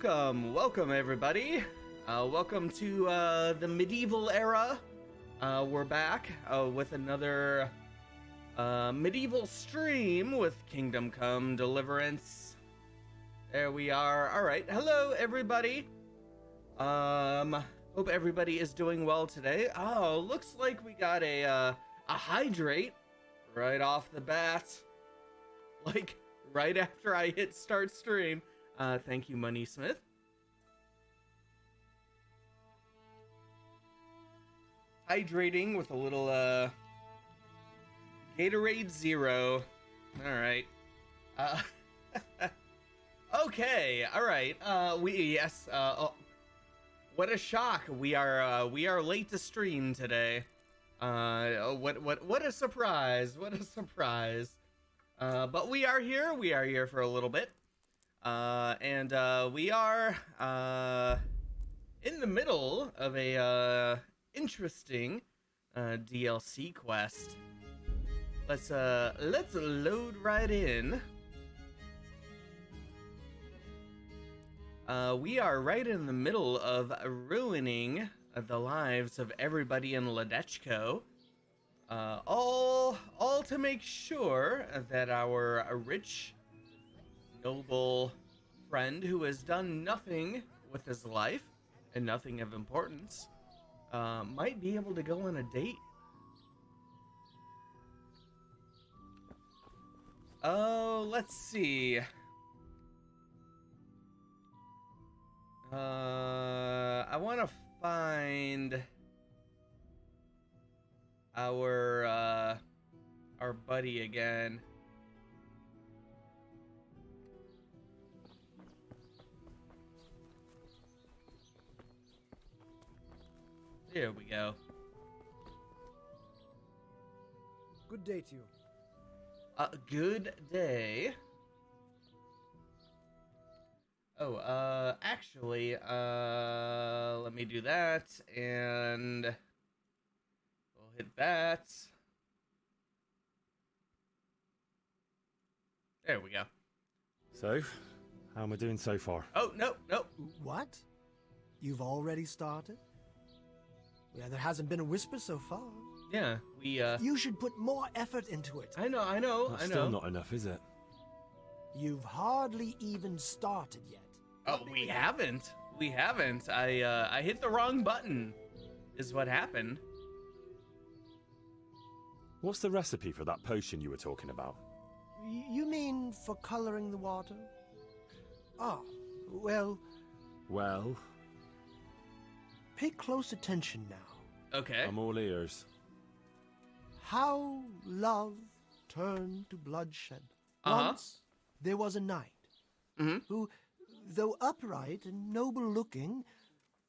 welcome everybody. Welcome to the medieval era. We're back with another medieval stream with Kingdom Come Deliverance. There we are. All right, hello everybody. Hope everybody is doing well today. Oh, looks like we got a hydrate right off the bat, like right after I hit start stream. Thank you, Money Smith. Hydrating with a little Gatorade Zero. All right. Okay. All right. Oh, what a shock. We are late to stream today. What a surprise. What a surprise. But we are here. We are here for a little bit. And we are in the middle of a interesting DLC quest. Let's load right in. We are right in the middle of ruining the lives of everybody in Ledechko. All to make sure that our rich, noble friend who has done nothing with his life and nothing of importance might be able to go on a date. Oh, let's see. I want to find our buddy again. There we go. Good day to you. Good day. Oh, actually, let me do that, and we'll hit that. There we go. So, how am I doing so far? Oh, no. What? You've already started? Well, there hasn't been a whisper so far. Yeah, we, You should put more effort into it. I know. That's still not enough, is it? You've hardly even started yet. Oh, we haven't. I hit the wrong button, is what happened. What's the recipe for that potion you were talking about? You mean for coloring the water? Ah, well... Well... Pay close attention now. Okay. I'm all ears. How love turned to bloodshed. Uh-huh. Once there was a knight who, though upright and noble-looking,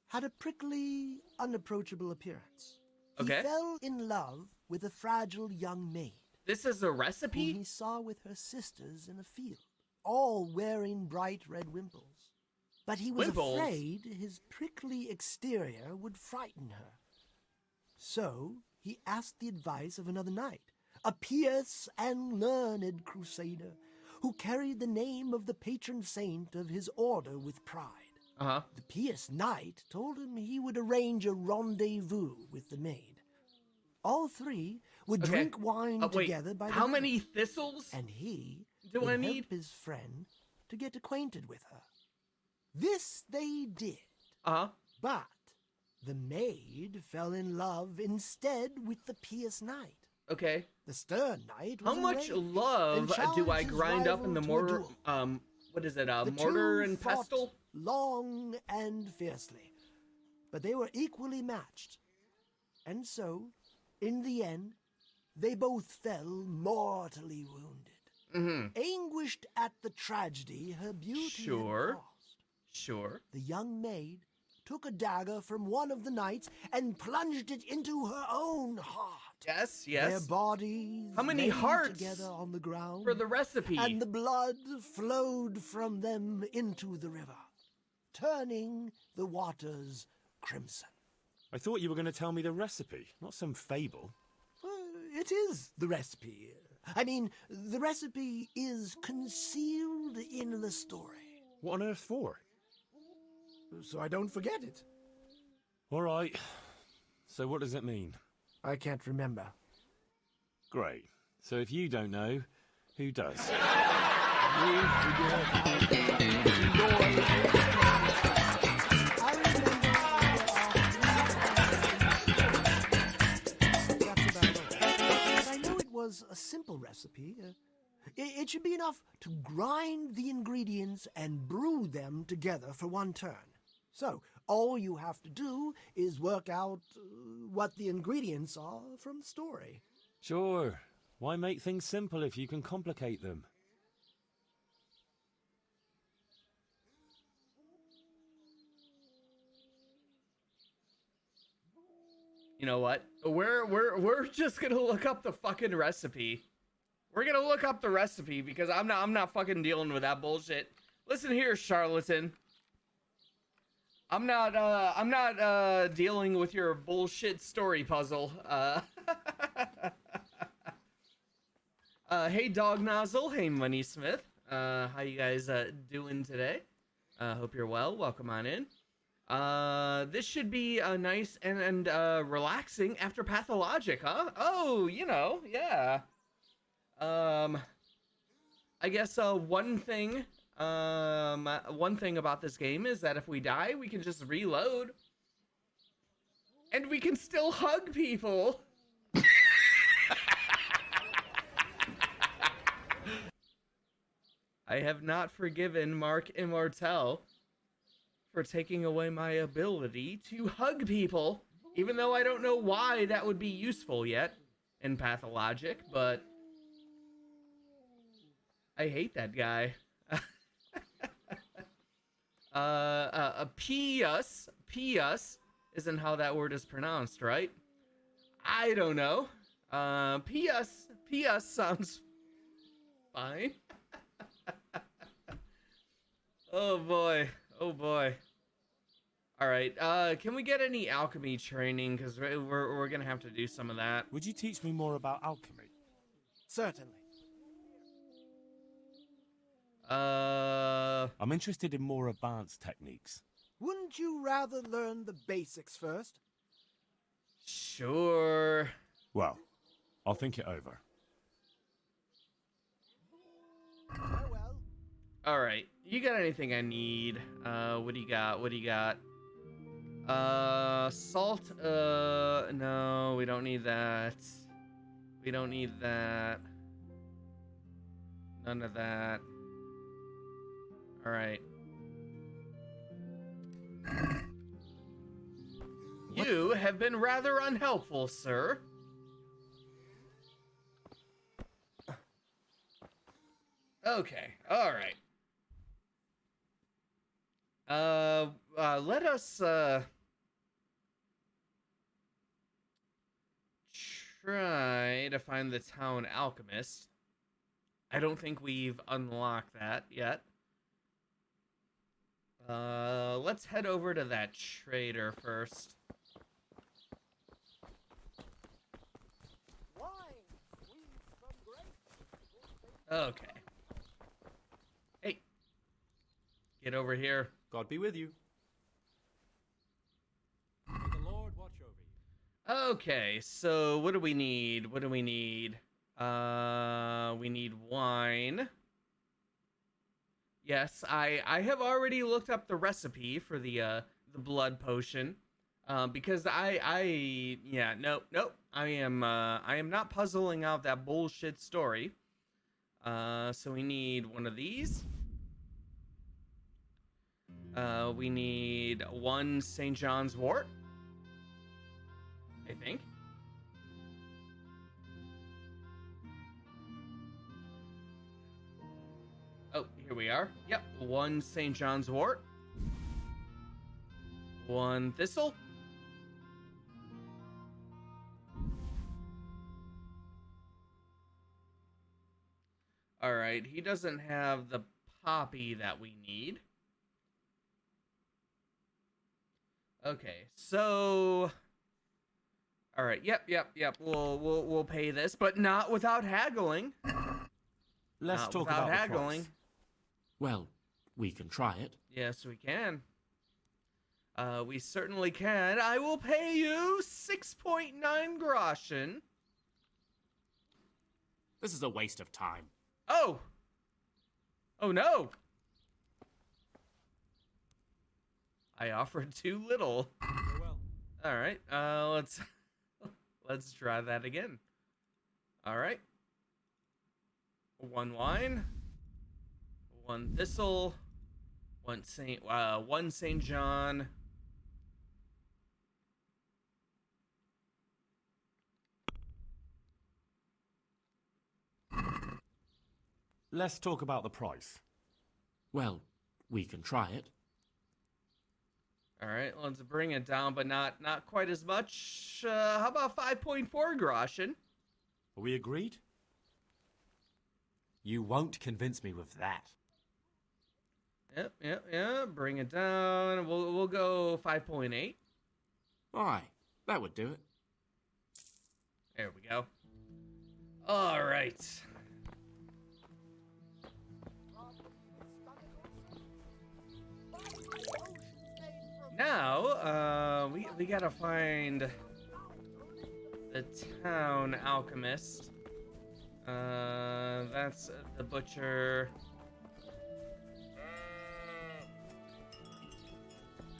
had a prickly, unapproachable appearance. Okay. He fell in love with a fragile young maid. This is a Whom recipe? he saw with her sisters in a field, all wearing bright red wimples. But he was Wimples? afraid his prickly exterior would frighten her. So he asked the advice of another knight, a pious and learned crusader, who carried the name of the patron saint of his order with pride. Uh-huh. The pious knight told him he would arrange a rendezvous with the maid. All three would Okay. drink wine Wait, together by the how river, many thistles? and he do would I help need? his friend to get acquainted with her. This they did, Uh-huh. but the maid fell in love instead with the pious knight. Okay. The stern knight How was much enraged love and do I challenged his grind up in rival the to a mortar? duel. What is it? The Mortar two and fought pestle? long and fiercely, but they were equally matched. And so, in the end, they both fell mortally wounded. Mm-hmm. Anguished at the tragedy her beauty Sure. had caused, Sure. the young maid took a dagger from one of the knights and plunged it into her own heart. Yes. Their bodies How many lay hearts together on the ground, for the recipe? and the blood flowed from them into the river, turning the waters crimson. I thought you were going to tell me the recipe, not some fable. It is the recipe. I mean, the recipe is concealed in the story. What on earth for? so I don't forget it. All right. So what does it mean? I can't remember. Great. So if you don't know, who does? But I know it was a simple recipe. It should be enough to grind the ingredients and brew them together for one turn. So, all you have to do is work out what the ingredients are from the story. Sure. Why make things simple if you can complicate them? You know what? We're just gonna look up the fucking recipe. We're gonna look up the recipe because I'm not fucking dealing with that bullshit. Listen here, charlatan. I'm not dealing with your bullshit story puzzle. Hey Dog Nozzle, hey Money Smith. How you guys doing today? Hope you're well. Welcome on in. This should be nice and relaxing after Pathologic, huh? Oh, you know, yeah. I guess one thing about this game is that if we die, we can just reload, and we can still hug people. I have not forgiven Mark Immortel for taking away my ability to hug people, even though I don't know why that would be useful yet in Pathologic, but I hate that guy. Pius isn't how that word is pronounced, right? I don't know. Pius sounds fine. Oh boy. All right. Can we get any alchemy training? Because we're gonna have to do some of that. Would you teach me more about alchemy? Certainly. I'm interested in more advanced techniques. Wouldn't you rather learn the basics first? Sure. Well, I'll think it over. Well. All right. You got anything I need? What do you got? Salt. No, we don't need that. None of that. All right. You have been rather unhelpful, sir. Okay. All right. Let us try to find the town alchemist. I don't think we've unlocked that yet. Let's head over to that trader first. Okay. Hey. Get over here. God be with you. May the Lord watch over you. Okay, so what do we need? We need wine. Yes, I have already looked up the recipe for the blood potion. Because nope. I am not puzzling out that bullshit story. So we need one of these. We need one St. John's wort, I think. Oh, here we are. Yep, one St. John's wort. One thistle. All right, he doesn't have the poppy that we need. Okay, so all right, yep. We'll pay this, but not without haggling. Let's talk about haggling. the price. Well, we can try it. Yes, we can. We certainly can. I will pay you 6.9 groschen. This is a waste of time. Oh! Oh no! I offered too little. Farewell. All right, let's try that again. All right. 1 wine, 1 thistle, 1 Saint John. Let's talk about the price. Well, we can try it. All right, let's bring it down, but not quite as much. How about 5.4 groschen? Are we agreed? You won't convince me with that. Yep. Bring it down. We'll go 5.8. Aye, that would do it. There we go. All right. Now, we gotta find the town alchemist. That's the butcher.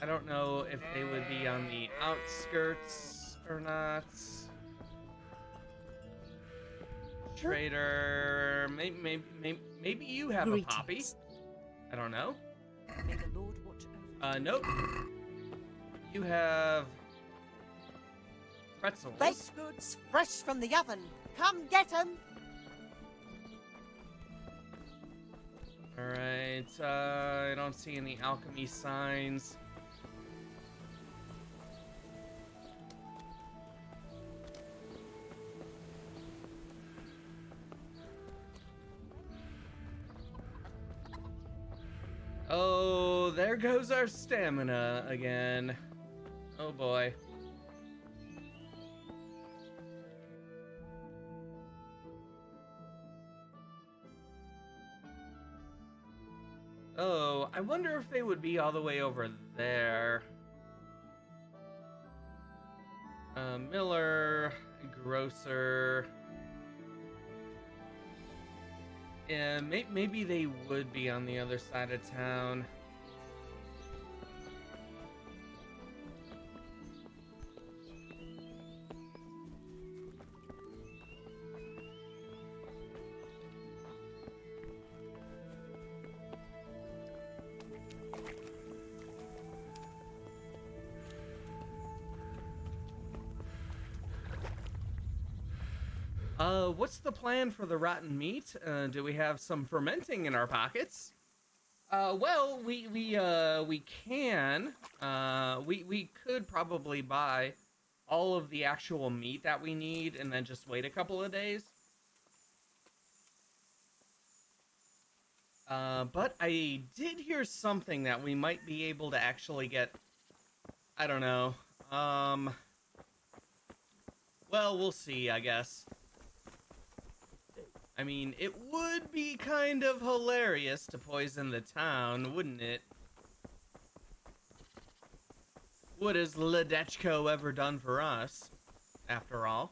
I don't know if they would be on the outskirts or not. Trader, maybe you have a poppy. I don't know. May the Lord watch over. Nope. You have pretzels. Baked goods fresh from the oven. Come get 'em. All right. I don't see any alchemy signs. Oh, there goes our stamina again. Oh boy. Oh, I wonder if they would be all the way over there. Miller, grocer. Yeah, maybe they would be on the other side of town. What's the plan for the rotten meat? Do we have some fermenting in our pockets? Well, we can. We could probably buy all of the actual meat that we need and then just wait a couple of days. But I did hear something that we might be able to actually get. I don't know. Well, we'll see, I guess. I mean, it would be kind of hilarious to poison the town, wouldn't it? What has Ledechko ever done for us, after all?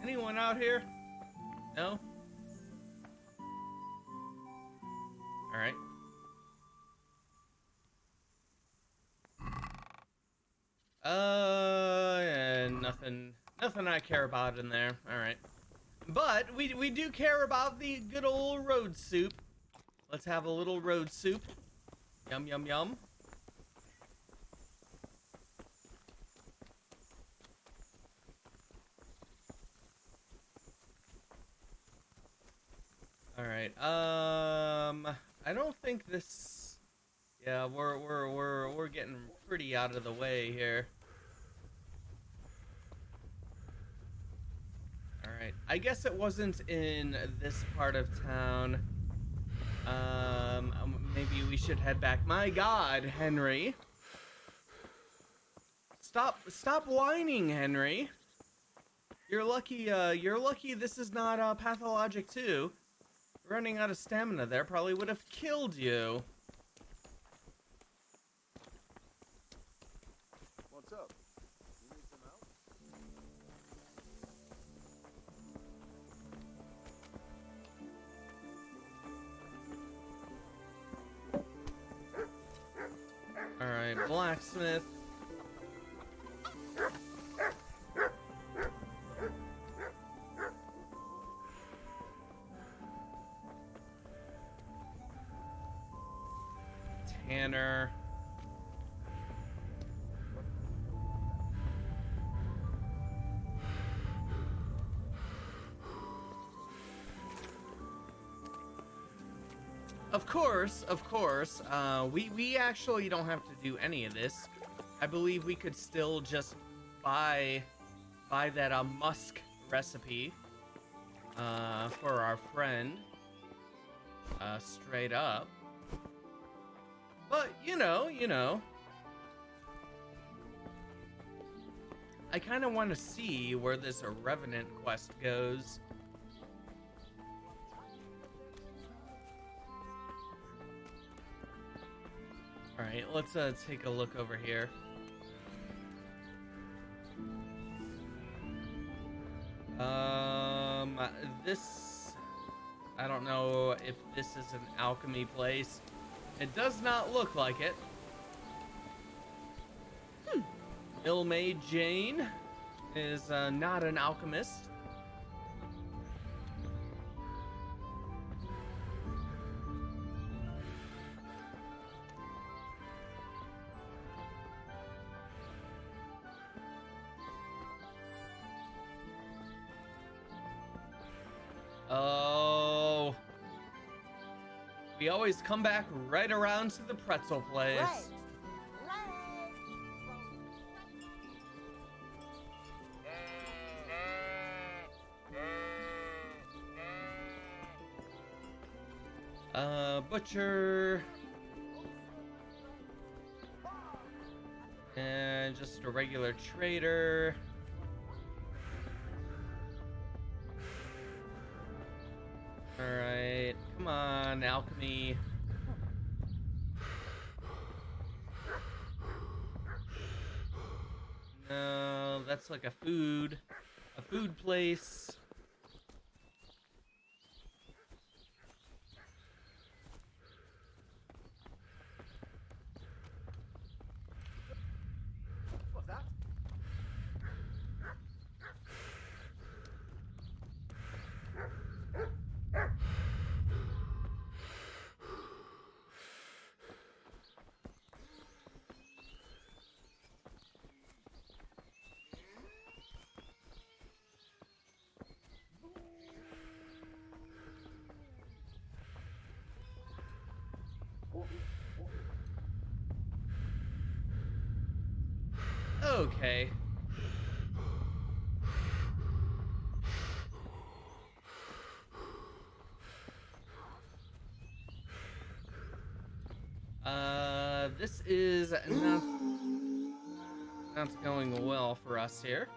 Anyone out here? No? Alright. Yeah, nothing I care about in there. Alright. But we do care about the good old road soup. Let's have a little road soup. Yum, yum, yum. right. I don't think this. Yeah, we're getting pretty out of the way here. All right. I guess it wasn't in this part of town. Maybe we should head back. My God, Henry. Stop whining, Henry. You're lucky this is not pathologic too. Running out of stamina there probably would have killed you. What's up? You need some help? All right, blacksmith. Tanner. Of course, we actually don't have to do any of this. I believe we could still just buy that musk recipe for our friend straight up. But you know, I kind of want to see where this Revenant quest goes. All right, let's take a look over here. This, I don't know if this is an alchemy place. It does not look like it. Milmaid Jane is not an alchemist. Oh. We always come back right around to the pretzel place. Butcher. And just a regular trader. Alright, come on, alchemy. No, that's like a food place. What's that? Okay. This is not going well for us here.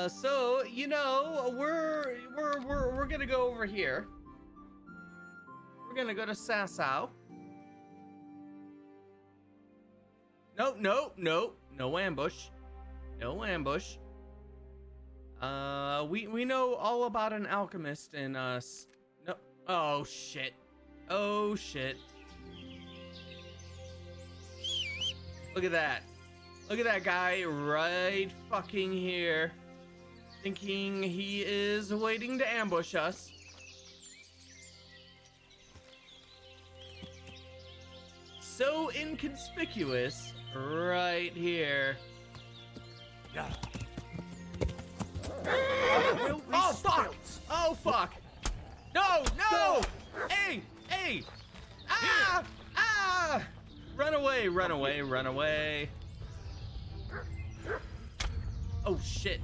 So you know, we're gonna go over here. We're gonna go to Sasau. No ambush. No ambush. We know all about an alchemist in us. No. Oh shit. Oh shit. Look at that. Look at that guy right fucking here. Thinking he is waiting to ambush us. So inconspicuous right here. Yeah. will be Oh, fuck! spilt. Oh, fuck! No, no! Hey, hey! Ah! Ah! Run away, run away, run away. Oh, shit.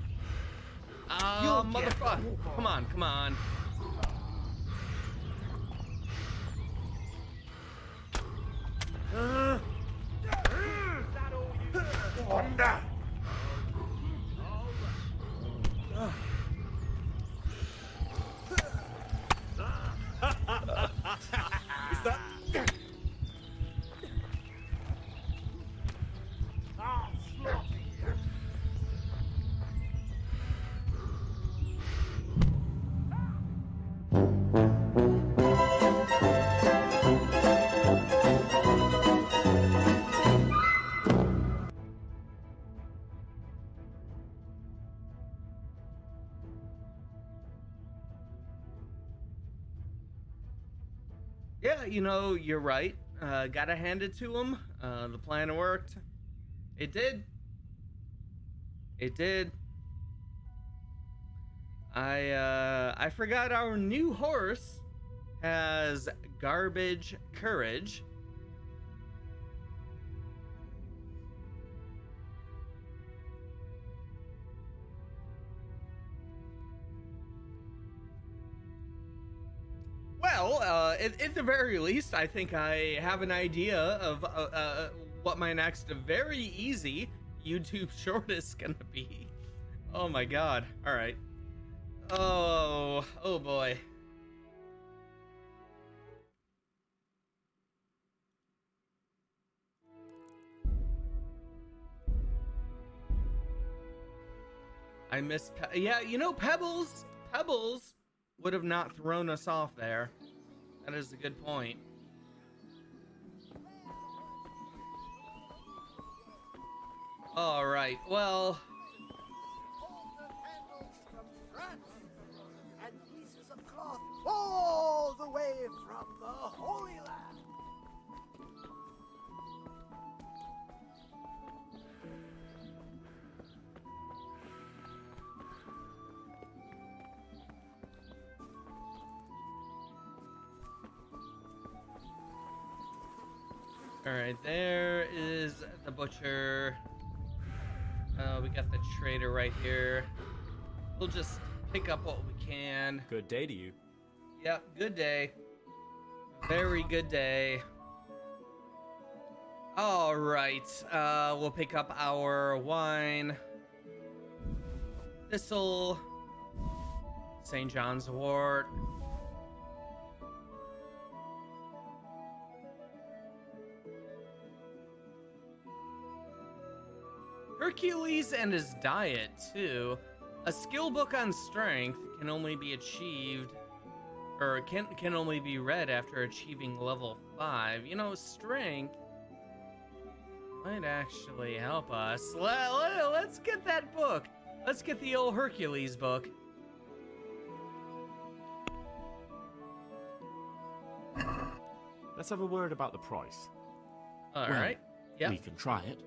You'll get Motherfucker. Come on, come on. Is that... Yeah, you know, you're right. Gotta hand it to him. The plan worked. It did. It did. I forgot our new horse has garbage courage. Well, at the very least, I think I have an idea of what my next very easy YouTube short is gonna be. Oh my god. All right. Oh boy. I miss yeah, you know, Pebbles would have not thrown us off there. That is a good point. All right. Well, Golden handles from France and pieces of cloth all the way from the Holy Land. all right. There is the butcher. We got the trader right here. We'll just pick up what we can. Good day to you. Yep, good day. Very good day. All right, we'll pick up our wine. Thistle. St. John's wort. Hercules and his diet, too. A skill book on strength can only be achieved, or can only be read after achieving level 5. You know, strength might actually help us. Let's get that book. Let's get the old Hercules book. Let's have a word about the price. All Well, right. Yep. We can try it.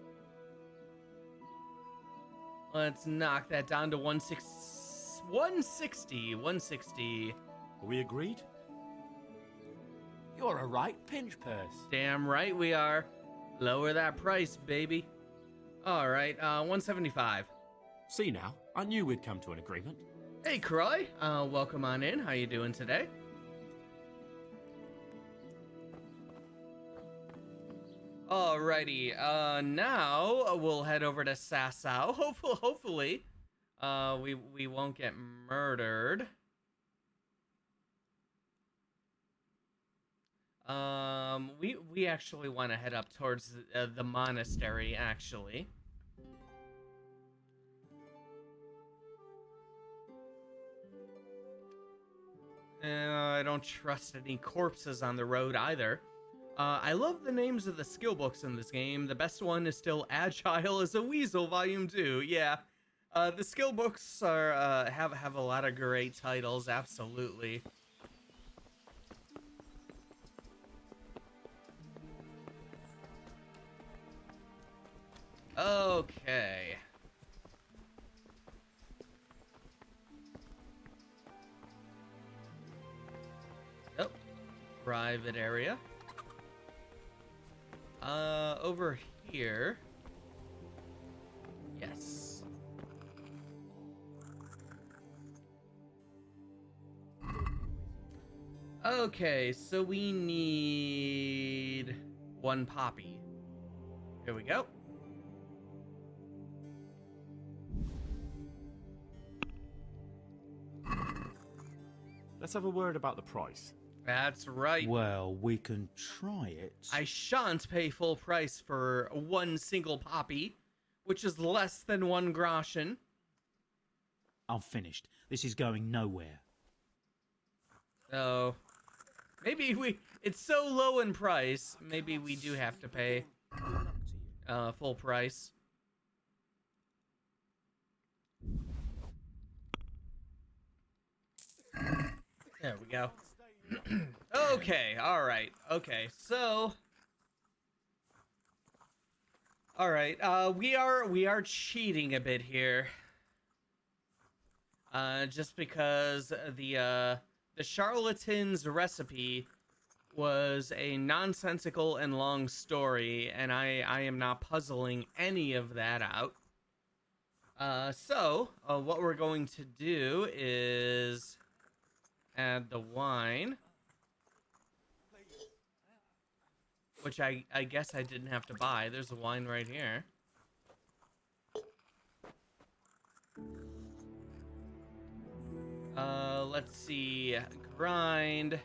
Let's knock that down to 160. Are we agreed? You're a right pinch purse. Damn right we are. Lower that price, baby. All right, 175. See now, I knew we'd come to an agreement. Hey, Croy. Welcome on in. How you doing today? Alrighty. Now we'll head over to Sasau. Hopefully, we won't get murdered. We actually want to head up towards the monastery, actually. I don't trust any corpses on the road either. I love the names of the skill books in this game. The best one is still Agile as a Weasel Volume 2. Yeah, the skill books are have a lot of great titles. Absolutely. Okay. private area. Over here. Yes. Okay, so we need 1 poppy. Here we go. Let's have a word about the price. That's right. Well, we can try it. I shan't pay full price for 1 single poppy, which is less than 1 groschen. I'm finished. This is going nowhere. So, maybe it's so low in price, maybe we do have to pay full price. There we go. Okay, all right. Okay, so all right, we are cheating a bit here. Just because the charlatan's recipe was a nonsensical and long story, and I am not puzzling any of that out. So what we're going to do is add the wine, which I guess I didn't have to buy. There's the wine right here. Let's see. Grind.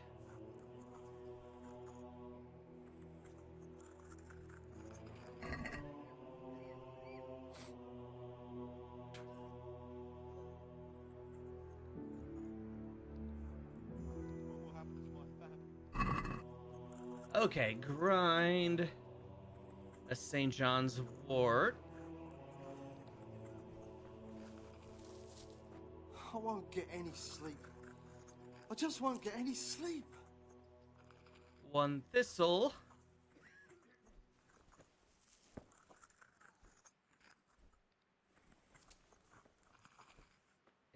Okay, grind a St. John's wort. I won't get any sleep. I just won't get any sleep. 1 thistle.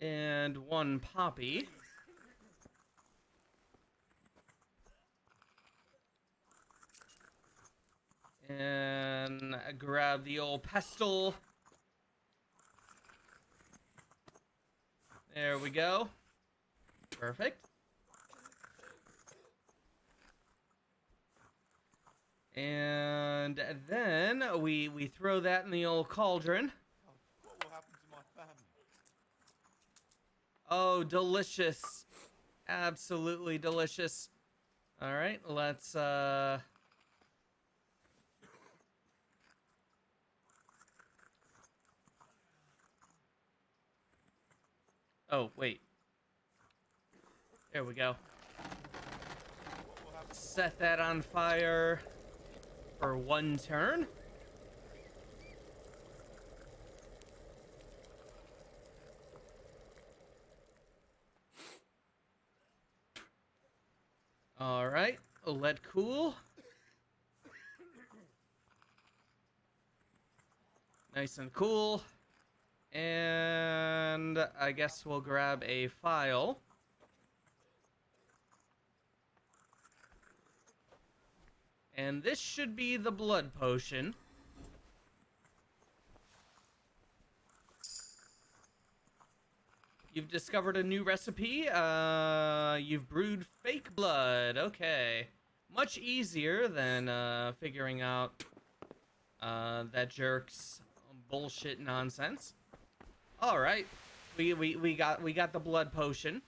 And 1 poppy. And grab the old pestle. There we go. Perfect. And then we throw that in the old cauldron. What will happen to my family? Oh, delicious. Absolutely delicious. All right, let's Oh, wait. There we go. Set that on fire for 1 turn. All right, let cool. Nice and cool. And I guess we'll grab a file. And this should be the blood potion. You've discovered a new recipe. You've brewed fake blood. Okay. Much easier than figuring out that jerk's bullshit nonsense. All right, we got the blood potion,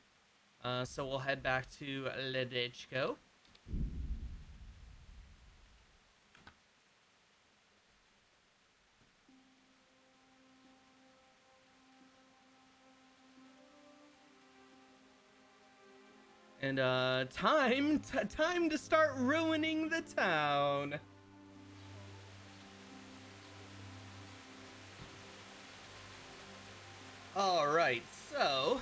so we'll head back to Ledechko. And time to start ruining the town. All right, so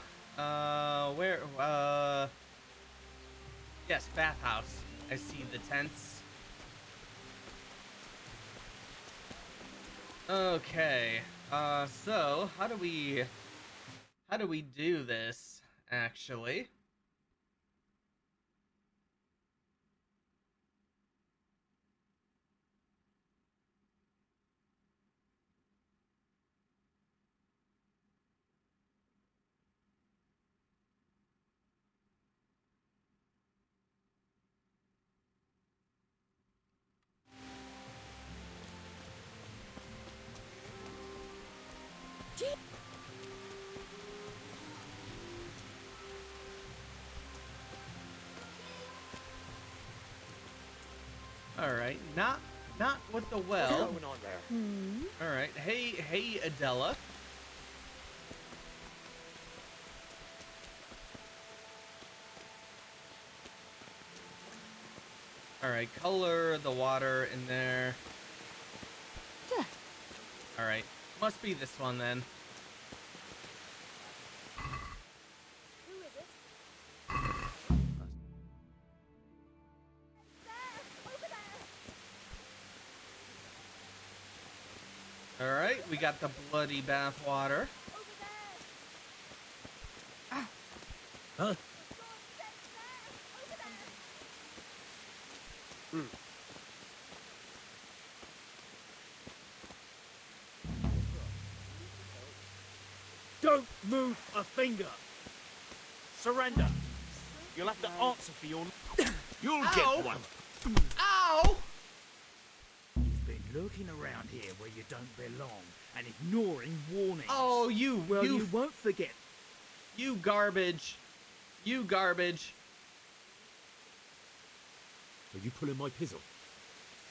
yes, bathhouse. I see the tents. Okay, so how do we do this actually? All right, not with the well. All right, hey Adela. All right, color the water in there. All right, must be this one then. Who is it? All right, we got the bloody bath water. Huh? Don't move a finger. Surrender. You'll have to answer for your... You'll Ow! get one. Ow! You've been lurking around here where you don't belong and ignoring warnings. Oh, you won't forget. You garbage. You garbage. Are you pulling my pizzle?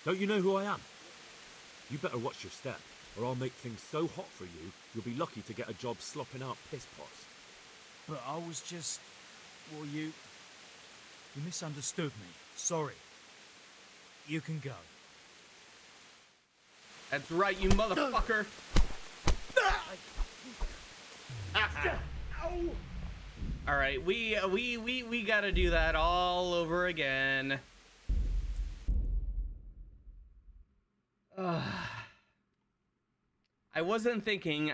Don't you know who I am? You better watch your step, or I'll make things so hot for you, you'll be lucky to get a job slopping out piss pots. But I was just... Well, you misunderstood me. Sorry. You can go. That's right, you motherfucker. All right, we gotta do that all over again. I wasn't thinking.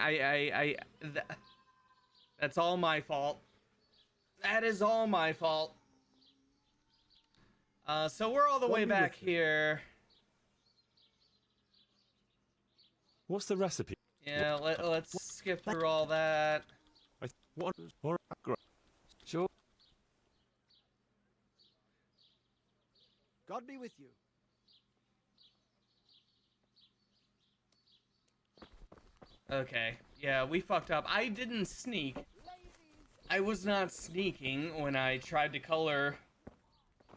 That's all my fault. That is all my fault. So we're all the way back here. What's the recipe? Yeah, let's skip through all that. Sure. God be with you. Okay, yeah, we fucked up. I didn't sneak. I was not sneaking when I tried to color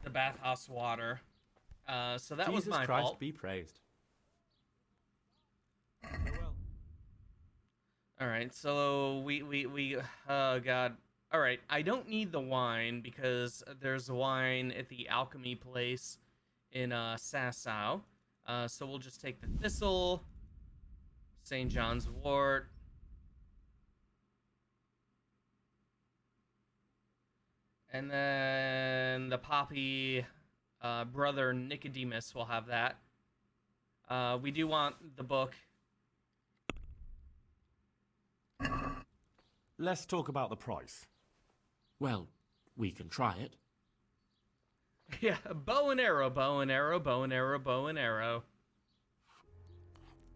the bathhouse water. So that was Jesus my Christ fault. be praised. All right, so we oh god. All right, I don't need the wine because there's wine at the alchemy place in Sasau. So we'll just take the thistle, St. John's wort, and then the poppy. Brother Nicodemus will have that. We do want the book. Let's talk about the price. Well, we can try it. Yeah, bow and arrow, bow and arrow, bow and arrow, bow and arrow.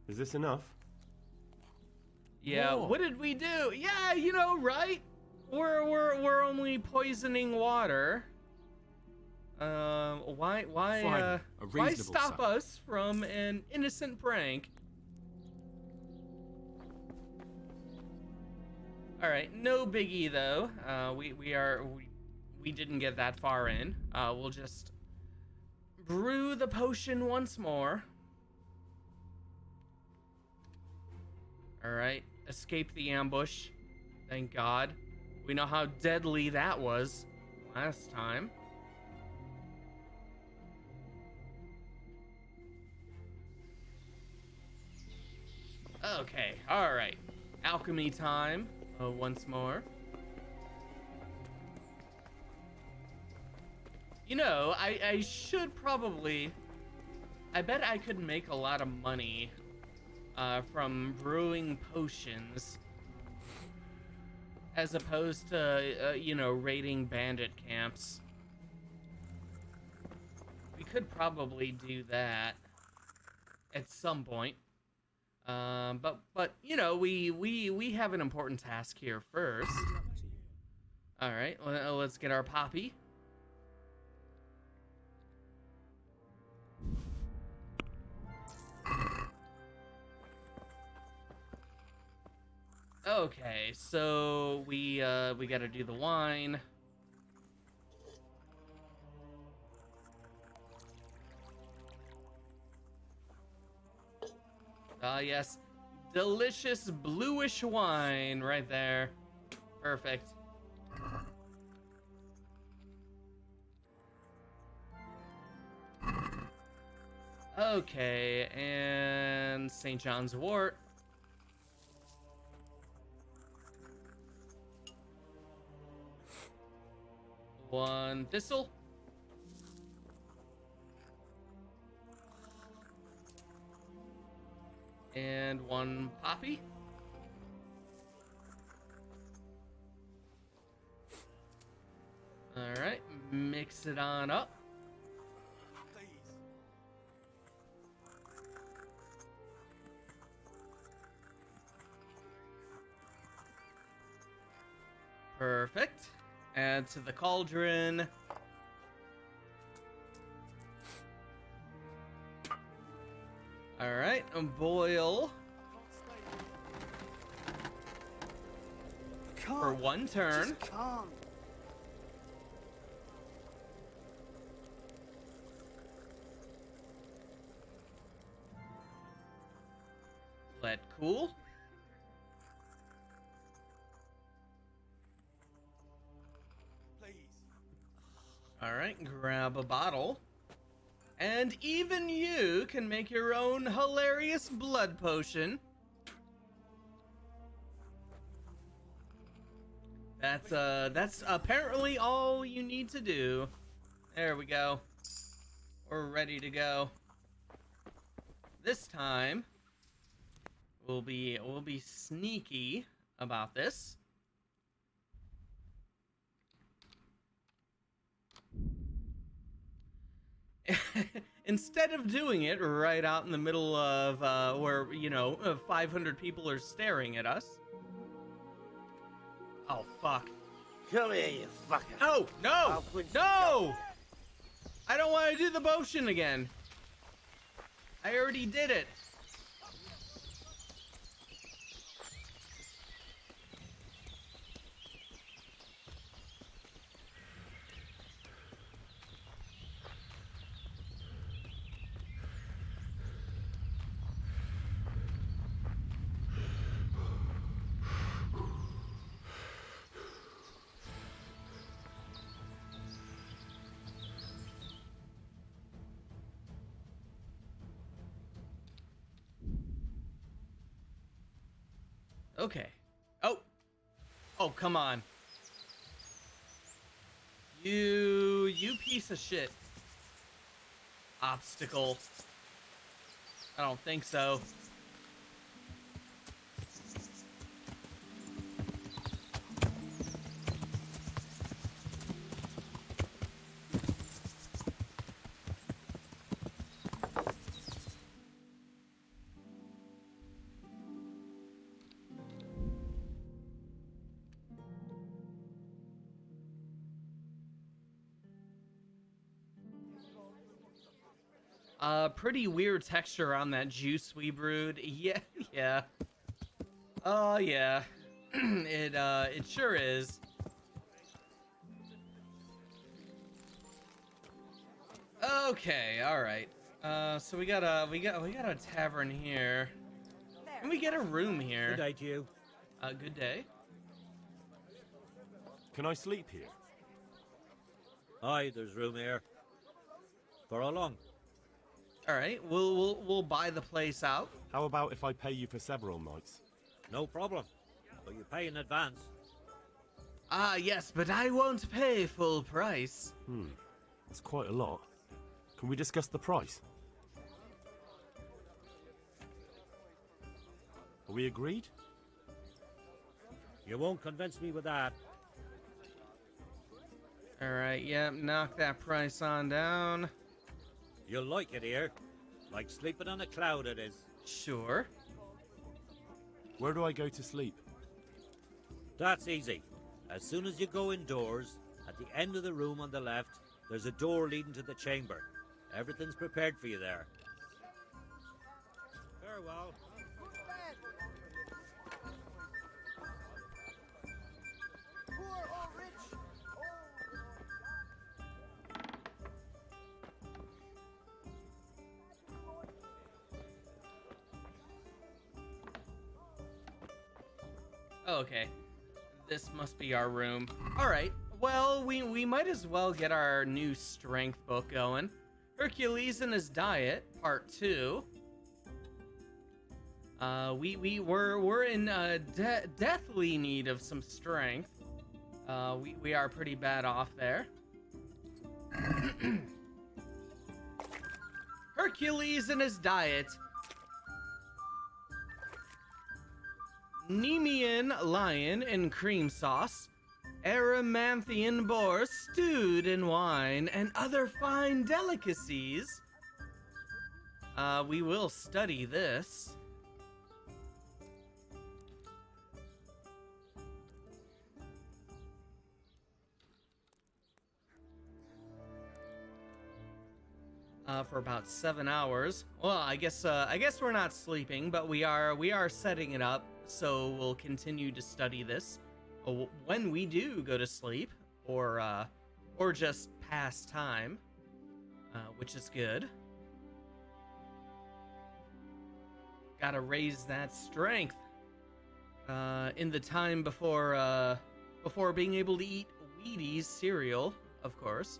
Is this enough? Yeah, Whoa. what did we do? Yeah, you know, right? We're only poisoning water. Why Fine, a why reasonable stop sum. us from an innocent prank? All right, no biggie though. We didn't get that far in. We'll just brew the potion once more. All right, escape the ambush. Thank God. We know how deadly that was last time. Okay, all right. Alchemy time once more. You know, I should probably... I bet I could make a lot of money from brewing potions as opposed to, you know, raiding bandit camps. We could probably do that at some point. But you know, we have an important task here first. All right, let's get our poppy. Okay, so we got to do the wine. Ah, yes. Delicious bluish wine right there. Perfect. Okay, and St. John's wort. One thistle. And one poppy. All right, mix it on up. Perfect. Add to the cauldron. All right, boil for one turn. Just calm. Let cool. Please. All right, grab a bottle. And even you can make your own hilarious blood potion. That's apparently all you need to do. There we go. We're ready to go. This time we'll be sneaky about this. Instead of doing it right out in the middle of where 500 people are staring at us. Oh fuck! Come here, you fucker. Oh no! I'll put you No! I don't want to do the potion again. I already did it. Okay. Oh, come on. You piece of shit. Obstacle. I don't think so. Pretty weird texture on that juice we brewed. Yeah, yeah. Oh, yeah. It sure is. Okay, all right. So we got a tavern here. And we get a room here. Good day to you. Good day. Can I sleep here? Aye, there's room here. For how long? All right, we'll buy the place out. How about if I pay you for several nights? No problem. But you pay in advance. Ah, yes, but I won't pay full price. It's quite a lot. Can we discuss the price? Are we agreed? You won't convince me with that. All right, yep, knock that price on down. You'll like it here. Like sleeping on a cloud it is. Sure. Where do I go to sleep? That's easy. As soon as you go indoors, at the end of the room on the left, there's a door leading to the chamber. Everything's prepared for you there. Farewell. Poor or rich. Okay. This must be our room. All right. Well, we might as well get our new strength book going. Hercules and his diet, part 2. We're in deathly need of some strength. We are pretty bad off there. Hercules and his diet. Nemean lion in cream sauce, Erymanthian boar stewed in wine, and other fine delicacies. We will study this. For about 7 hours. Well, I guess we're not sleeping, but we are setting it up, so we'll continue to study this when we do go to sleep, or just pass time, which is good. Gotta raise that strength in the time before being able to eat Wheaties cereal, of course.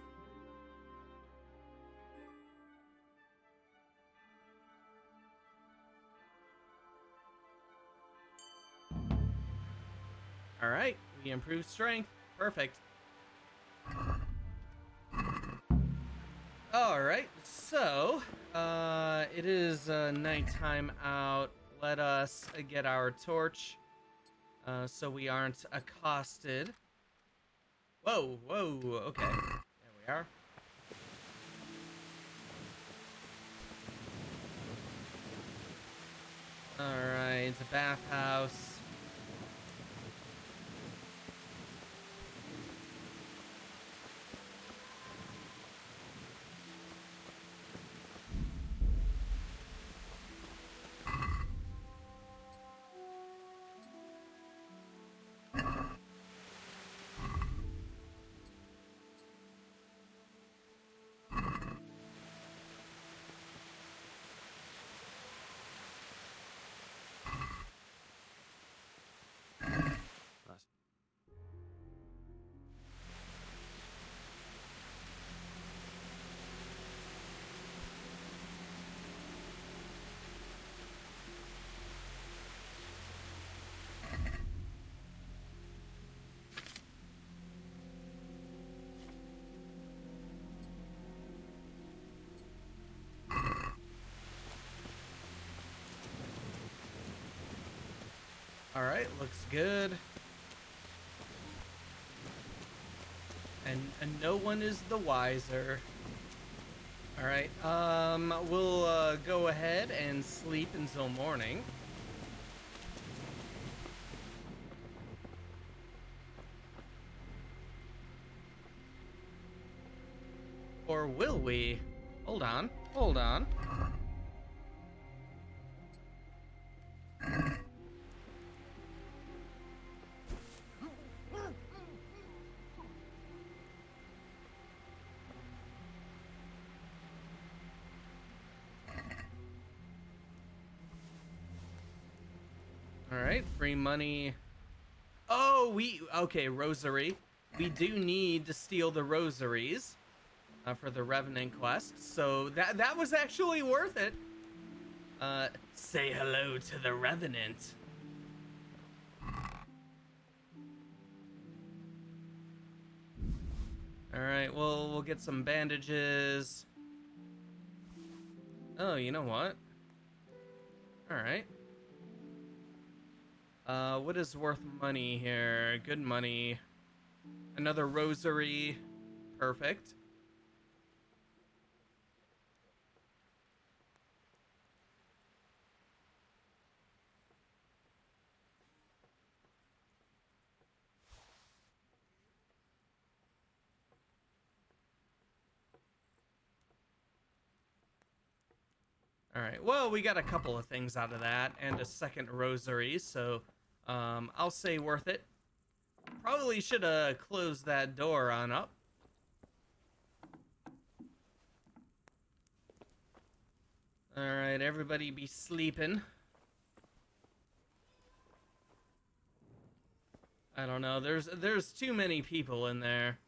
All right, we improved strength. Perfect. All right, so it is nighttime out. Let us get our torch so we aren't accosted. Whoa, okay. There we are. All right, bathhouse. All right, looks good. And no one is the wiser. All right, we'll go ahead and sleep until morning. Or will we? Hold on. All right, free money. Oh, okay, rosary. We do need to steal the rosaries for the Revenant quest, so that was actually worth it. Say hello to the Revenant. All right, we'll get some bandages. Oh, you know what? All right. What is worth money here? Good money. Another rosary. Perfect. All right, well, we got a couple of things out of that and a second rosary, so I'll say worth it. Probably should have closed that door on up. All right, everybody be sleeping. I don't know. There's too many people in there.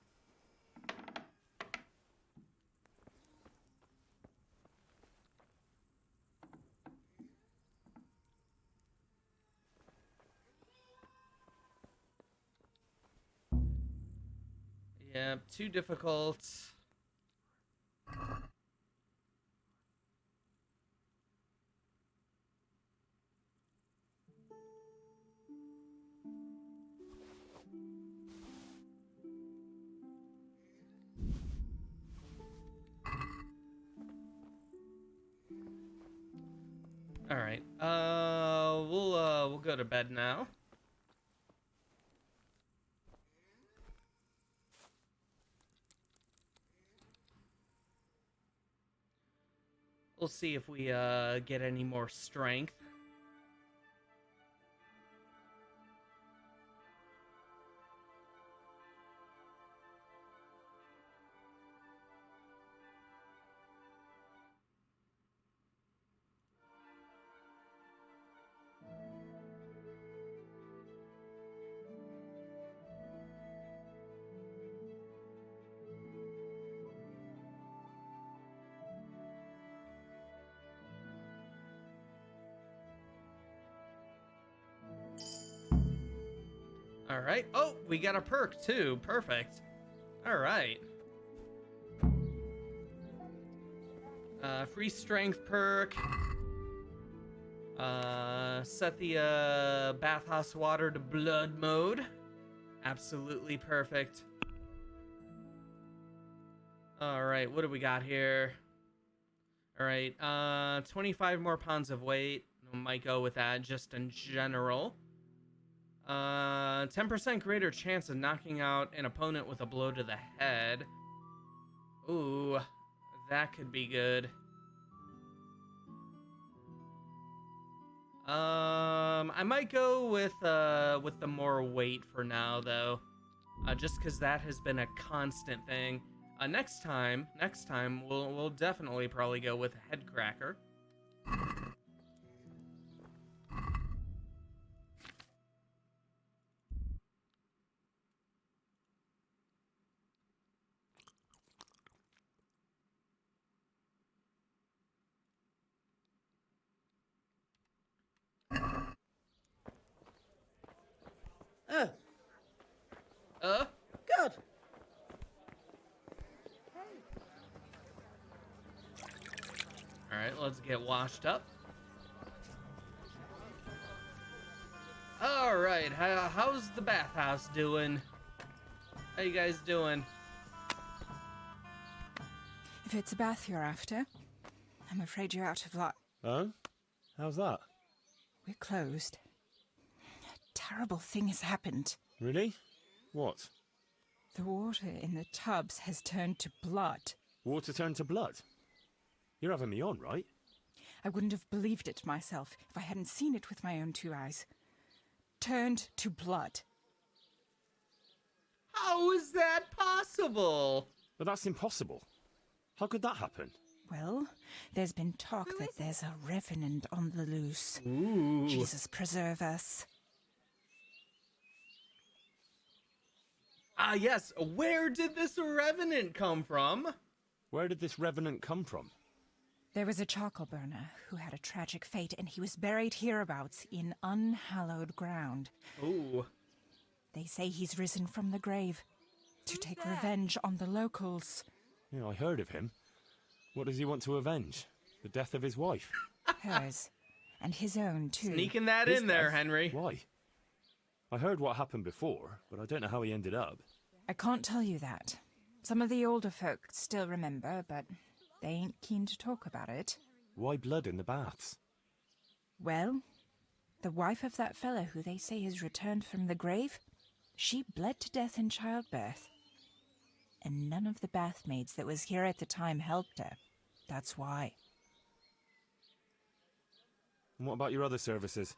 Yeah, too difficult. All right. We'll go to bed now. We'll see if we get any more strength. All right. Oh, we got a perk too. Perfect. All right. Free strength perk. Set the bathhouse water to blood mode. Absolutely perfect. All right. What do we got here? All right. 25 more pounds of weight. I might go with that just in general. 10% greater chance of knocking out an opponent with a blow to the head. Ooh, that could be good. I might go with the more weight for now, though, just because that has been a constant thing. Next time, we'll definitely probably go with a head cracker. Good. All right, let's get washed up. All right, how's the bathhouse doing? How you guys doing? If it's a bath you're after, I'm afraid you're out of luck. Oh? How's that? We're closed. A terrible thing has happened. Really? What? The water in the tubs has turned to blood. Water turned to blood? You're having me on, right? I wouldn't have believed it myself if I hadn't seen it with my own two eyes. Turned to blood. How is that possible? But that's impossible. How could that happen? Well, there's been talk that there's a revenant on the loose. Ooh. Jesus preserve us. Ah, yes. Where did this revenant come from? Where did this revenant come from? There was a charcoal burner who had a tragic fate, and he was buried hereabouts in unhallowed ground. Ooh. They say he's risen from the grave to take revenge on the locals. Yeah, I heard of him. What does he want to avenge? The death of his wife? Hers. And his own, too. Sneaking that His in there, death? Henry. Why? I heard what happened before, but I don't know how he ended up. I can't tell you that. Some of the older folk still remember, but they ain't keen to talk about it. Why blood in the baths? Well, the wife of that fellow who they say has returned from the grave, she bled to death in childbirth. And none of the bathmaids that was here at the time helped her. That's why. And what about your other services?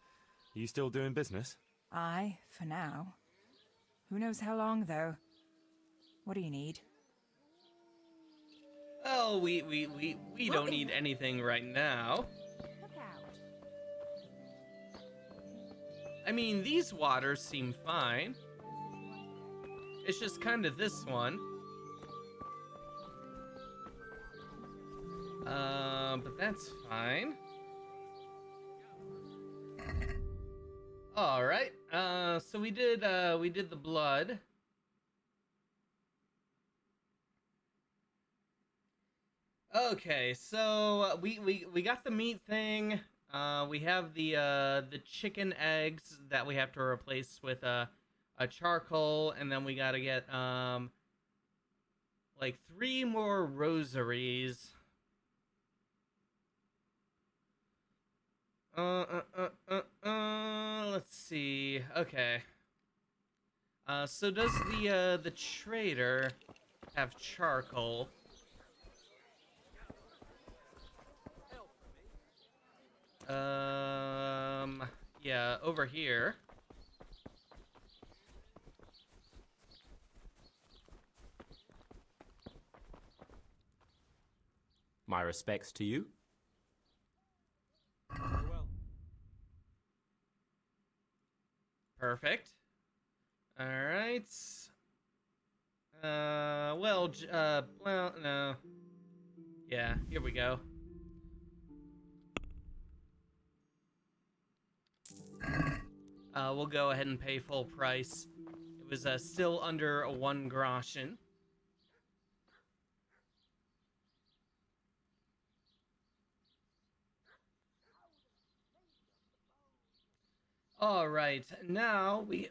Are you still doing business? Aye, for now. Who knows how long, though? What do you need? Oh, we don't need anything right now. Look out. I mean, these waters seem fine. It's just kind of this one. But that's fine. All right. So we did the blood. Okay, so we got the meat thing. We have the chicken eggs that we have to replace with a charcoal, and then we gotta get like 3 more rosaries. Let's see. Okay. So does the trader have charcoal? Yeah, over here. My respects to you. Perfect. All right. Well, no. Yeah, here we go. We'll go ahead and pay full price. It was still under 1 groschen. All right, now we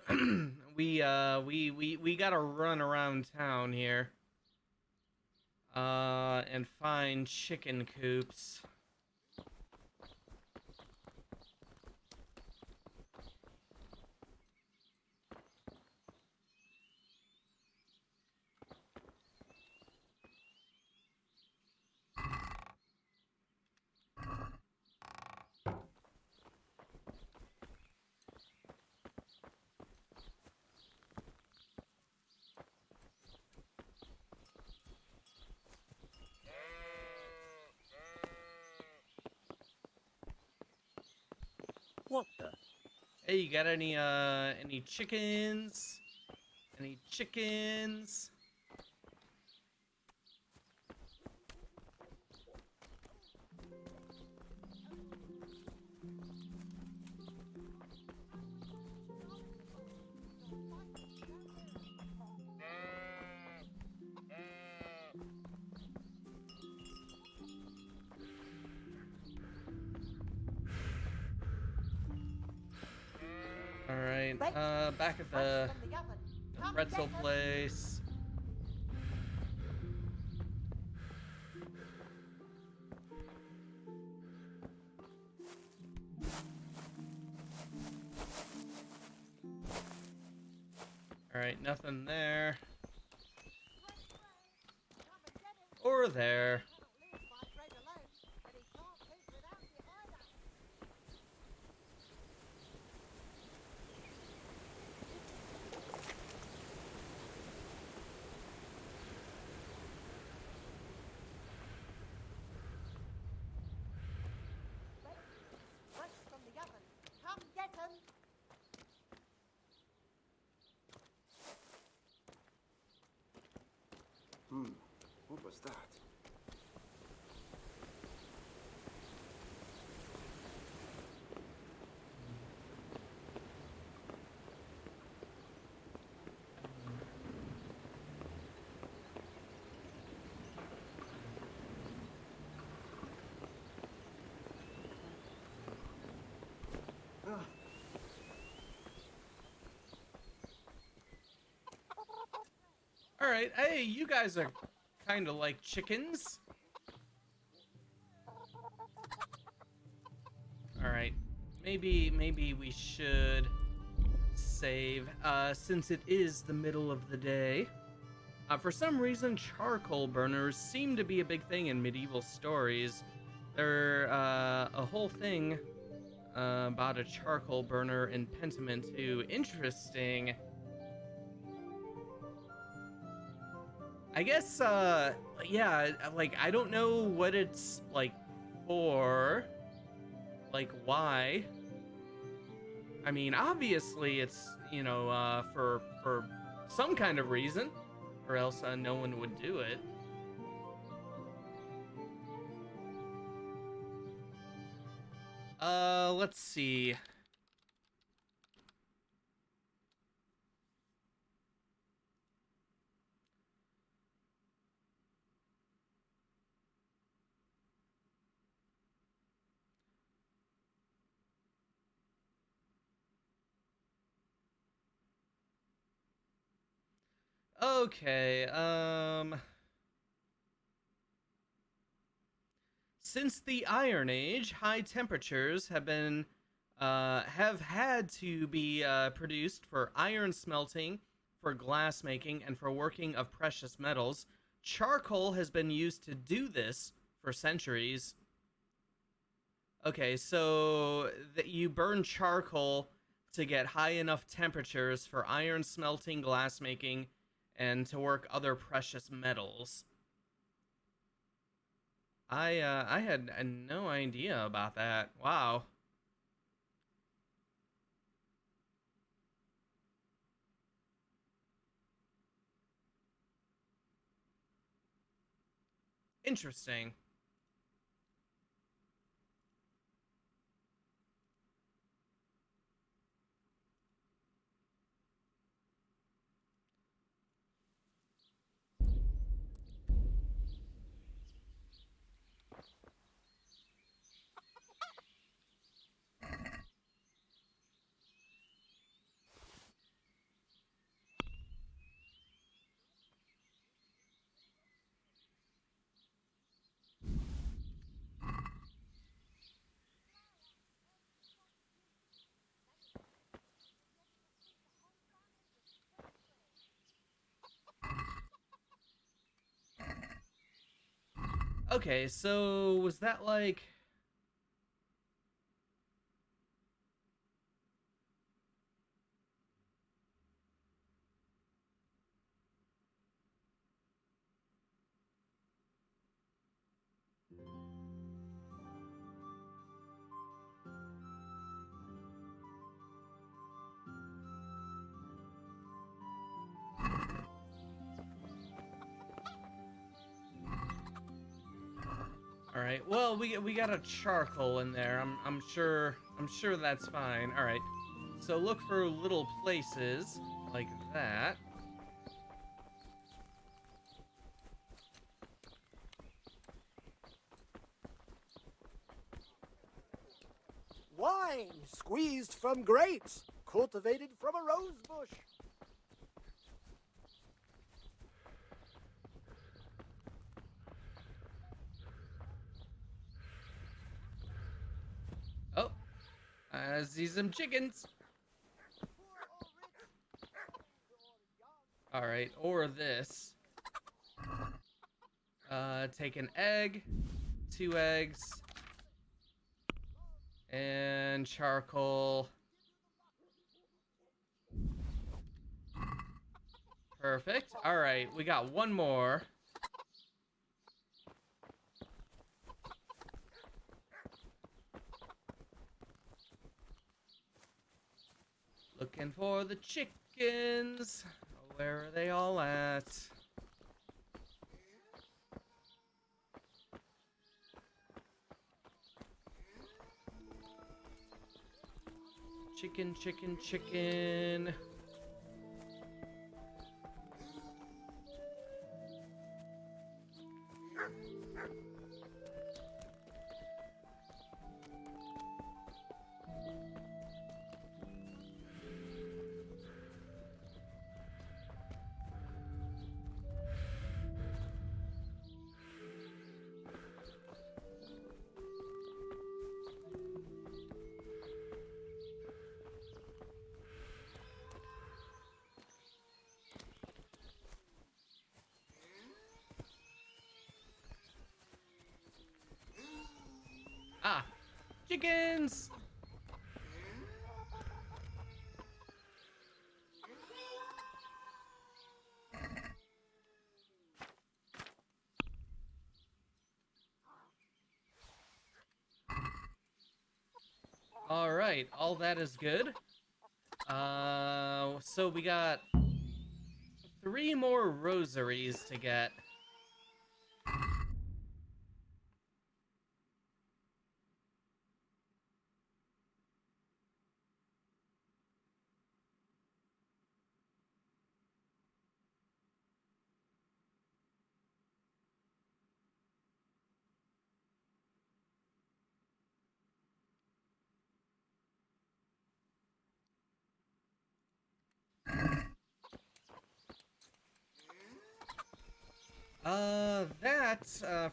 we gotta run around town here. And find chicken coops. What the? Hey, you got any chickens? Any chickens? All right, back at the pretzel place. All right, nothing there. Or there. What was that? All right, hey, you guys are kind of like chickens. All right, maybe we should save since it is the middle of the day. For some reason, charcoal burners seem to be a big thing in medieval stories. They're a whole thing about a charcoal burner in Pentiment 2. Interesting. I guess, yeah, like, I don't know what it's, like, for. Like, why. I mean, obviously it's, you know, for some kind of reason, or else no one would do it. Let's see. Okay, since the Iron Age, high temperatures have had to be produced for iron smelting, for glass making, and for working of precious metals. Charcoal has been used to do this for centuries. Okay, so you burn charcoal to get high enough temperatures for iron smelting, glass making, and to work other precious metals. I had no idea about that. Wow. Interesting. Okay, so was that like... All right. Well, we got a charcoal in there. I'm sure that's fine. All right. So look for little places like that. Wine squeezed from grapes, cultivated from a rose bush. Oh, I see some chickens. All right, or this. Take an egg, 2 eggs, and charcoal. Perfect. All right, we got one more. Looking for the chickens. Where are they all at? Chicken, chicken, chicken. Ah, chickens! All right, all that is good. So we got 3 more rosaries to get.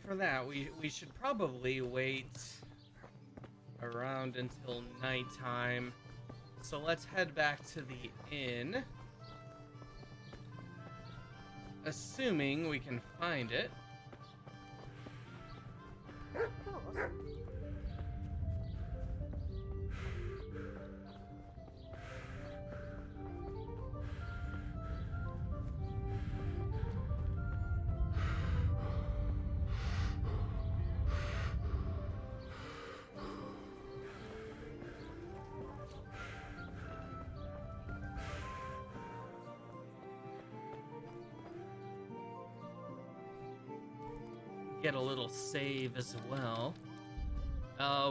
For that, we should probably wait around until nighttime. So let's head back to the inn. Assuming we can find it. Get a little save as well.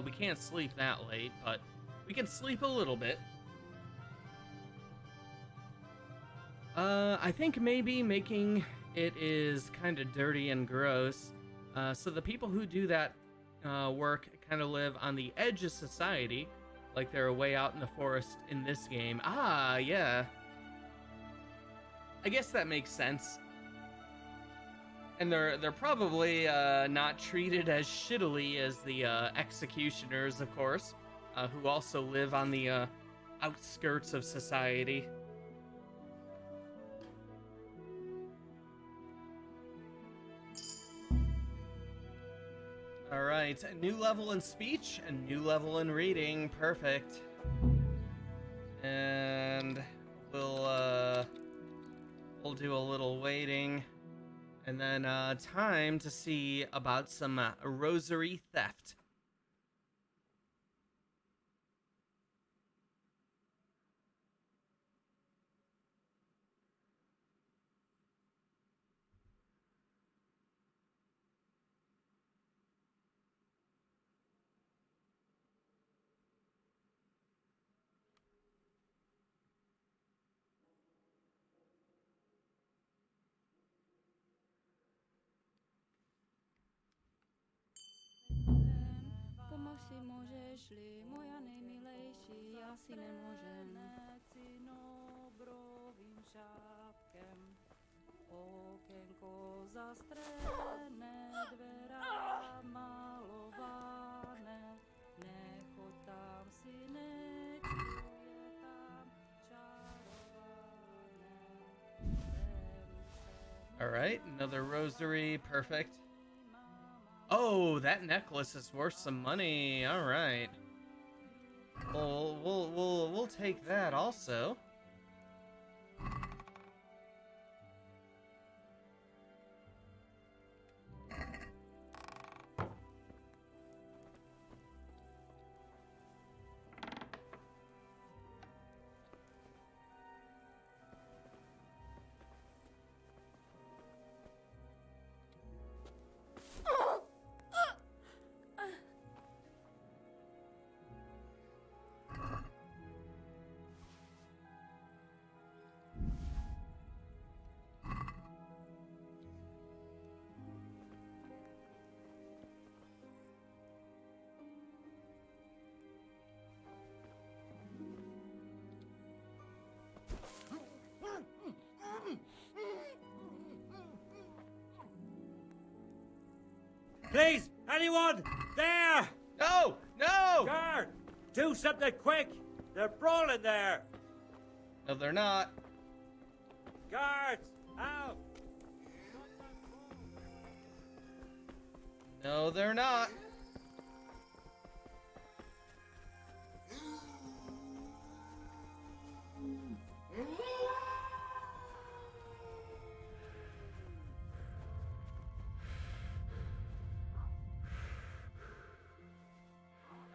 We can't sleep that late, but we can sleep a little bit. I think maybe making it is kind of dirty and gross. So the people who do that work kind of live on the edge of society, like they're way out in the forest in this game. Ah, yeah. I guess that makes sense. And they're probably not treated as shittily as the executioners, of course, who also live on the outskirts of society. All right, a new level in speech, a new level in reading, perfect. And we'll do a little waiting. And then time to see about some rosary theft. Pomož si můžeš-li, moja nejmilejší, já si nemůžem. Cinobrovým šátkem, okénko zastřené, dvera malované, nechoď tam, synečku, je tam čarované. All right, another rosary, perfect. Oh, that necklace is worth some money. All right. We'll take that also. Please, anyone there? No, no! Guard, do something quick. They're brawling there. No, they're not. Guards, out. No, they're not.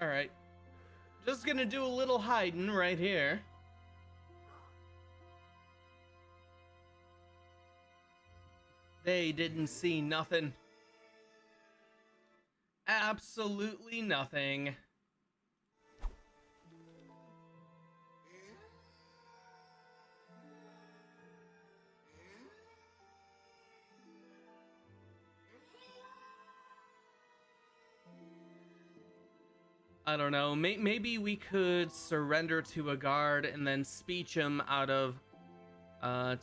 All right. Just gonna do a little hiding right here. They didn't see nothing. Absolutely nothing. I don't know. Maybe we could surrender to a guard and then speech him out of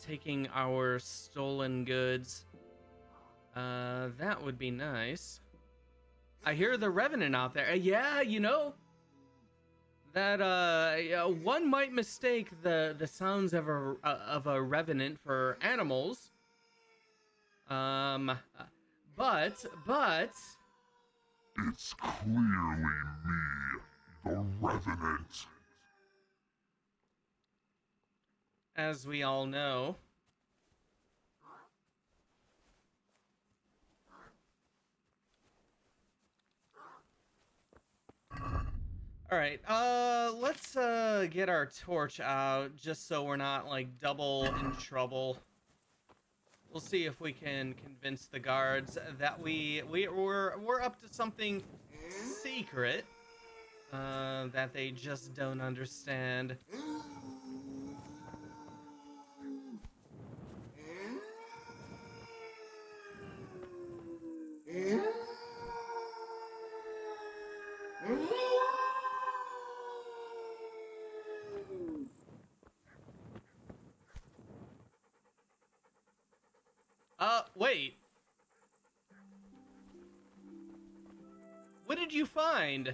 taking our stolen goods. That would be nice. I hear the Revenant out there. Yeah, you know, that yeah, one might mistake the sounds of a Revenant for animals. But it's clearly me, the Revenant. As we all know. All right, let's get our torch out just so we're not like double in trouble. We'll see if we can convince the guards that we're up to something secret that they just don't understand. Wait. What did you find?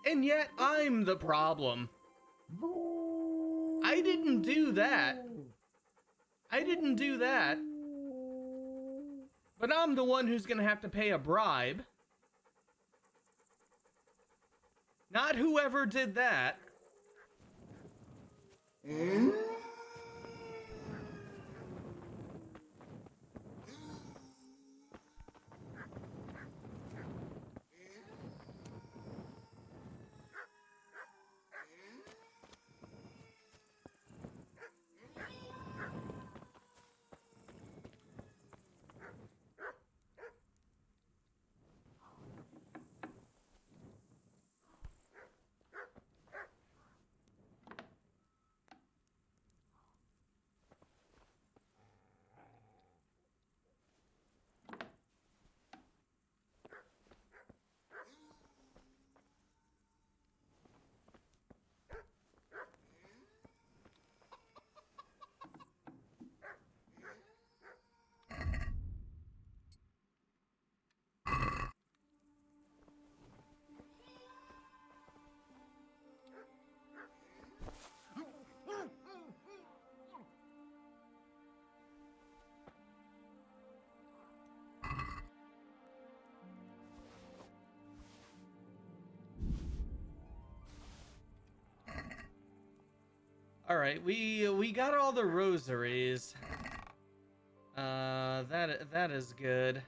And yet I'm the problem. I didn't do that. I didn't do that. But I'm the one who's gonna have to pay a bribe. Not whoever did that. All right, we got all the rosaries. That is good.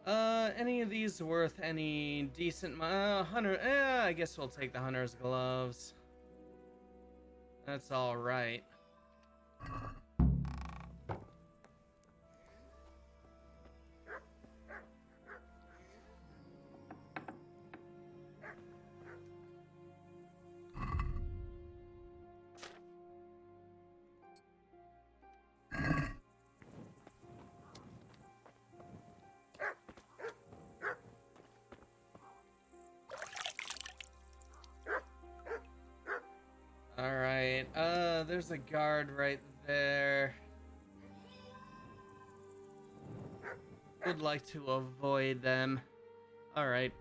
Any of these worth any decent hunter? I guess we'll take the hunter's gloves. That's all right. Alright, there's a guard right there. Would like to avoid them. Alright,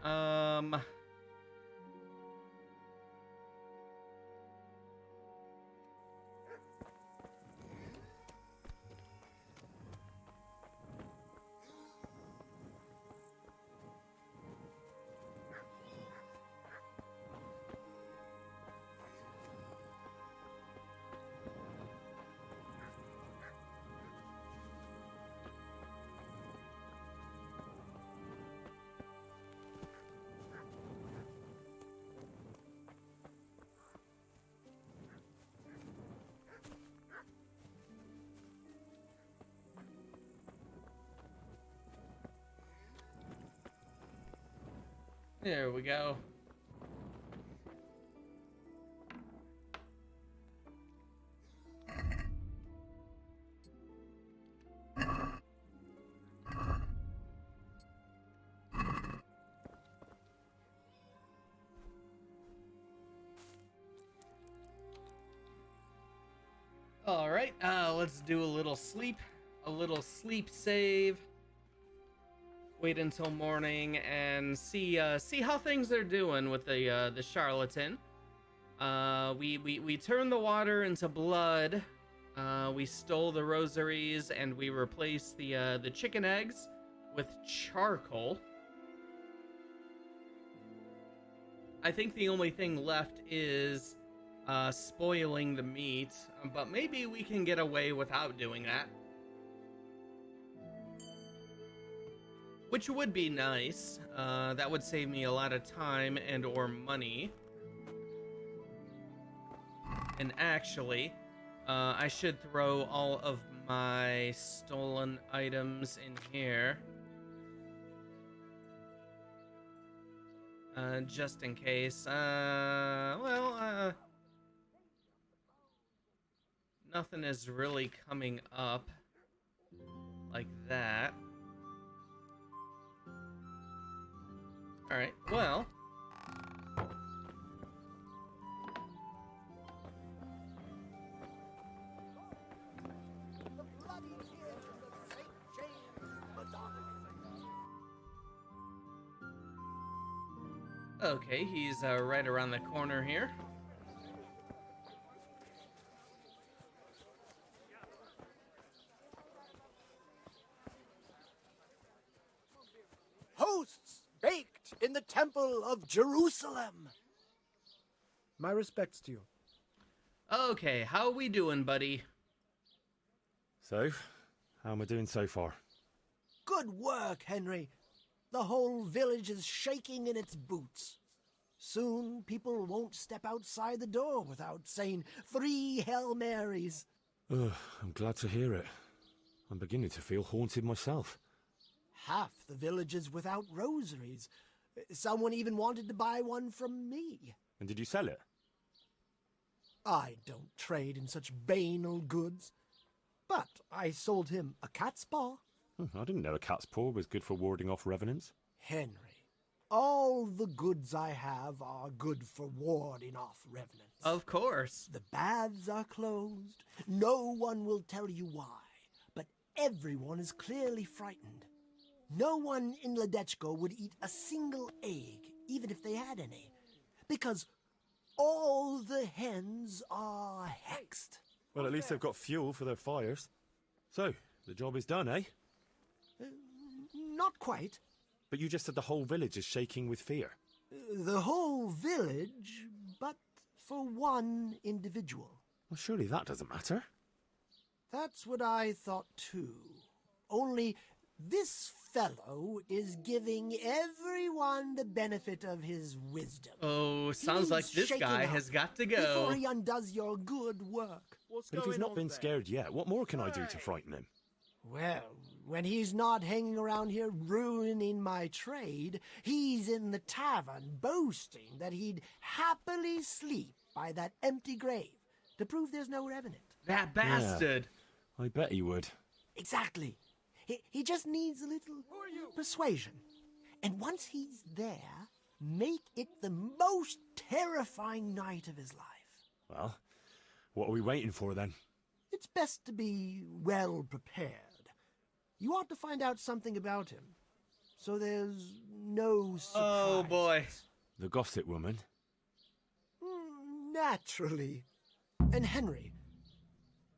There we go. All right, let's do a little sleep save. Wait until morning and see how things are doing with the charlatan. We turned the water into blood. We stole the rosaries and we replaced the chicken eggs with charcoal. I think the only thing left is spoiling the meat, but maybe we can get away without doing that. Which would be nice. That would save me a lot of time and or money. And actually, I should throw all of my stolen items in here. Just in case. Nothing is really coming up like that. Alright, well. Okay, he's right around the corner here. Hosts baked in the temple of Jerusalem. My respects to you. Okay, how we doing, buddy? So, how am I doing so far? Good work, Henry. The whole village is shaking in its boots. Soon, people won't step outside the door without saying 3 Hail Marys. Ugh, I'm glad to hear it. I'm beginning to feel haunted myself. Half the village is without rosaries. Someone even wanted to buy one from me. And did you sell it? I don't trade in such banal goods. But I sold him a cat's paw. I didn't know a cat's paw was good for warding off revenants. Henry, all the goods I have are good for warding off revenants. Of course. The baths are closed. No one will tell you why, but everyone is clearly frightened. No one in Ledechko would eat a single egg, even if they had any, because all the hens are hexed. Well, at least they've got fuel for their fires. So, the job is done, eh? Not quite. But you just said the whole village is shaking with fear. The whole village, but for one individual. Well, surely that doesn't matter. That's what I thought too. Only this fellow is giving everyone the benefit of his wisdom. Oh, sounds like this guy has got to go. Before he undoes your good work. But if he's not been scared yet, what more can I do to frighten him? Well, when he's not hanging around here ruining my trade, he's in the tavern boasting that he'd happily sleep by that empty grave to prove there's no revenant. That bastard! Yeah, I bet he would. Exactly. He just needs a little persuasion. And once he's there, make it the most terrifying night of his life. Well, what are we waiting for then? It's best to be well prepared. You ought to find out something about him, so there's no surprise. Oh, boy. The gossip woman? Naturally. And Henry,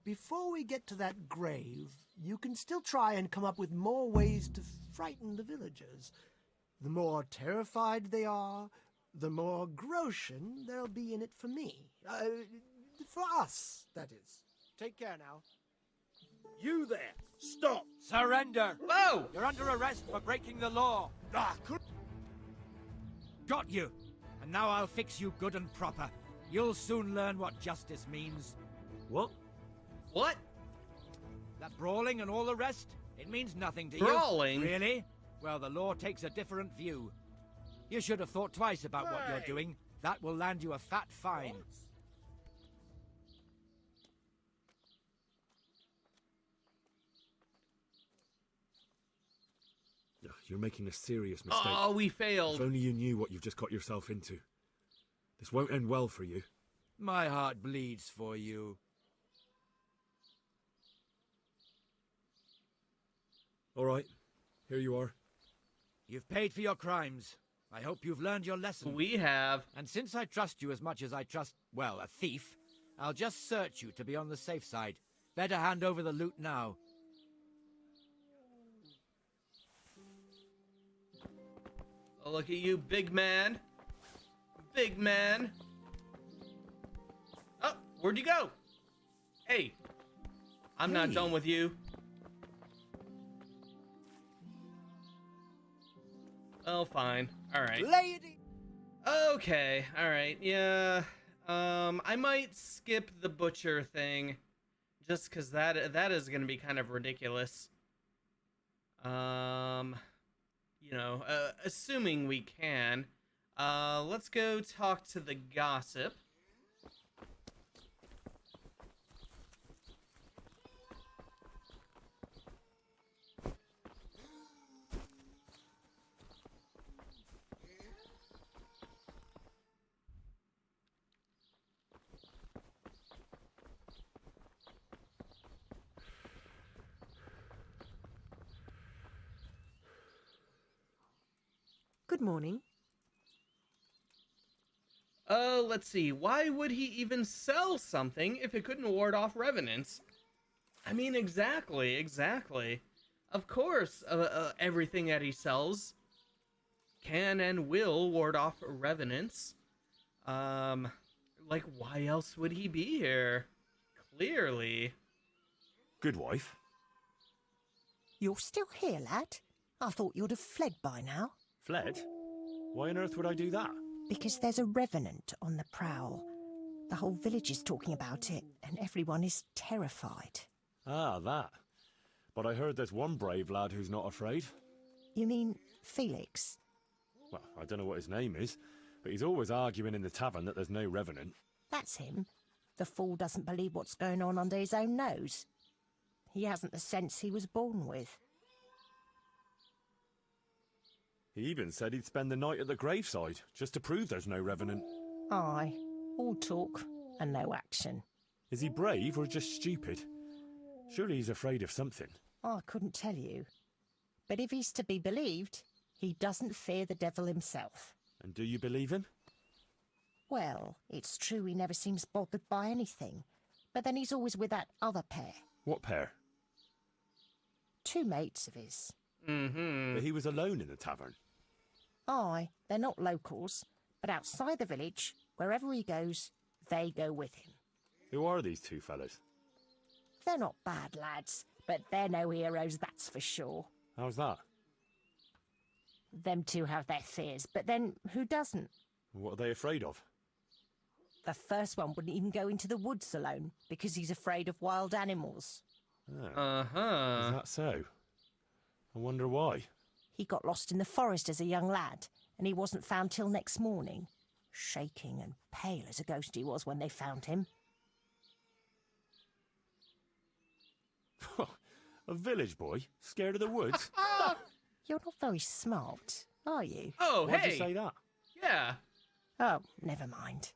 before we get to that grave, you can still try and come up with more ways to frighten the villagers. The more terrified they are, the more groschen there'll be in it for me. For us, that is. Take care now. You there! Stop! Surrender! Whoa! You're under arrest for breaking the law. Got you! And now I'll fix you good and proper. You'll soon learn what justice means. What? What? That brawling and all the rest, it means nothing to Brawling? you. Really? Well, the law takes a different view. You should have thought twice about what you're Hey. doing. That will land you a fat fine. You're making a serious mistake. Oh, we failed. If only you knew what you've just got yourself into. This won't end well for you. My heart bleeds for you. All right, here you are. You've paid for your crimes. I hope you've learned your lesson. We have. And since I trust you as much as I trust, well, a thief, I'll just search you to be on the safe side. Better hand over the loot now. Oh, look at you, big man. Big man. Oh, where'd you go? Hey, I'm not done with you. Oh, fine. All right. Lady! Okay. All right. Yeah. I might skip the butcher thing, just because that is gonna be kind of ridiculous. Assuming we can. Let's go talk to the gossip. Good morning. Let's see. Why would he even sell something if it couldn't ward off revenants? I mean, exactly. Of course, everything that he sells can and will ward off revenants. Like, why else would he be here? Clearly. Good wife. You're still here, lad? I thought you'd have fled by now. Fled? Why on earth would I do that? Because there's a revenant on the prowl. The whole village is talking about it, and everyone is terrified. Ah, that. But I heard there's one brave lad who's not afraid. You mean Felix? Well, I don't know what his name is, but he's always arguing in the tavern that there's no revenant. That's him. The fool doesn't believe what's going on under his own nose. He hasn't the sense he was born with. He even said he'd spend the night at the graveside, just to prove there's no revenant. Aye, all talk and no action. Is he brave or just stupid? Surely he's afraid of something. I couldn't tell you. But if he's to be believed, he doesn't fear the devil himself. And do you believe him? Well, it's true he never seems bothered by anything. But then he's always with that other pair. What pair? Two mates of his. Mm-hmm. But he was alone in the tavern. Aye, they're not locals, but outside the village, wherever he goes, they go with him. Who are these two fellas? They're not bad lads, but they're no heroes, that's for sure. How's that? Them two have their fears, but then who doesn't? What are they afraid of? The first one wouldn't even go into the woods alone, because he's afraid of wild animals. Oh. Uh-huh. Is that so? I wonder why. He got lost in the forest as a young lad, and he wasn't found till next morning. Shaking and pale as a ghost he was when they found him. A village boy? Scared of the woods? You're not very smart, are you? Oh, Why'd hey! you say that? Yeah. Oh, never mind.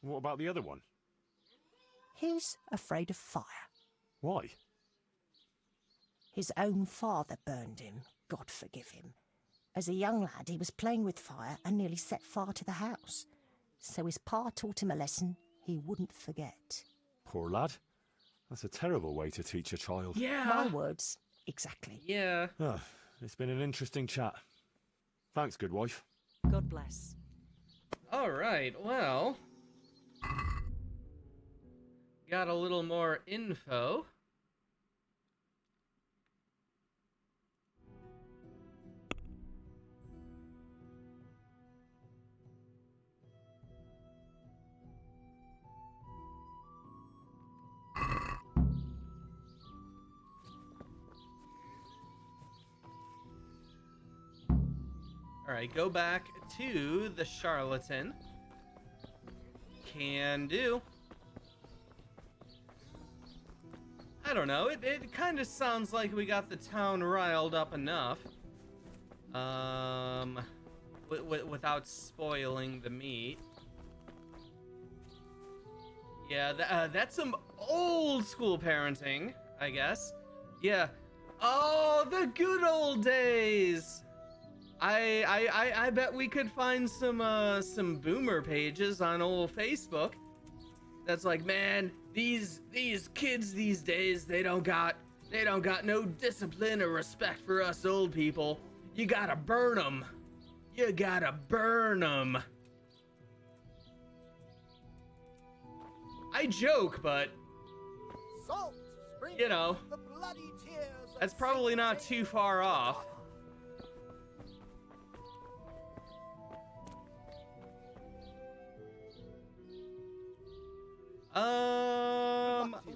What about the other one? He's afraid of fire. Why? His own father burned him, God forgive him. As a young lad, he was playing with fire and nearly set fire to the house. So his pa taught him a lesson he wouldn't forget. Poor lad. That's a terrible way to teach a child. Yeah. My words, exactly. Yeah. Oh, it's been an interesting chat. Thanks, good wife. God bless. All right, well, got a little more info. All Alright, go back to the charlatan. Can do. I don't know, it kind of sounds like we got the town riled up enough. Without spoiling the meat. Yeah, that's some old school parenting, I guess. Yeah. Oh, the good old days. I bet we could find some boomer pages on old Facebook. That's like, man, these kids these days, they don't got no discipline or respect for us old people. You gotta burn them. You gotta burn them. I joke, but Salt, you know, the bloody tears of that's probably not too far off.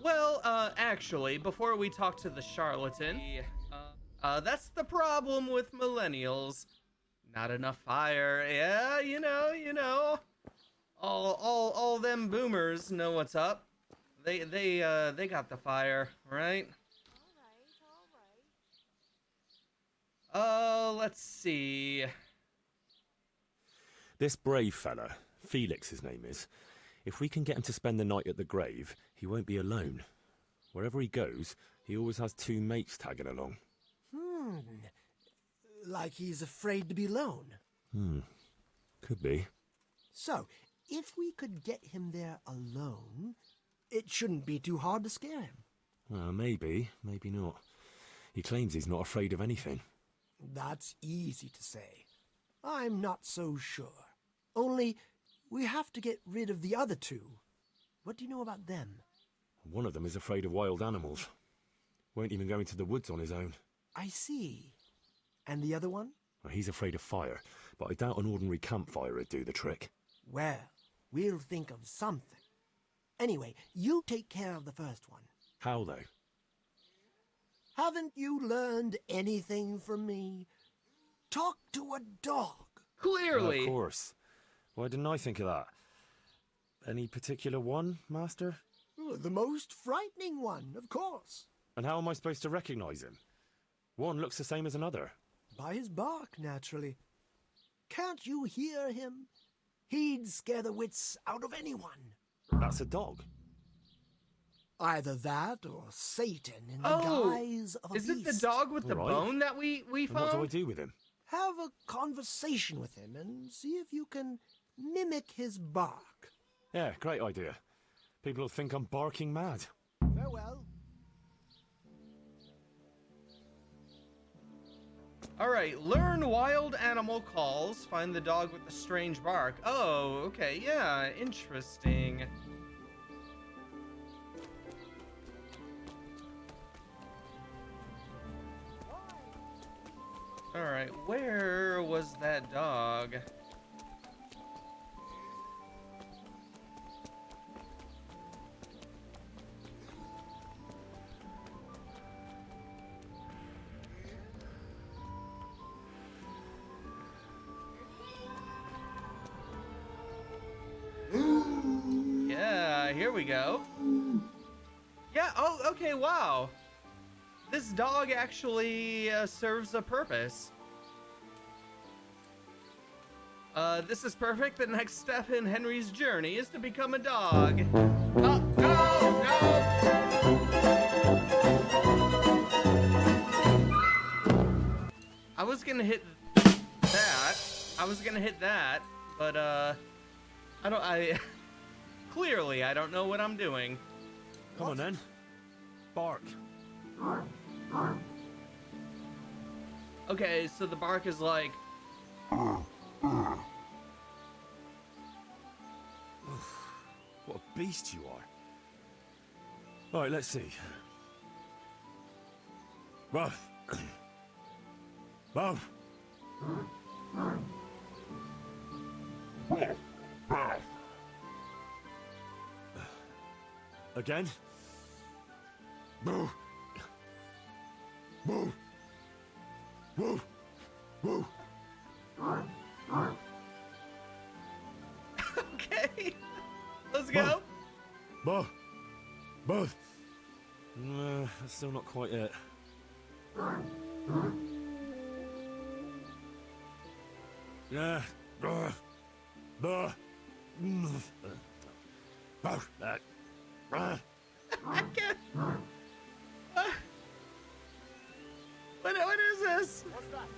Well, actually, before we talk to the charlatan, that's the problem with millennials. Not enough fire. Yeah, you know. All them boomers know what's up. They got the fire, right? Let's see. This brave fella, Felix his name is, if we can get him to spend the night at the grave, he won't be alone. Wherever he goes, he always has 2 mates tagging along. Like he's afraid to be alone. Could be. So, if we could get him there alone, it shouldn't be too hard to scare him. Maybe, maybe not. He claims he's not afraid of anything. That's easy to say. I'm not so sure. Only, we have to get rid of the other 2. What do you know about them? One of them is afraid of wild animals. Won't even go into the woods on his own. I see. And the other one? Well, he's afraid of fire, but I doubt an ordinary campfire would do the trick. Well, we'll think of something. Anyway, you take care of the first one. How, though? Haven't you learned anything from me? Talk to a dog. Clearly. Of course. Why didn't I think of that? Any particular one, Master? The most frightening one, of course. And how am I supposed to recognize him? One looks the same as another. By his bark, naturally. Can't you hear him? He'd scare the wits out of anyone. That's a dog. Either that or Satan in the guise of a beast. Is it the dog with the bone that we found? And what do I do with him? Have a conversation with him and see if you can mimic his bark. Yeah, great idea. People will think I'm barking mad. Farewell. Alright, learn wild animal calls, find the dog with the strange bark. Oh, okay, yeah, interesting. Alright, where was that dog? Yeah, here we go. Yeah, oh, okay, wow. This dog actually serves a purpose. This is perfect. The next step in Henry's journey is to become a dog. Oh, no, no! I was gonna hit that. But, clearly, I don't know what I'm doing. Come on, then. Bark. Okay, so the bark is like... What a beast you are. All right, let's see. Ruff. Ruff. Again? Boo. Boo. Boo. Boo. Okay. Let's go. Bo. That's still not quite it. Yeah. I can't. What is this? What's that?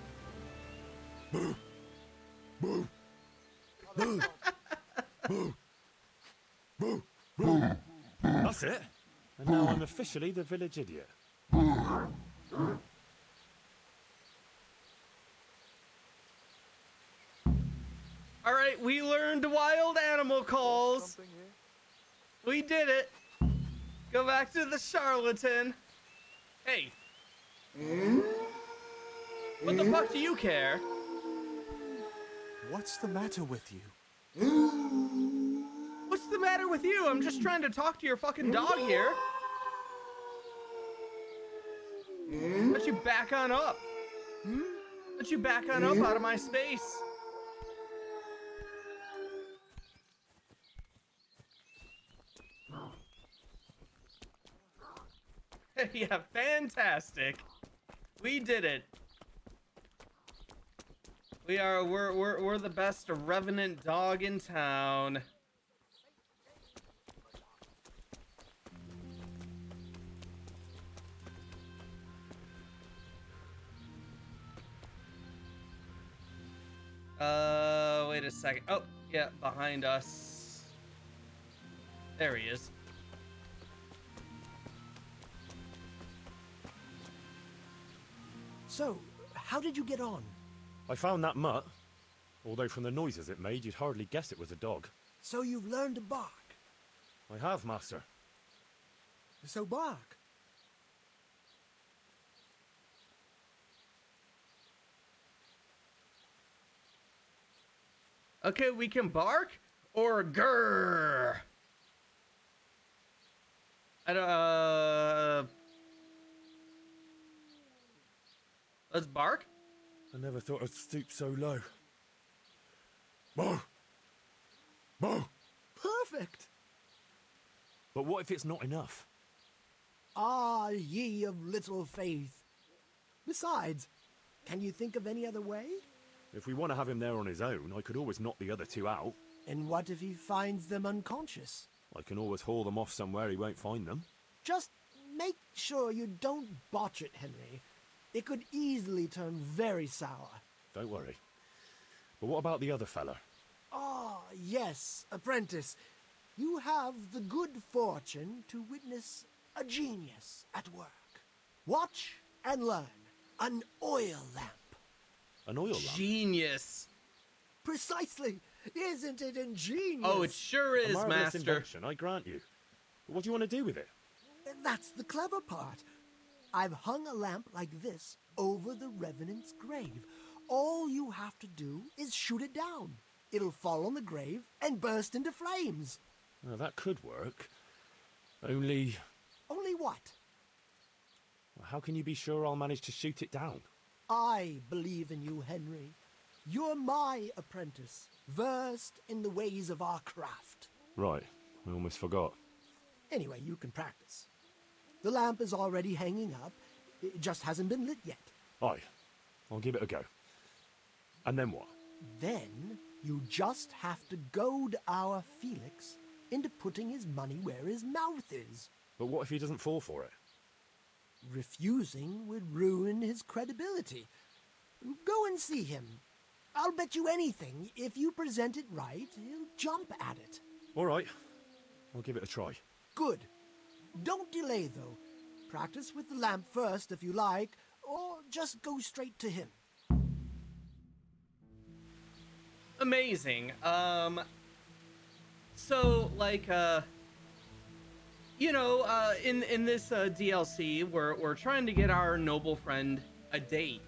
That's it. And now I'm officially the village idiot. All right, we learned wild animal calls. We did it. Go back to the charlatan. Hey. What the fuck do you care? What's the matter with you? What's the matter with you? I'm just trying to talk to your fucking dog here. Why don't you back on up? Why don't you back on up out of my space? Yeah, fantastic. We did it. We're the best revenant dog in town. Wait a second. Oh, yeah, behind us. There he is. So, how did you get on? I found that mutt. Although from the noises it made, you'd hardly guess it was a dog. So you've learned to bark? I have, master. So bark. Okay, we can bark or grrr. Let's bark. I never thought I'd stoop so low. Bo! Perfect. But what if it's not enough? Ah, ye of little faith. Besides, can you think of any other way? If we want to have him there on his own, I could always knock the other two out. And what if he finds them unconscious? I can always haul them off somewhere he won't find them. Just make sure you don't botch it, Henry. It could easily turn very sour. Don't worry. But what about the other fella? Ah, yes, apprentice. You have the good fortune to witness a genius at work. Watch and learn. An oil lamp. An oil lamp? Genius. Precisely. Isn't it ingenious? Oh, it sure is, a marvelous master. invention, I grant you. But what do you want to do with it? That's the clever part. I've hung a lamp like this over the Revenant's grave. All you have to do is shoot it down. It'll fall on the grave and burst into flames. Well, that could work. Only... Only what? How can you be sure I'll manage to shoot it down? I believe in you, Henry. You're my apprentice, versed in the ways of our craft. Right, I almost forgot. Anyway, you can practice. The lamp is already hanging up. It just hasn't been lit yet. Aye, I'll give it a go. And then what? Then you just have to goad our Felix into putting his money where his mouth is. But what if he doesn't fall for it? Refusing would ruin his credibility. Go and see him. I'll bet you anything, if you present it right, he'll jump at it. All right, I'll give it a try. Good. Don't delay, though. Practice with the lamp first, if you like, or just go straight to him. Amazing. So, like, in this DLC, we're trying to get our noble friend a date.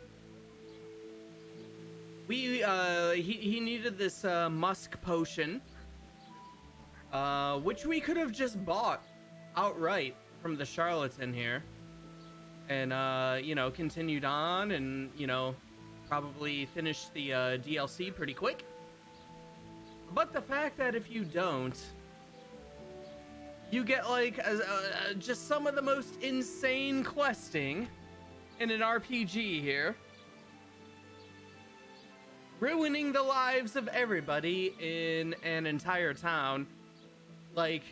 He needed this musk potion, which we could have just bought outright from the charlatan here, and continued on, and probably finish the DLC pretty quick. But the fact that if you don't, you get like just some of the most insane questing in an RPG here, ruining the lives of everybody in an entire town. Like,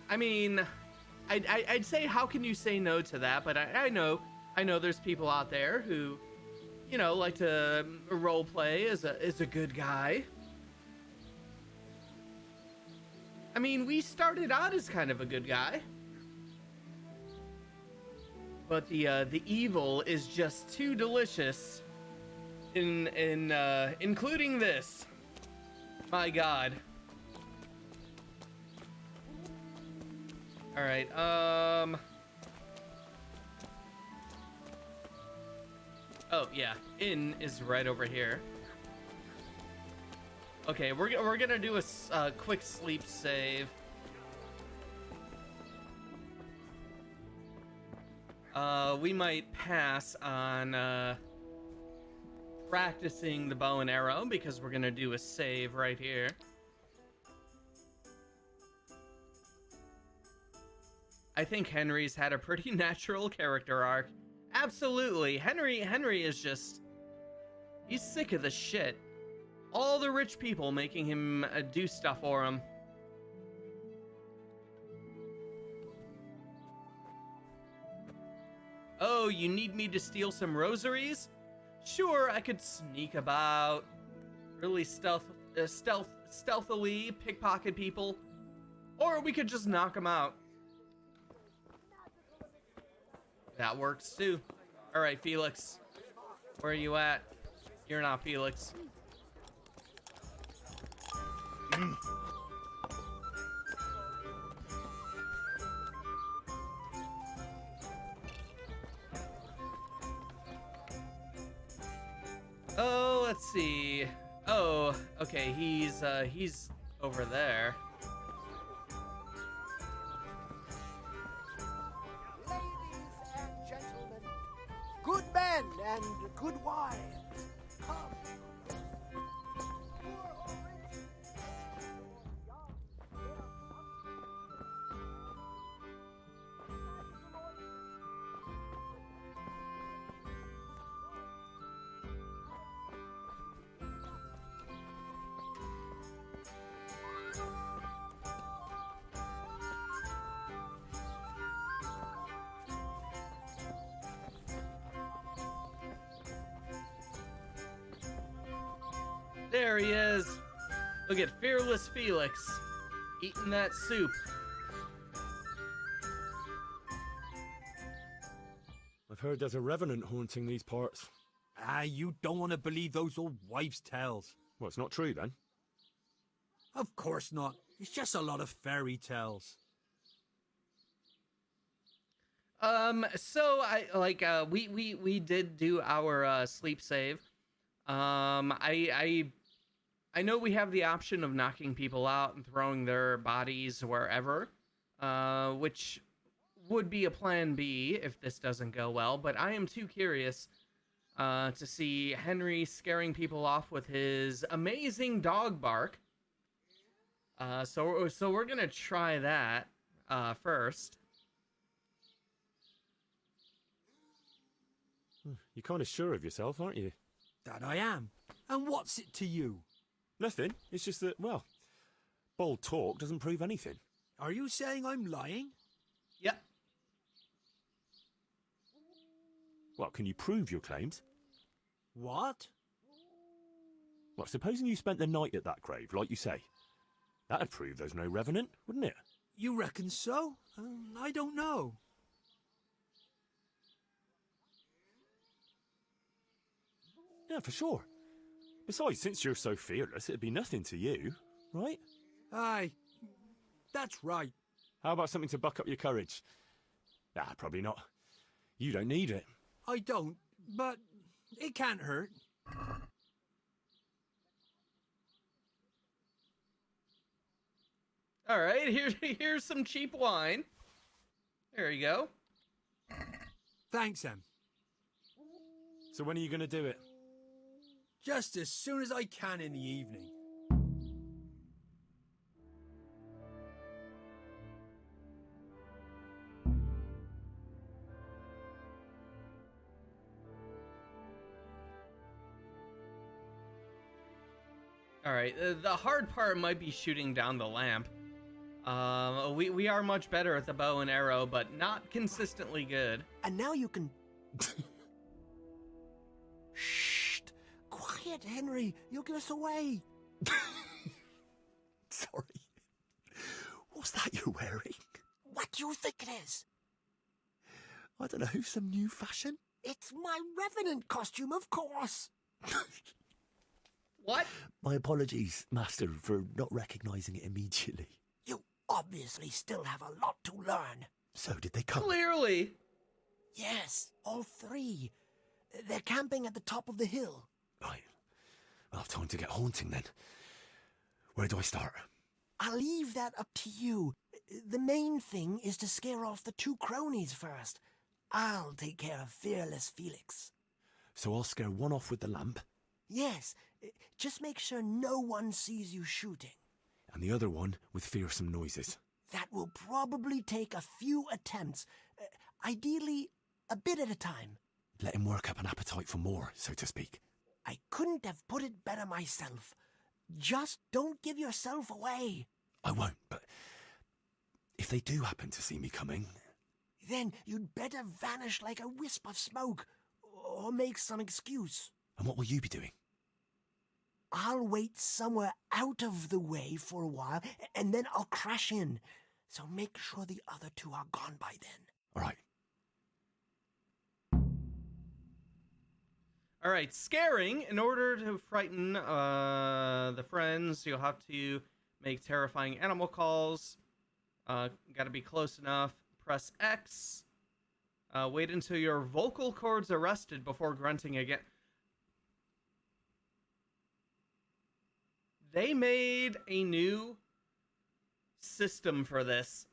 I mean, I'd say, how can you say no to that? But I know there's people out there who, you know, like to role play as a good guy. I mean, we started out as kind of a good guy, but the evil is just too delicious. Including this. My God. All right. Oh yeah, inn is right over here. Okay, we're gonna do a quick sleep save. We might pass on practicing the bow and arrow because we're gonna do a save right here. I think Henry's had a pretty natural character arc. Absolutely. Henry is just, he's sick of the shit. All the rich people making him do stuff for him. Oh, you need me to steal some rosaries? Sure, I could sneak about, really stealthily pickpocket people, or we could just knock them out. That works too. All right, Felix, where are you at? You're not Felix. Oh, let's see. Oh, okay, he's over there. Ladies and gentlemen, good men and good wives, come. There he is. Look at fearless Felix eating that soup. I've heard there's a revenant haunting these parts. Ah, you don't want to believe those old wives' tales. Well, it's not true then. Of course not. It's just a lot of fairy tales. So we did do our sleep save. I know we have the option of knocking people out and throwing their bodies wherever, which would be a plan B if this doesn't go well, but I am too curious to see Henry scaring people off with his amazing dog bark. So we're gonna try that first. You're kind of sure of yourself, aren't you? That I am. And what's it to you? Nothing. It's just that, well, bold talk doesn't prove anything. Are you saying I'm lying? Yep. Well, can you prove your claims? What? Well, supposing you spent the night at that grave, like you say. That'd prove there's no revenant, wouldn't it? You reckon so? I don't know. Yeah, for sure. Besides, since you're so fearless, it'd be nothing to you, right? Aye, that's right. How about something to buck up your courage? Ah, probably not. You don't need it. I don't, but it can't hurt. All right, here's some cheap wine. There you go. Thanks, Em. So when are you going to do it? Just as soon as I can in the evening. All right, the hard part might be shooting down the lamp. We are much better at the bow and arrow, but not consistently good. And now you can... Shh! Quiet, Henry. You'll give us away. Sorry. What's that you're wearing? What do you think it is? I don't know, some new fashion? It's my Revenant costume, of course. What? My apologies, Master, for not recognising it immediately. You obviously still have a lot to learn. So did they come? Clearly. Yes, all three. They're camping at the top of the hill. Right. I'll have time to get haunting then. Where do I start? I'll leave that up to you. The main thing is to scare off the two cronies first. I'll take care of Fearless Felix. So I'll scare one off with the lamp. Yes, just make sure no one sees you shooting. And the other one with fearsome noises. That will probably take a few attempts. Ideally, a bit at a time. Let him work up an appetite for more, so to speak. I couldn't have put it better myself. Just don't give yourself away. I won't, but if they do happen to see me coming... Then you'd better vanish like a wisp of smoke, or make some excuse. And what will you be doing? I'll wait somewhere out of the way for a while, and then I'll crash in. So make sure the other two are gone by then. All right. All right, scaring. In order to frighten the friends, you'll have to make terrifying animal calls. Got to be close enough. Press X. Wait until your vocal cords are rested before grunting again. They made a new system for this.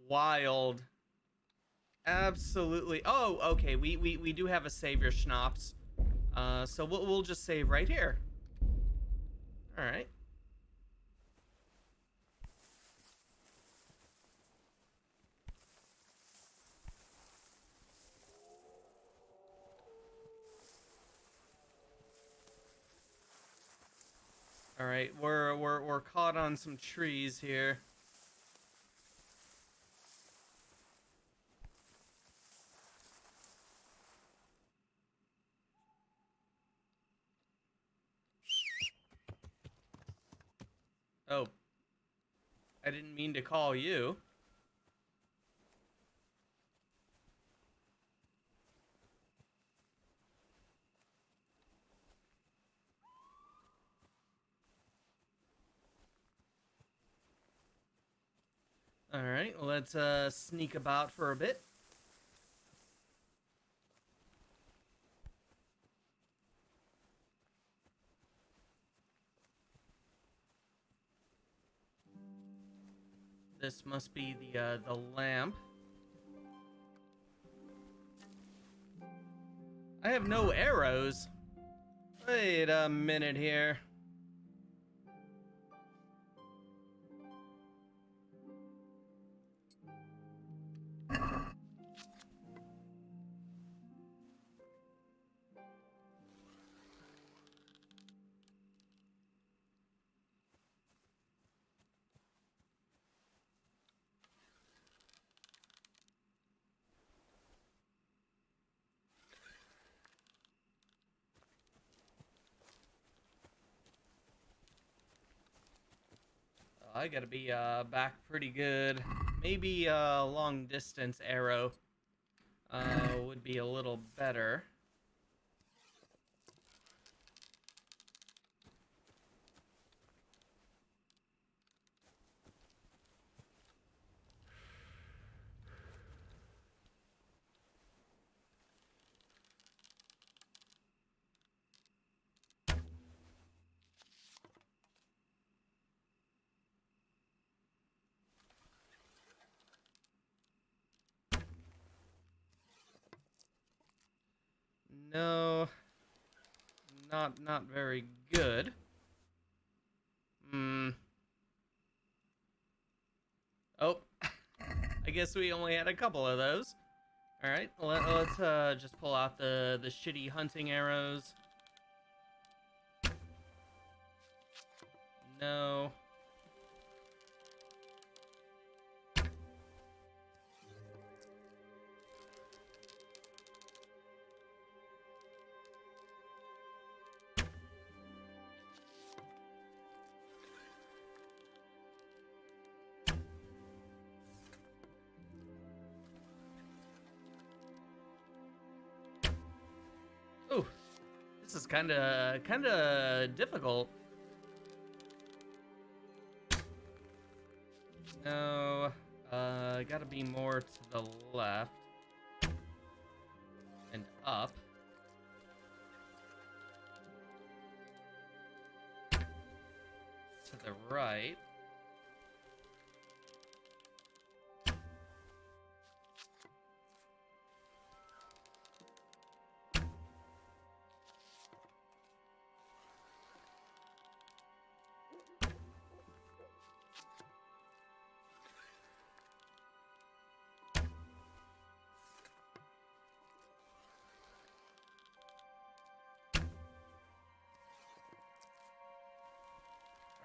Wild. Absolutely. Oh, okay. We do have a save your schnapps. So we'll just save right here. All right. All right, we're caught on some trees here. Oh, I didn't mean to call you. All right, let's sneak about for a bit. This must be the lamp. I have no arrows. Wait a minute here. I gotta be back pretty good. Maybe a long distance arrow would be a little better. No. Not very good. Oh. I guess we only had a couple of those. All right, let's just pull out the shitty hunting arrows. No. Ooh, this is kind of difficult. No, gotta be more to the left and up. To the right.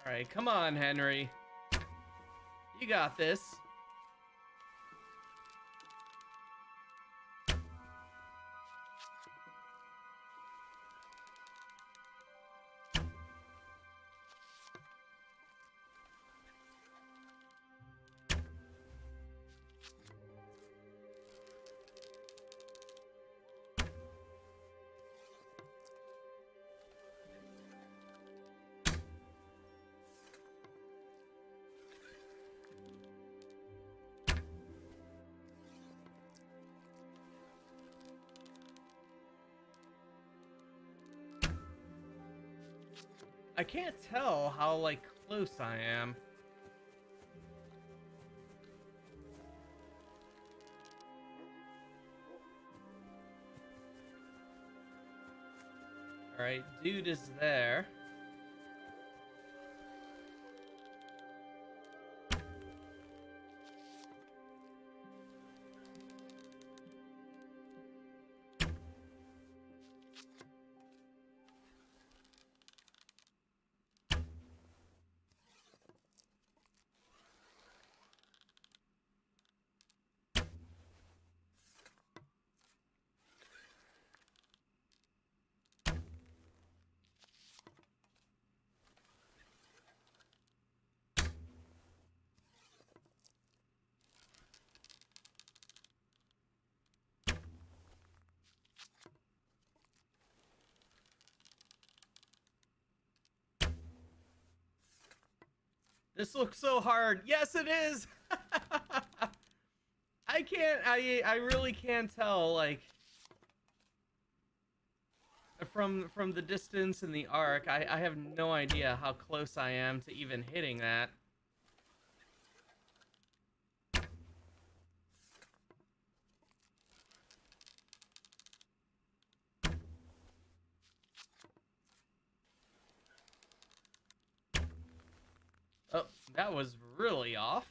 All right, come on, Henry. You got this. I can't tell how, like, close I am. Alright, dude is there. This looks so hard. Yes, it is. I really can't tell, like, from the distance and the arc. I have no idea how close I am to even hitting that. Oh, that was really off.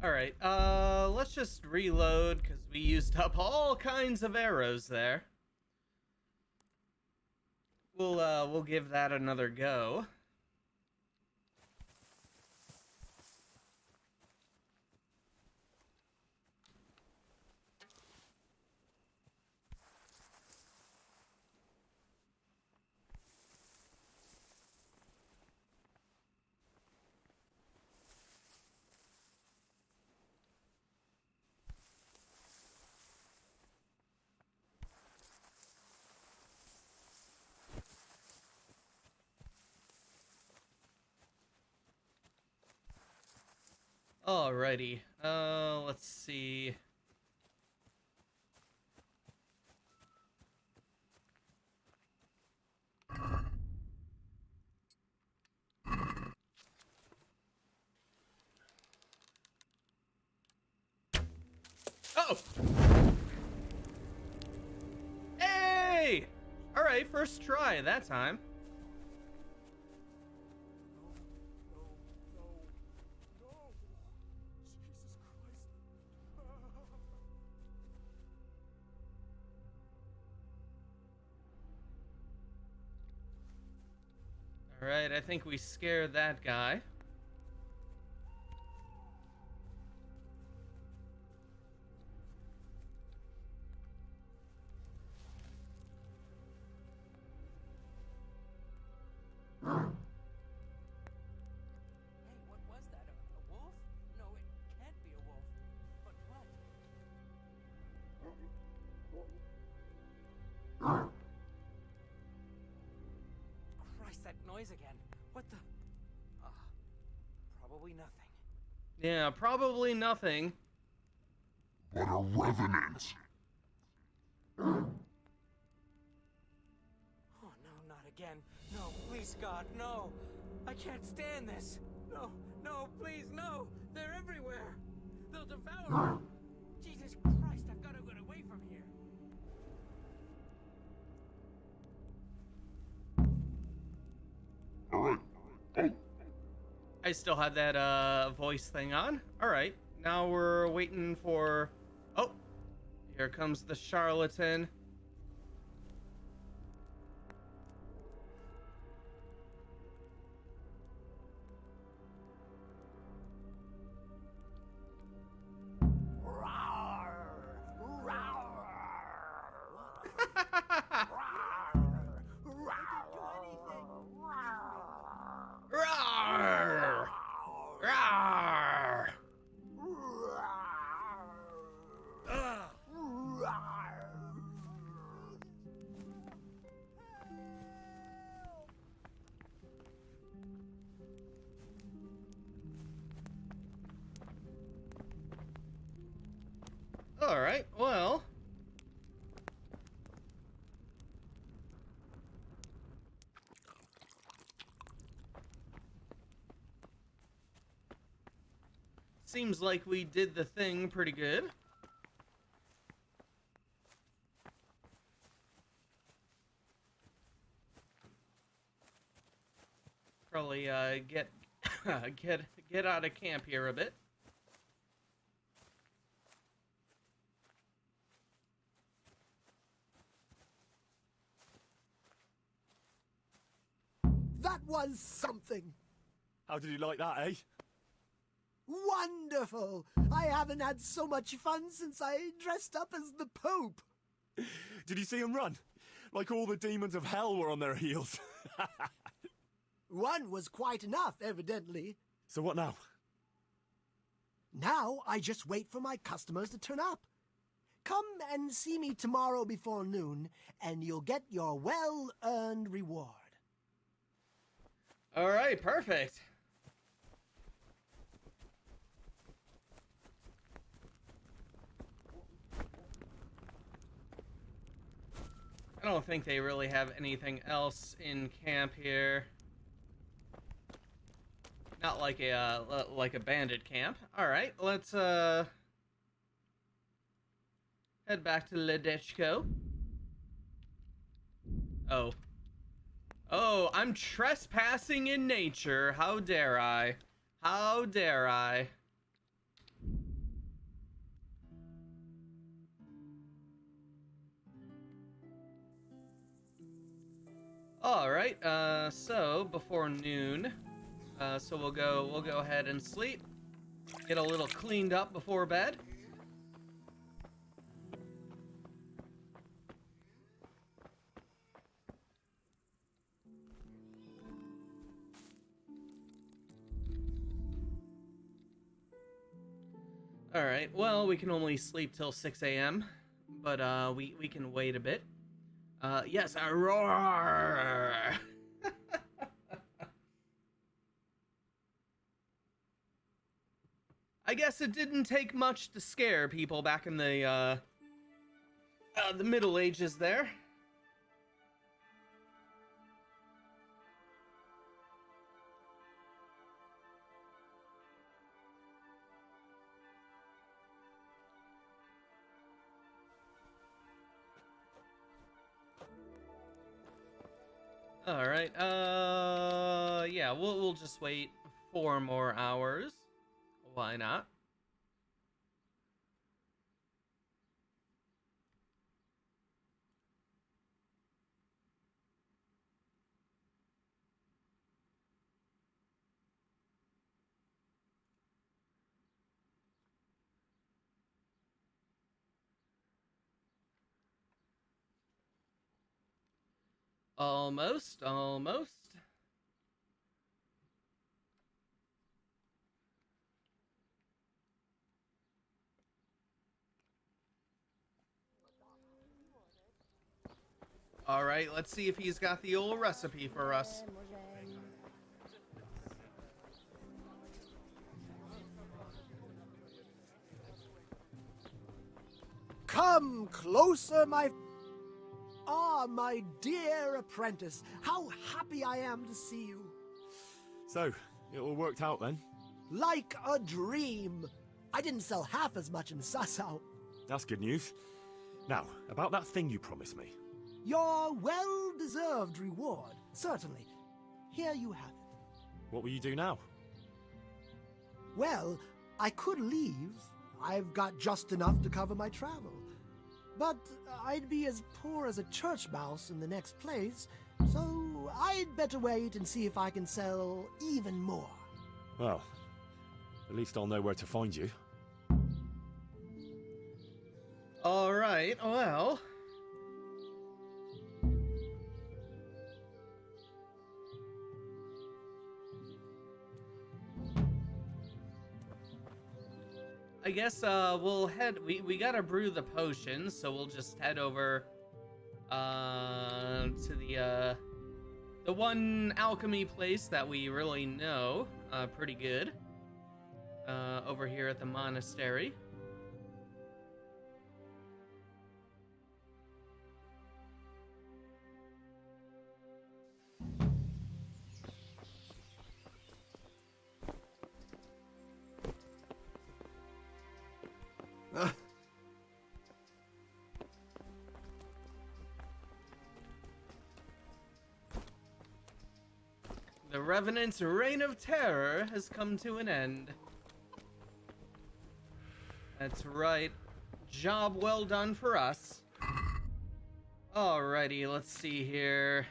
All right, let's just reload because we used up all kinds of arrows there. We'll give that another go. Alrighty, let's see. Oh! Hey! Alright, first try that time. Alright, I think we scared that guy. What was that? A wolf? No, it can't be a wolf. But what? Christ, that noise again. What the? Probably nothing. Yeah, probably nothing. But a revenant. Oh, no, not again. No, please, God, no. I can't stand this. No, no, please, no. They're everywhere. They'll devour me. Jesus Christ, I've got to get away from here. Alright. Oh. I still had that voice thing on. Alright, now we're waiting for... Oh, here comes the charlatan. Rawr! Rawr! All right, well. Seems like we did the thing pretty good. Probably get get out of camp here a bit. That was something. How did you like that, eh? Wonderful! I haven't had so much fun since I dressed up as the Pope. Did you see him run? Like all the demons of hell were on their heels. One was quite enough, evidently. So what now? Now I just wait for my customers to turn up. Come and see me tomorrow before noon, and you'll get your well-earned reward. All right, perfect. I don't think they really have anything else in camp here. Not like a bandit camp. All right, let's head back to Ledechko. Oh. Oh, I'm trespassing in nature. How dare I? How dare I? All right. So before noon, so we'll go ahead and sleep. Get a little cleaned up before bed. All right. Well, we can only sleep till 6 a.m., but we can wait a bit. Yes, a roar. I guess it didn't take much to scare people back in the Middle Ages there. All right. Yeah, we'll just wait 4 more hours. Why not? Almost, almost. All right, let's see if he's got the old recipe for us. Come closer, my... Ah, my dear apprentice, how happy I am to see you. So, it all worked out then? Like a dream. I didn't sell half as much in Sasau. That's good news. Now, about that thing you promised me. Your well-deserved reward, certainly. Here you have it. What will you do now? Well, I could leave. I've got just enough to cover my travel. But I'd be as poor as a church mouse in the next place, so I'd better wait and see if I can sell even more. Well, at least I'll know where to find you. All right, well... I guess we'll head. We gotta brew the potions, so we'll just head over to the one alchemy place that we really know pretty good. Over here at the monastery. The Revenant's reign of terror has come to an end. That's right. Job well done for us. Alrighty, let's see here.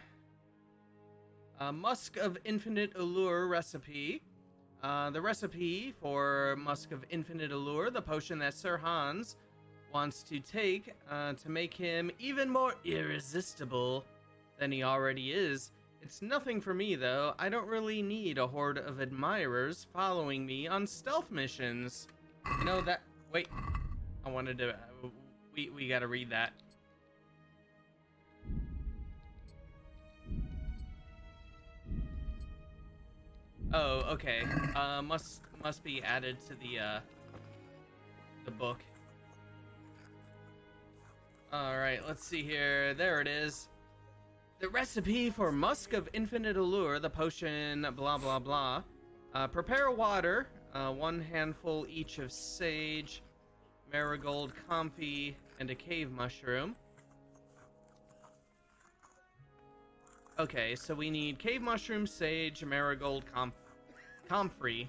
Musk of Infinite Allure recipe. The recipe for Musk of Infinite Allure, the potion that Sir Hans wants to take to make him even more irresistible than he already is. It's nothing for me, though. I don't really need a horde of admirers following me on stealth missions. You know that... Wait. I wanted to... We gotta read that. Oh, okay. Must be added to the book. Alright, let's see here. There it is. The recipe for Musk of Infinite Allure, the potion, blah, blah, blah. Prepare water, 1 handful each of sage, marigold, comfrey, and a cave mushroom. Okay, so we need cave mushroom, sage, marigold, comfrey.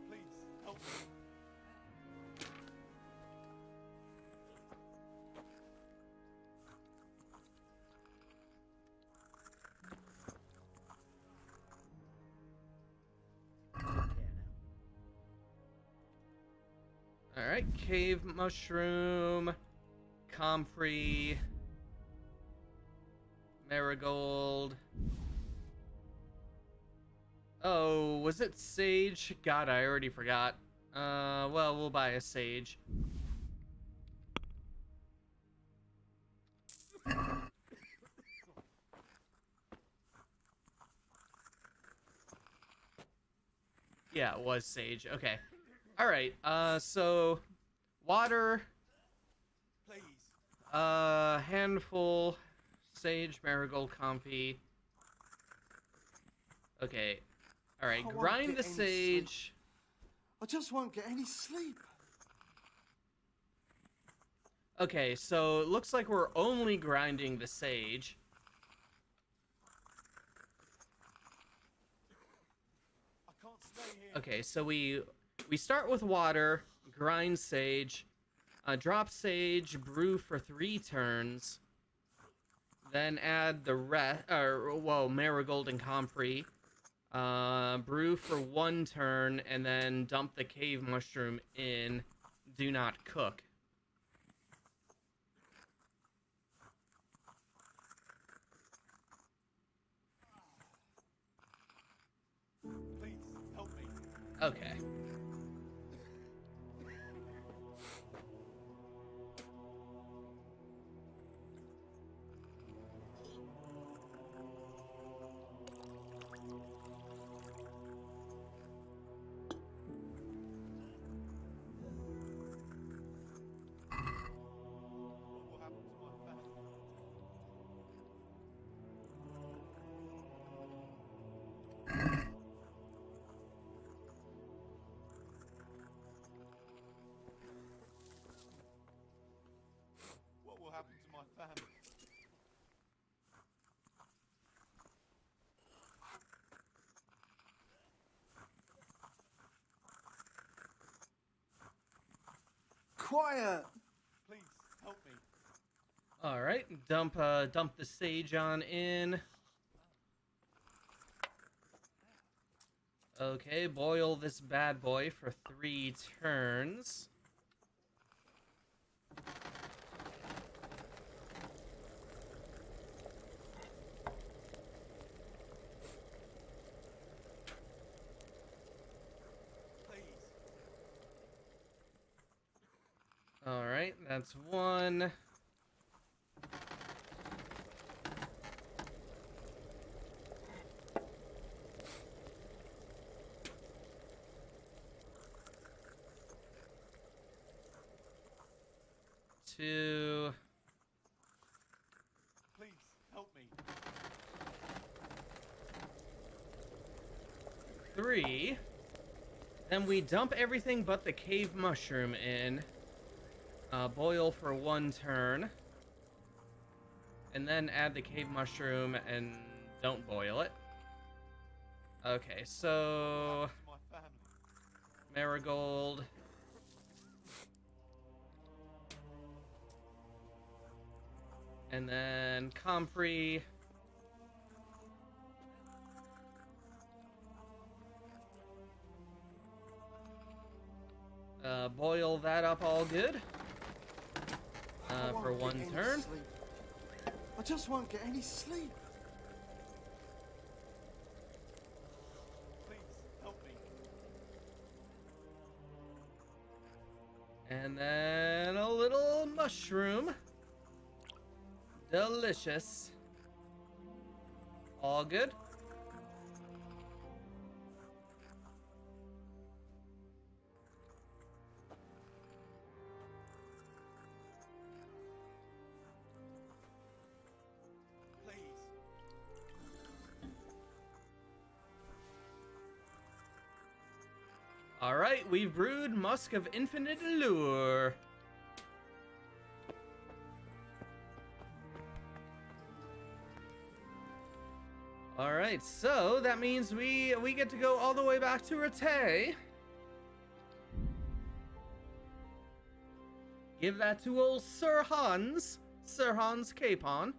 Please, help me. All right, cave mushroom, comfrey, marigold. Oh, was it sage? God, I already forgot. Well, we'll buy a sage. Yeah, it was sage. Okay. All right. So water. Please. Handful, sage, marigold, comfy. Okay. All right. I won't Grind get the any sage. I just won't get any sleep. Okay, so it looks like we're only grinding the sage. I can't stay here. Okay, so we start with water, grind sage, drop sage, brew for 3 turns, then add the marigold and comfrey, brew for 1 turn, and then dump the cave mushroom in. Do not cook. Please, help me. Okay. What will happen to my family? What will happen to my family? Quiet! Please, help me. All right, dump the sage on in. Okay, boil this bad boy for 3 turns. Please. All right, that's 1. Two. Please, help me. 3. Then we dump everything but the cave mushroom in. Boil for 1 turn. And then add the cave mushroom and don't boil it. Okay, so My family. marigold. And then comfrey. Boil that up all good. I won't For get 1 any turn. sleep. I just won't get any sleep. Please, help me. And then a little mushroom. Delicious. All good. Please. All right, we've brewed Musk of Infinite Allure. All right, so that means we get to go all the way back to Rate. Give that to old Sir Hans Capon.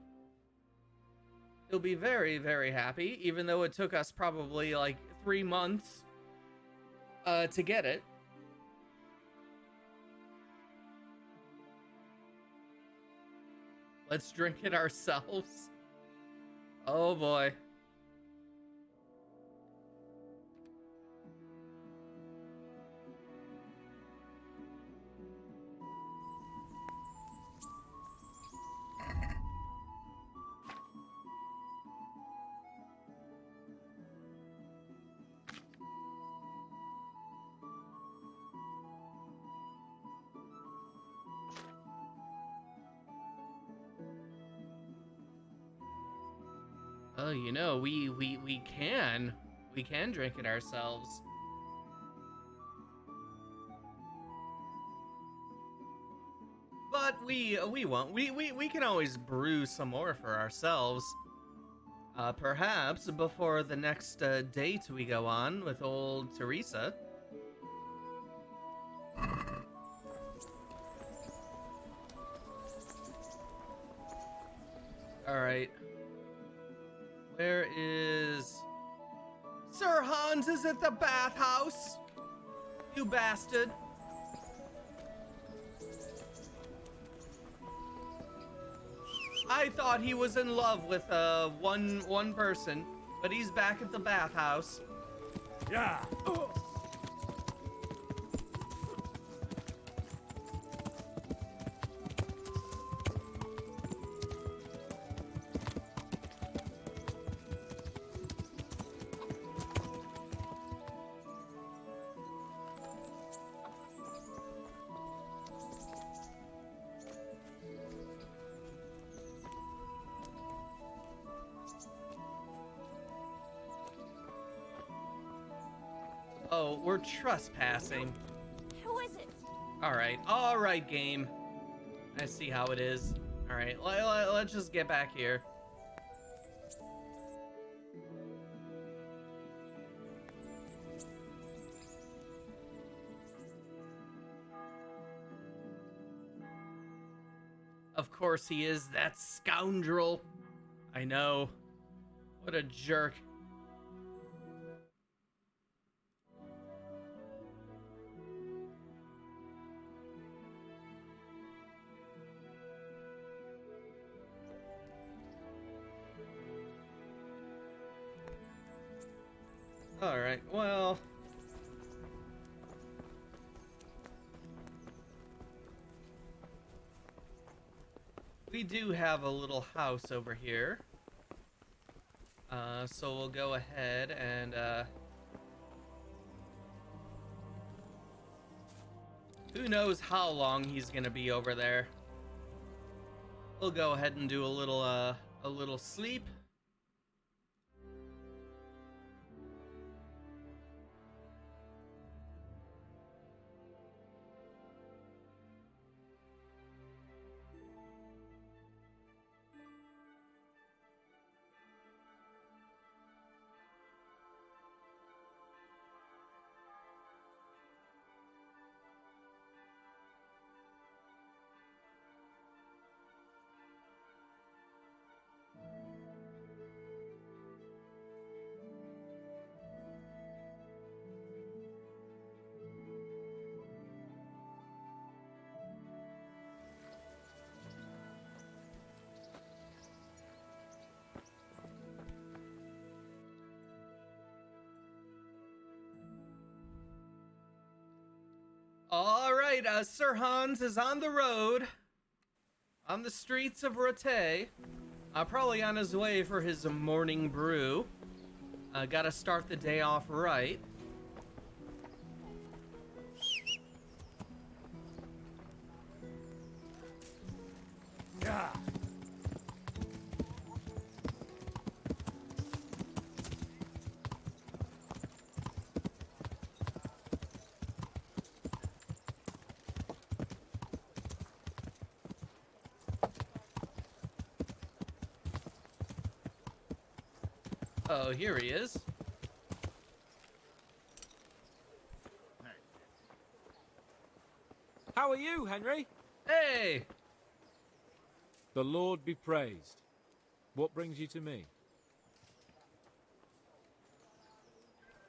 He'll be very, very happy, even though it took us probably like 3 months to get it. Let's drink it ourselves. Oh boy. Oh, you know, we can drink it ourselves. But we won't. We can always brew some more for ourselves. Perhaps before the next date we go on with old Teresa. All right. Where is... Sir Hans is at the bathhouse! You bastard! I thought he was in love with one person, but he's back at the bathhouse. Yeah! Oh, we're trespassing. Who is it? All right, game. I see how it is. All right, let's just get back here. Of course he is, that scoundrel. I know. What a jerk. All right, well... we do have a little house over here. So we'll go ahead and, who knows how long he's gonna be over there. We'll go ahead and do a little sleep. All right, Sir Hans is on the road, on the streets of Rote, probably on his way for his morning brew. Gotta start the day off right. Yeah! Oh, here he is. How are you, Henry? Hey! The Lord be praised. What brings you to me?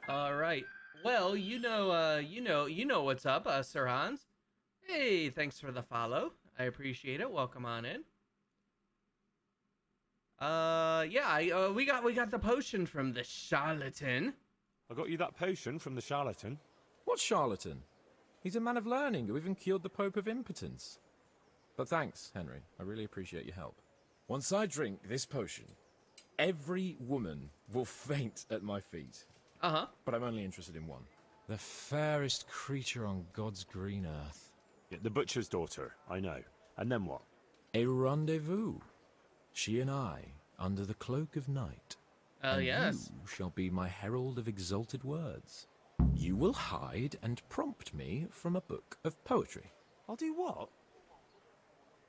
All right. Well, you know what's up, Sir Hans. Hey, thanks for the follow. I appreciate it. Welcome on in. Yeah, we got the potion from the charlatan. I got you that potion from the charlatan. What charlatan? He's a man of learning who even cured the Pope of impotence. But thanks, Henry. I really appreciate your help. Once I drink this potion, every woman will faint at my feet. Uh-huh. But I'm only interested in one. The fairest creature on God's green earth. Yeah, the butcher's daughter, I know. And then what? A rendezvous. She and I, under the cloak of night. Oh, yes. You shall be my herald of exalted words. You will hide and prompt me from a book of poetry. I'll do what?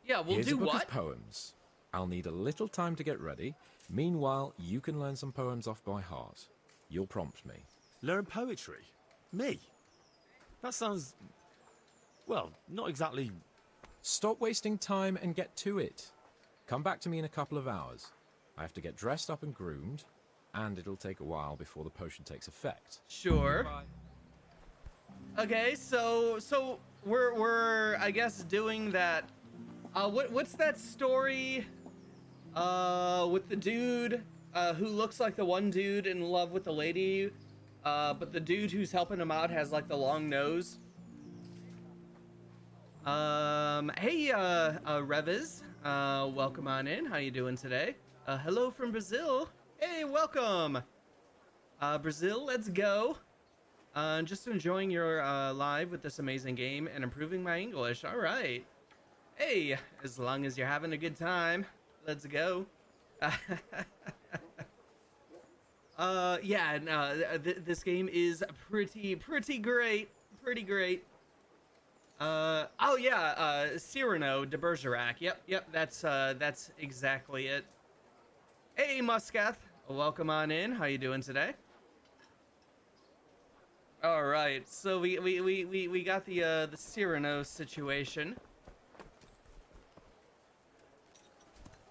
Yeah, we'll Here's do a book what? of poems. I'll need a little time to get ready. Meanwhile, you can learn some poems off by heart. You'll prompt me. Learn poetry? Me? That sounds... well, not exactly... Stop wasting time and get to it. Come back to me in a couple of hours. I have to get dressed up and groomed, and it'll take a while before the potion takes effect. Sure. Okay, so we're I guess doing that. What's that story? With the dude who looks like the one dude in love with the lady, but the dude who's helping him out has like the long nose. Hey, Revis, welcome on in. How you doing today? Hello from Brazil. Hey, welcome. Brazil, let's go. Just enjoying your live with this amazing game and improving my English. All right. Hey, as long as you're having a good time, let's go. Yeah, no, this game is pretty great. Pretty great. Oh yeah, Cyrano de Bergerac. Yep, that's exactly it. Hey, Muscath, welcome on in. How you doing today? All right, so we got the Cyrano situation.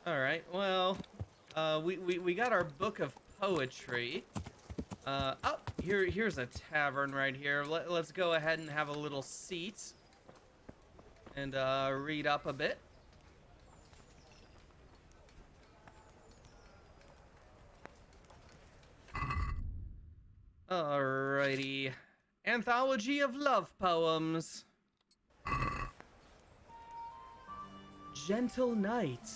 All right, well, we got our book of poetry. Oh, here's a tavern right here. Let's go ahead and have a little seat and read up a bit. Alrighty. Anthology of love poems. Gentle night.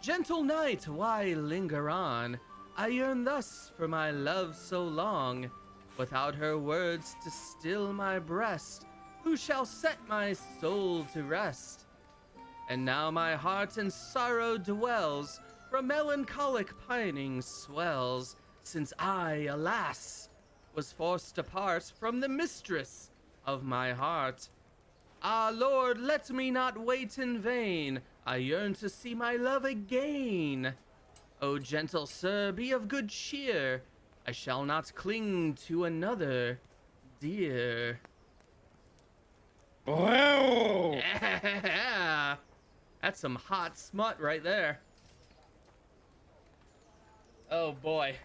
Gentle night, why linger on? I yearn thus for my love so long. Without her words to still my breast, who shall set my soul to rest? And now my heart in sorrow dwells, from melancholic pining swells, since I, alas, was forced to part from the mistress of my heart. Ah, Lord, let me not wait in vain. I yearn to see my love again. O gentle sir, be of good cheer. I shall not cling to another, dear. Wow! Yeah, that's some hot smut right there. Oh boy.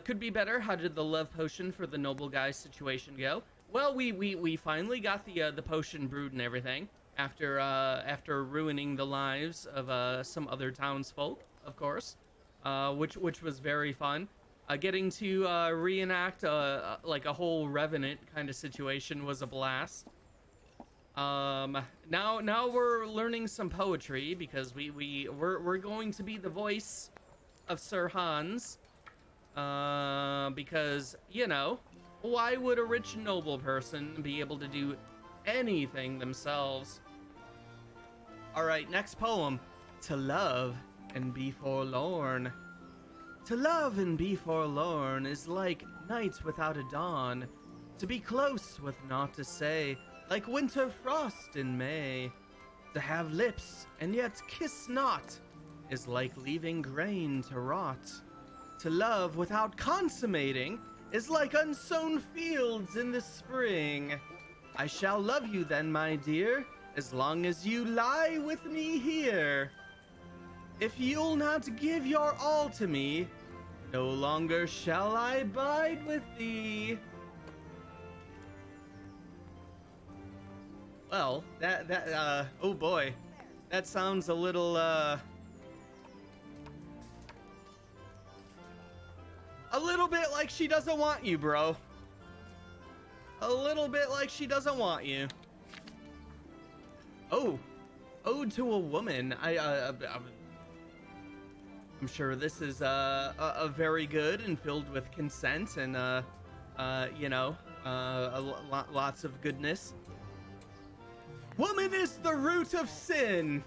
Could be better. How did the love potion for the noble guy situation go? Well, we finally got the potion brewed and everything after ruining the lives of some other townsfolk, of course, which was very fun. Getting to reenact like a whole revenant kind of situation was a blast. Now we're learning some poetry because we're going to be the voice of Sir Hans. Because, you know, why would a rich noble person be able to do anything themselves? Alright, next poem. To love and be forlorn. To love and be forlorn is like night without a dawn. To be close with naught to say, like winter frost in May. To have lips and yet kiss not is like leaving grain to rot. To love without consummating is like unsown fields in the spring. I shall love you then, my dear, as long as you lie with me here. If you'll not give your all to me, no longer shall I bide with thee. Well, oh boy. That sounds a little, a little bit like she doesn't want you, bro. A little bit like she doesn't want you. Oh, Ode to a Woman. I'm sure this is a very good and filled with consent and you know, lots of goodness. Woman is the root of sin.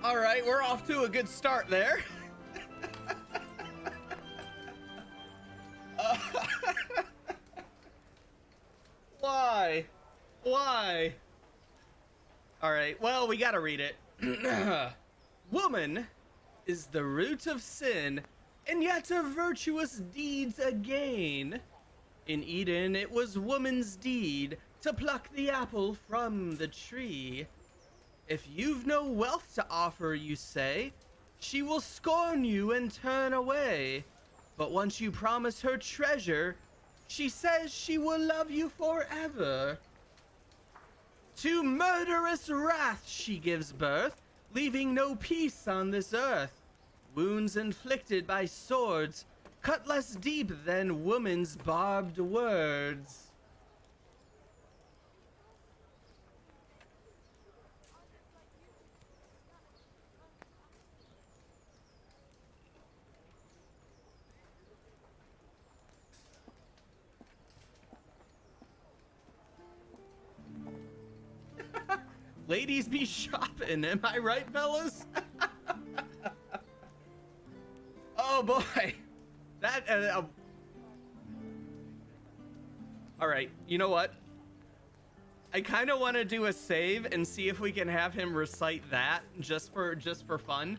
All right, we're off to a good start there. Why? Why? All right, well, we gotta read it. Woman is the root of sin, and yet of virtuous deeds again. In Eden, it was woman's deed to pluck the apple from the tree. If you've no wealth to offer, you say, she will scorn you and turn away. But once you promise her treasure, she says she will love you forever. To murderous wrath she gives birth, leaving no peace on this earth. Wounds inflicted by swords, cut less deep than woman's barbed words. Ladies be shopping, am I right, fellas? Oh boy, that. All right, you know what? I kind of want to do a save and see if we can have him recite that just for fun.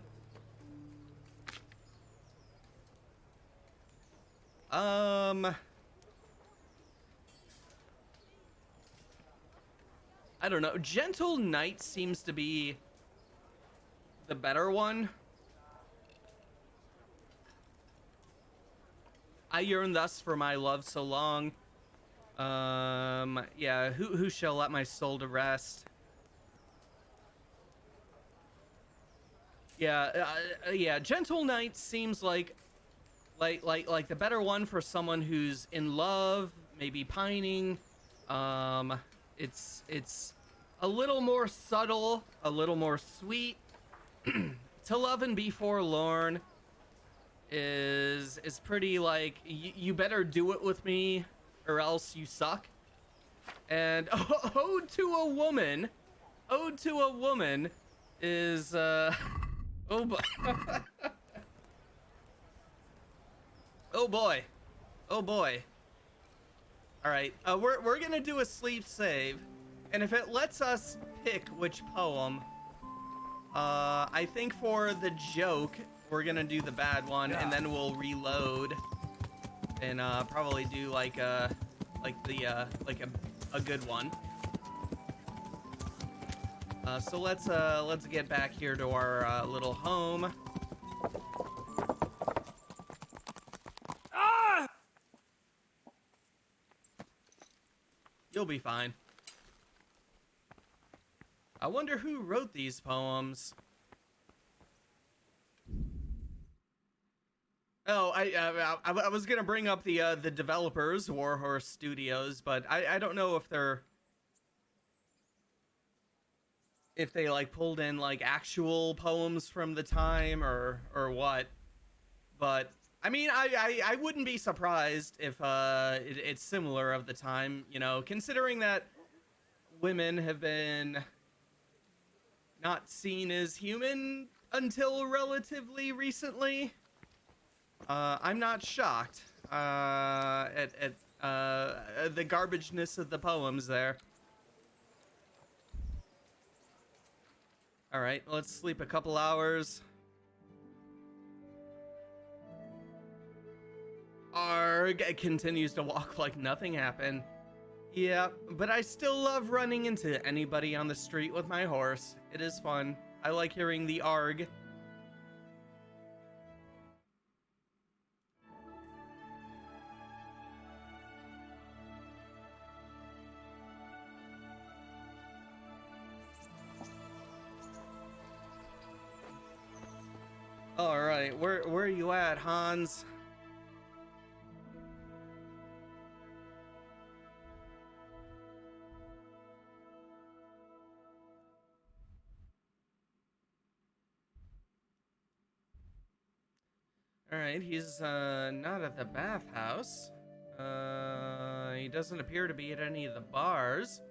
I don't know. Gentle Knight seems to be the better one. I yearn thus for my love so long. Yeah, who shall let my soul to rest? Yeah, yeah, Gentle Knight seems like the better one for someone who's in love, maybe pining. It's a little more subtle, a little more sweet. To love and be forlorn is pretty like you better do it with me or else you suck. And Ode to a Woman is oh boy. Oh boy. Oh boy. All right, we're gonna do a sleep save, and if it lets us pick which poem, I think for the joke we're gonna do the bad one, and then we'll reload and probably do like a good one. So let's get back here to our little home. You'll be fine. I wonder who wrote these poems. Oh, I was gonna bring up the developers, Warhorse Studios, but I don't know if they like pulled in like actual poems from the time or what. But I mean, I wouldn't be surprised if it's similar of the time, you know, considering that women have been not seen as human until relatively recently. I'm not shocked. at the garbageness of the poems there. All right, let's sleep a couple hours. Arg continues to walk like nothing happened. Yeah, but I still love running into anybody on the street with my horse. It is fun. I like hearing the arg. All right, where are you at, Hans? All right, he's not at the bathhouse. He doesn't appear to be at any of the bars.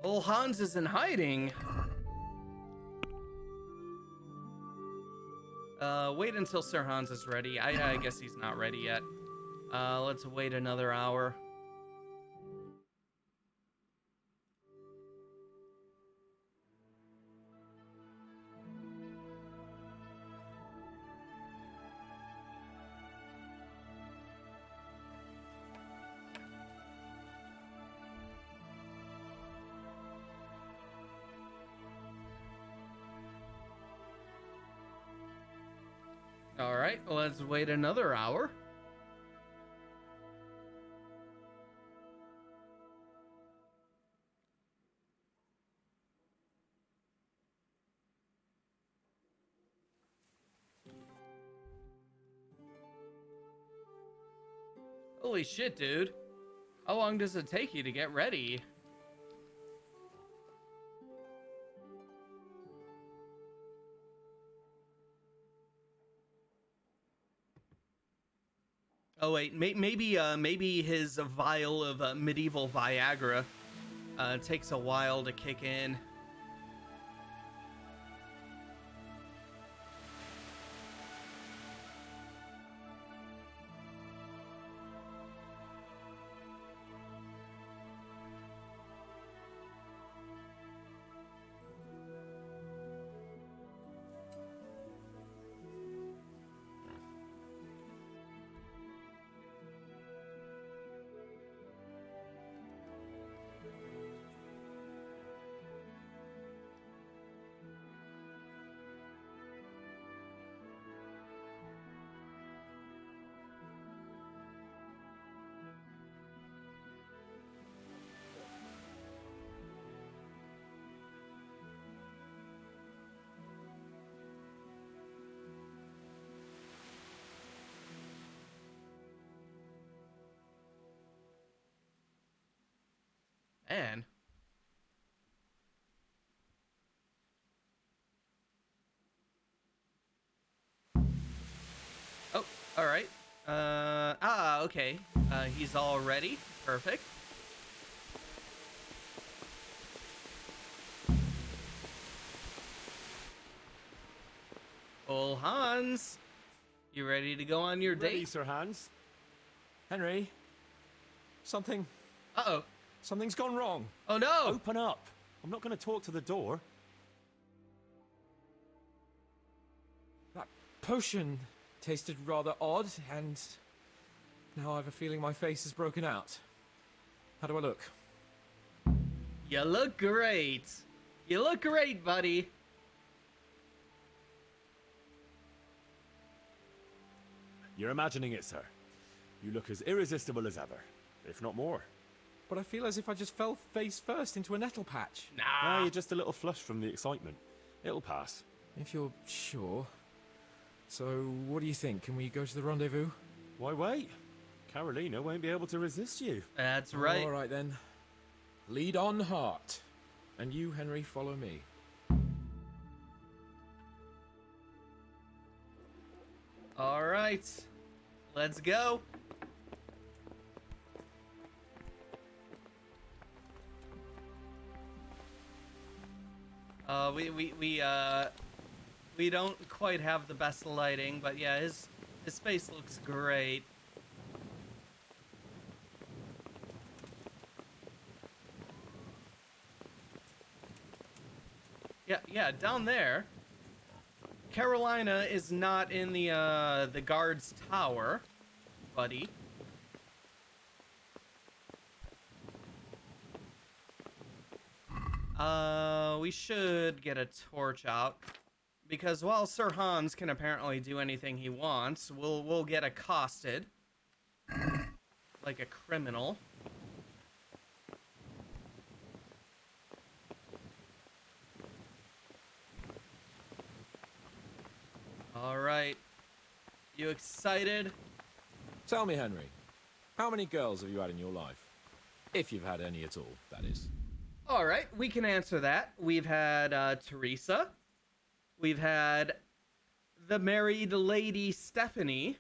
Old Hans is in hiding. Wait until Sir Hans is ready. I guess he's not ready yet. Let's wait another hour. All right, let's wait another hour. Holy shit, dude. How long does it take you to get ready? Oh wait, maybe his vial of medieval Viagra takes a while to kick in. And oh, all right. Okay. He's all ready. Perfect. Old Hans, you ready to go on your Ready, date? Sir Hans. Henry, something. Uh-oh. Something's gone wrong. Oh no! Open up. I'm not going to talk to the door. That potion tasted rather odd, and now I have a feeling my face is broken out. How do I look? You look great. You look great, buddy. You're imagining it, sir. You look as irresistible as ever, if not more. But I feel as if I just fell face first into a nettle patch. Nah, you're just a little flushed from the excitement. It'll pass. If you're sure. So, what do you think? Can we go to the rendezvous? Why wait? Carolina won't be able to resist you. That's right. All right then. Lead on, heart. And you, Henry, follow me. All right. Let's go. We don't quite have the best lighting, but yeah, his face looks great. Yeah, down there. Carolina is not in the guard's tower, buddy. We should get a torch out, because while Sir Hans can apparently do anything he wants, we'll get accosted like a criminal. All right. You excited? Tell me, Henry, how many girls have you had in your life? If you've had any at all, that is. All right, we can answer that. We've had Teresa. We've had the married lady Stephanie.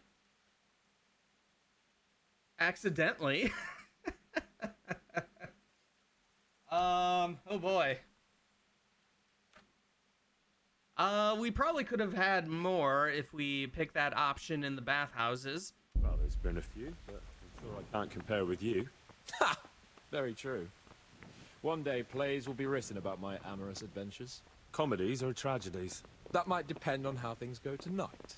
Accidentally. Oh boy. We probably could have had more if we picked that option in the bathhouses. Well, there's been a few, but I'm sure I can't compare with you. Ha! Very true. One day plays will be written about my amorous adventures. Comedies or tragedies? That might depend on how things go tonight.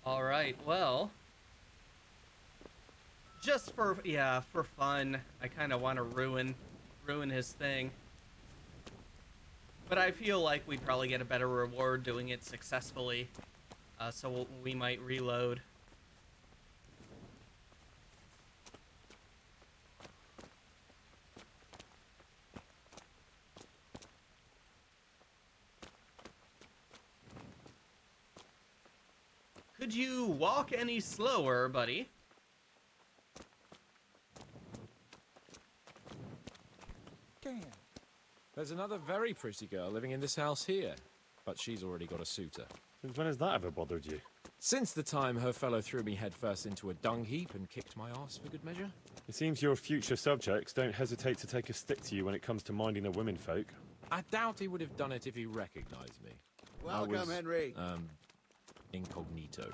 All right, well, just for fun, I kind of want to ruin his thing. But I feel like we'd probably get a better reward doing it successfully, so we might reload. Could you walk any slower, buddy? Damn. There's another very pretty girl living in this house here, but she's already got a suitor. Since when has that ever bothered you? Since the time her fellow threw me headfirst into a dung heap and kicked my ass for good measure. It seems your future subjects don't hesitate to take a stick to you when it comes to minding the womenfolk. I doubt he would have done it if he recognized me. Welcome, Henry. Incognito.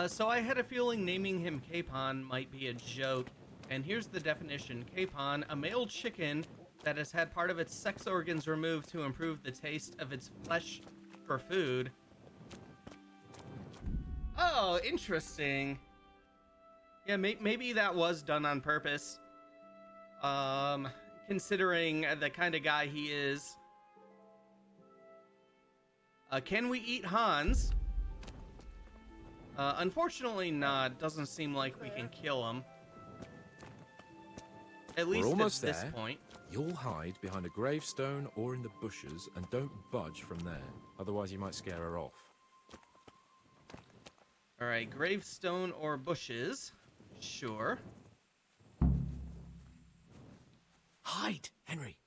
So I had a feeling naming him Capon might be a joke, and here's the definition. Capon, a male chicken that has had part of its sex organs removed to improve the taste of its flesh for food. Oh, interesting. Yeah, maybe that was done on purpose. Considering the kind of guy he is. Can we eat Hans? Unfortunately not. Doesn't seem like we can kill him. At least at this point. You'll hide behind a gravestone or in the bushes and don't budge from there. Otherwise you might scare her off. Alright, gravestone or bushes. Sure. Hide, Henry.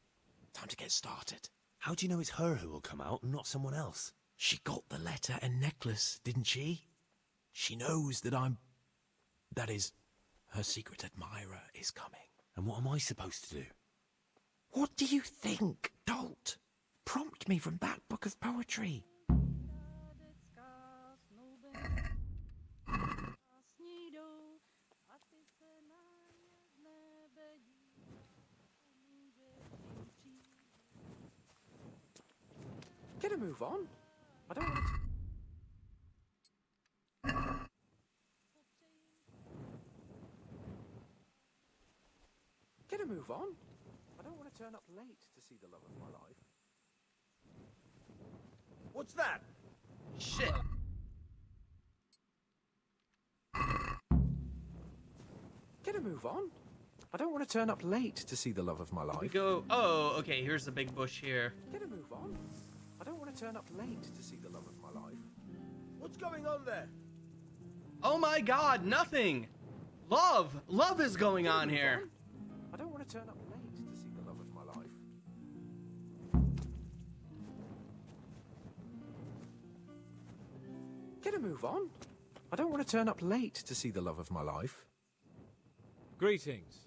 Time to get started. How do you know it's her who will come out and not someone else? She got the letter and necklace, didn't she? She knows that that is, her secret admirer is coming. And what am I supposed to do? What do you think, dolt? Prompt me from that book of poetry. Get a move on. I don't want to... Get a move on. I don't want to turn up late to see the love of my life. What's that? Shit. Get a move on. I don't want to turn up late to see the love of my life. We go. Oh, okay. Here's the big bush here. Get a move on. I don't want to turn up late to see the love of my life. What's going on there? Oh my God! Nothing. Love is going on here. I don't want to turn up late to see the love of my life. Get a move on. I don't want to turn up late to see the love of my life. Greetings.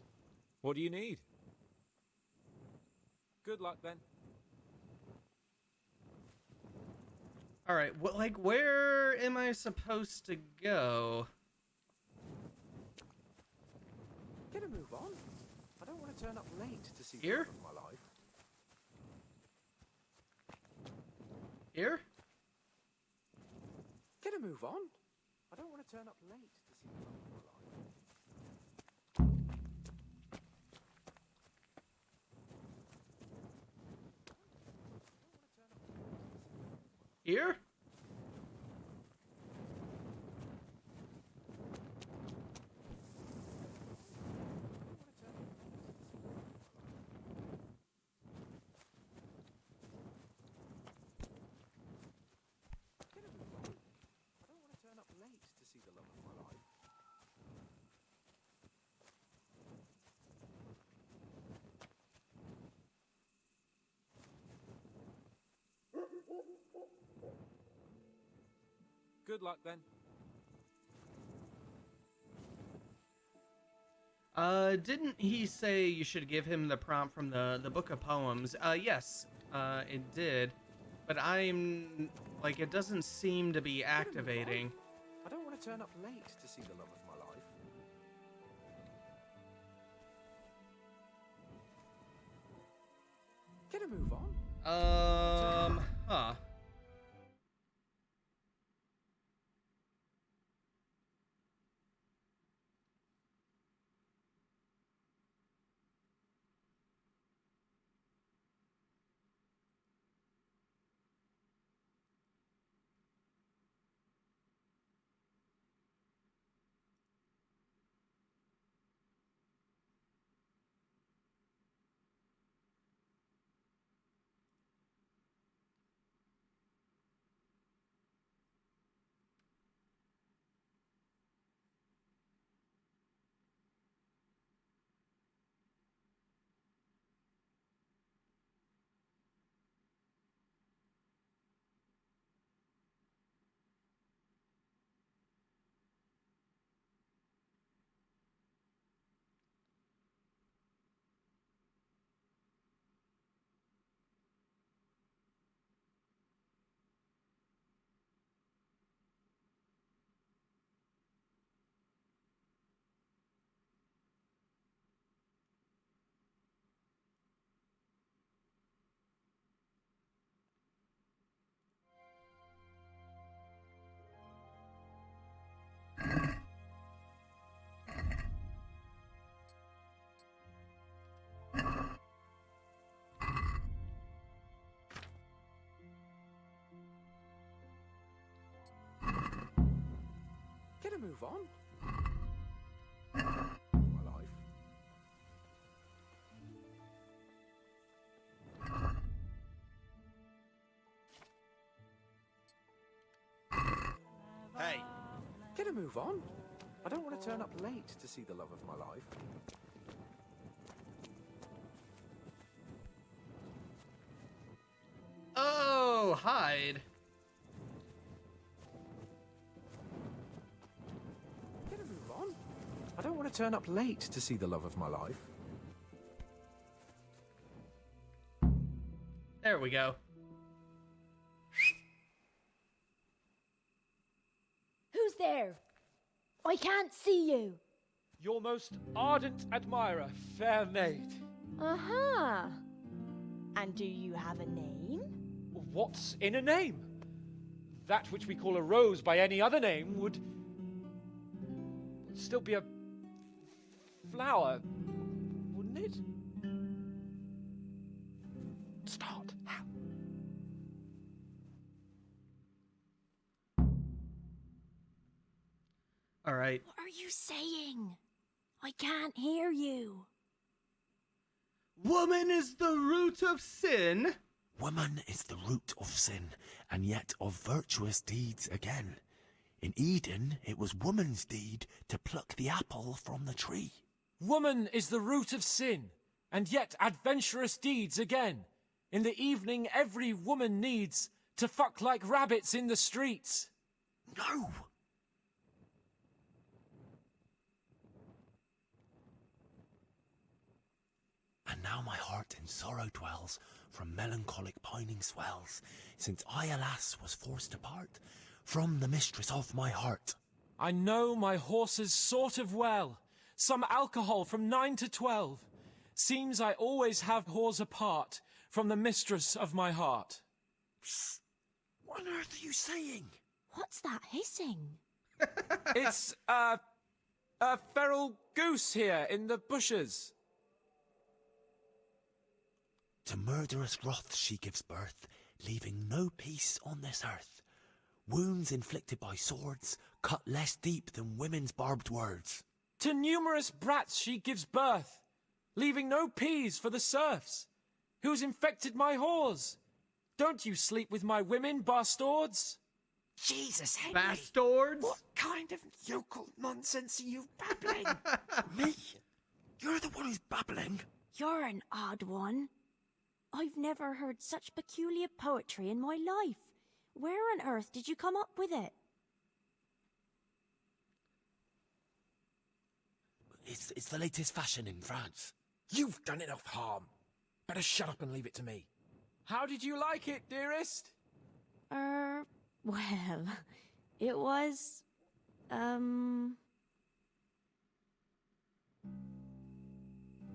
What do you need? Good luck, then. All right, where am I supposed to go? Get a move on. I don't want to turn up late to see Here? the love of my life. Here? Get a move on. I don't want to turn up late to see the love of my life. Here? Good luck, then. Didn't he say you should give him the prompt from the book of poems? Yes, it did. But it doesn't seem to be activating. I don't want to turn up late to see the love of my life. Get a move on. Huh. Get a move on. My life. Hey. Get a move on. I don't want to turn up late to see the love of my life. Oh, hide. Get a move on. I don't want to turn up late to see the love of my life. There we go. Who's there? I can't see you. Your most ardent admirer, fair maid. Uh-huh. And do you have a name? What's in a name? That which we call a rose by any other name would still be a flower, wouldn't it? Start. How? All right. What are you saying? I can't hear you. Woman is the root of sin. Woman is the root of sin, and yet of virtuous deeds again. In Eden, it was woman's deed to pluck the apple from the tree. Woman is the root of sin, and yet adventurous deeds again. In the evening, every woman needs to fuck like rabbits in the streets. No! And now my heart in sorrow dwells, from melancholic pining swells, since I, alas, was forced to part from the mistress of my heart. I know my horses sort of well. Some alcohol from 9 to 12. Seems I always have whores apart from the mistress of my heart. Psst! What on earth are you saying? What's that hissing? It's, a feral goose here in the bushes. To murderous wrath she gives birth, leaving no peace on this earth. Wounds inflicted by swords, cut less deep than women's barbed words. To numerous brats she gives birth, leaving no peas for the serfs. Who's infected my whores? Don't you sleep with my women, bastards? Jesus, Henry! Bastards? What kind of yokel nonsense are you babbling? Me? You're the one who's babbling. You're an odd one. I've never heard such peculiar poetry in my life. Where on earth did you come up with it? It's the latest fashion in France. You've done enough harm. Better shut up and leave it to me. How did you like it, dearest? Well, it was,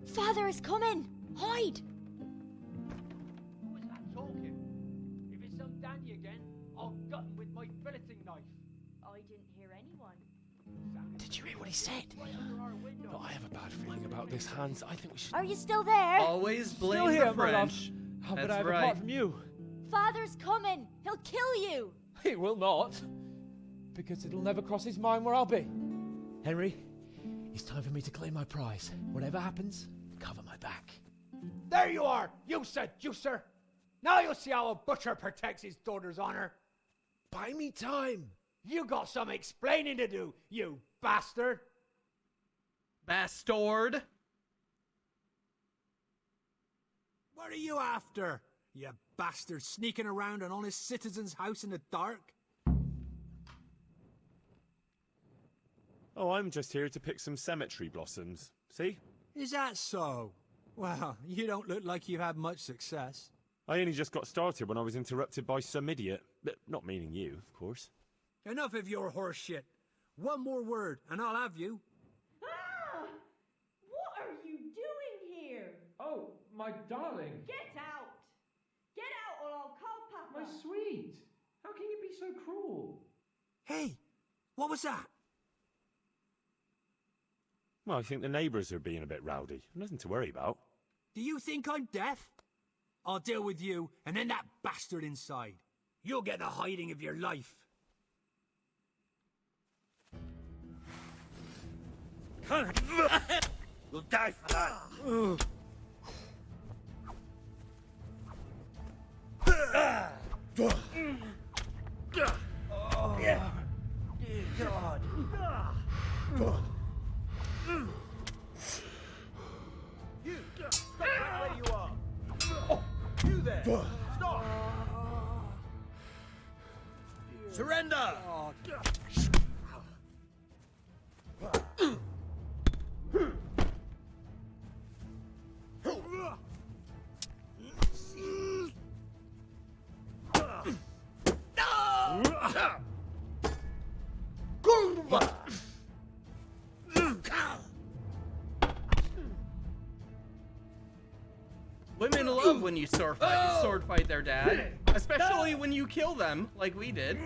Father is coming! Hide! Who was that talking? If it's some dandy again, I'll gut him with my filleting knife. I didn't hear anyone. Did you hear what he said? But I have a bad feeling about this, Hans. I think we should... Are you still there? Always blame Still here, the my love. French. How could That's I have right. apart from you? Father's coming! He'll kill you! He will not. Because it'll never cross his mind where I'll be. Henry, it's time for me to claim my prize. Whatever happens, cover my back. There you are, you seducer! Now you'll see how a butcher protects his daughter's honor. Buy me time. You got some explaining to do, you bastard! Bastard? What are you after, you bastard, sneaking around an honest citizen's house in the dark? Oh, I'm just here to pick some cemetery blossoms. See? Is that so? Well, you don't look like you've had much success. I only just got started when I was interrupted by some idiot. Not meaning you, of course. Enough of your horse shit. One more word, and I'll have you. Ah! What are you doing here? Oh, my darling. Get out! Get out or I'll call Papa! My sweet. How can you be so cruel? Hey, what was that? Well, I think the neighbours are being a bit rowdy. Nothing to worry about. Do you think I'm deaf? I'll deal with you, and then that bastard inside. You'll get the hiding of your life. You'll die for that. Oh, yeah. Dear God. You, stop right where you are. You there, stop. Surrender. Women love when you sword fight their dad, especially when you kill them, like we did.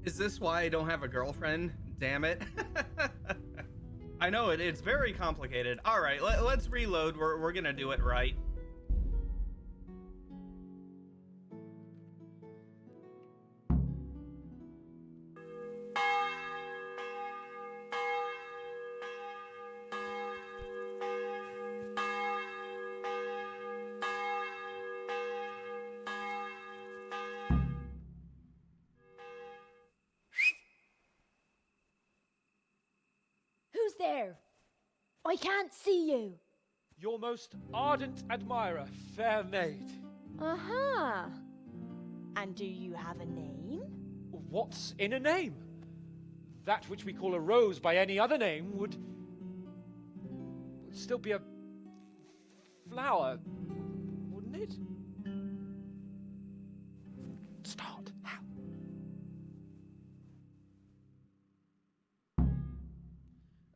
Is this why I don't have a girlfriend? Damn it. I know it's very complicated. All right, let's reload. We're gonna do it right. there? I can't see you. Your most ardent admirer, fair maid. Uh-huh. And do you have a name? What's in a name? That which we call a rose by any other name would still be a flower, wouldn't it? Start. How?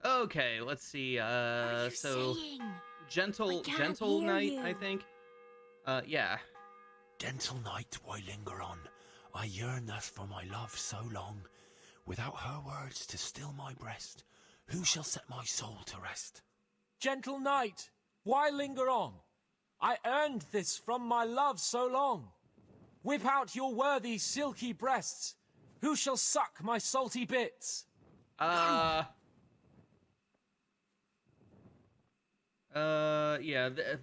Okay, let's see. So gentle night, I think. Yeah. Gentle night, why linger on? I yearn thus for my love so long. Without her words to still my breast, who shall set my soul to rest? Gentle night, why linger on? I earned this from my love so long. Whip out your worthy silky breasts. Who shall suck my salty bits? Yeah,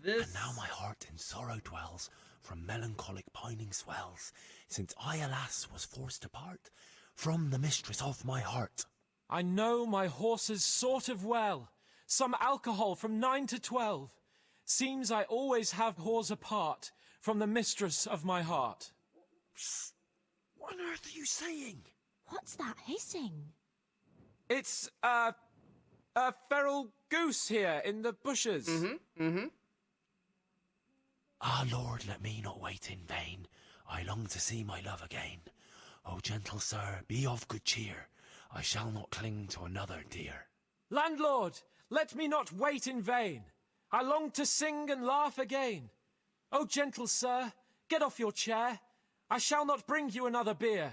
this... And now my heart in sorrow dwells, from melancholic pining swells, since I, alas, was forced to part from the mistress of my heart. I know my horses sort of well. Some alcohol from 9 to 12. Seems I always have whores apart from the mistress of my heart. Psst. What on earth are you saying? What's that hissing? It's, a feral goose here in the bushes. Ah, Lord, let me not wait in vain. I long to see my love again. O gentle sir, be of good cheer. I shall not cling to another dear. Landlord, let me not wait in vain. I long to sing and laugh again. O gentle sir, get off your chair. I shall not bring you another beer.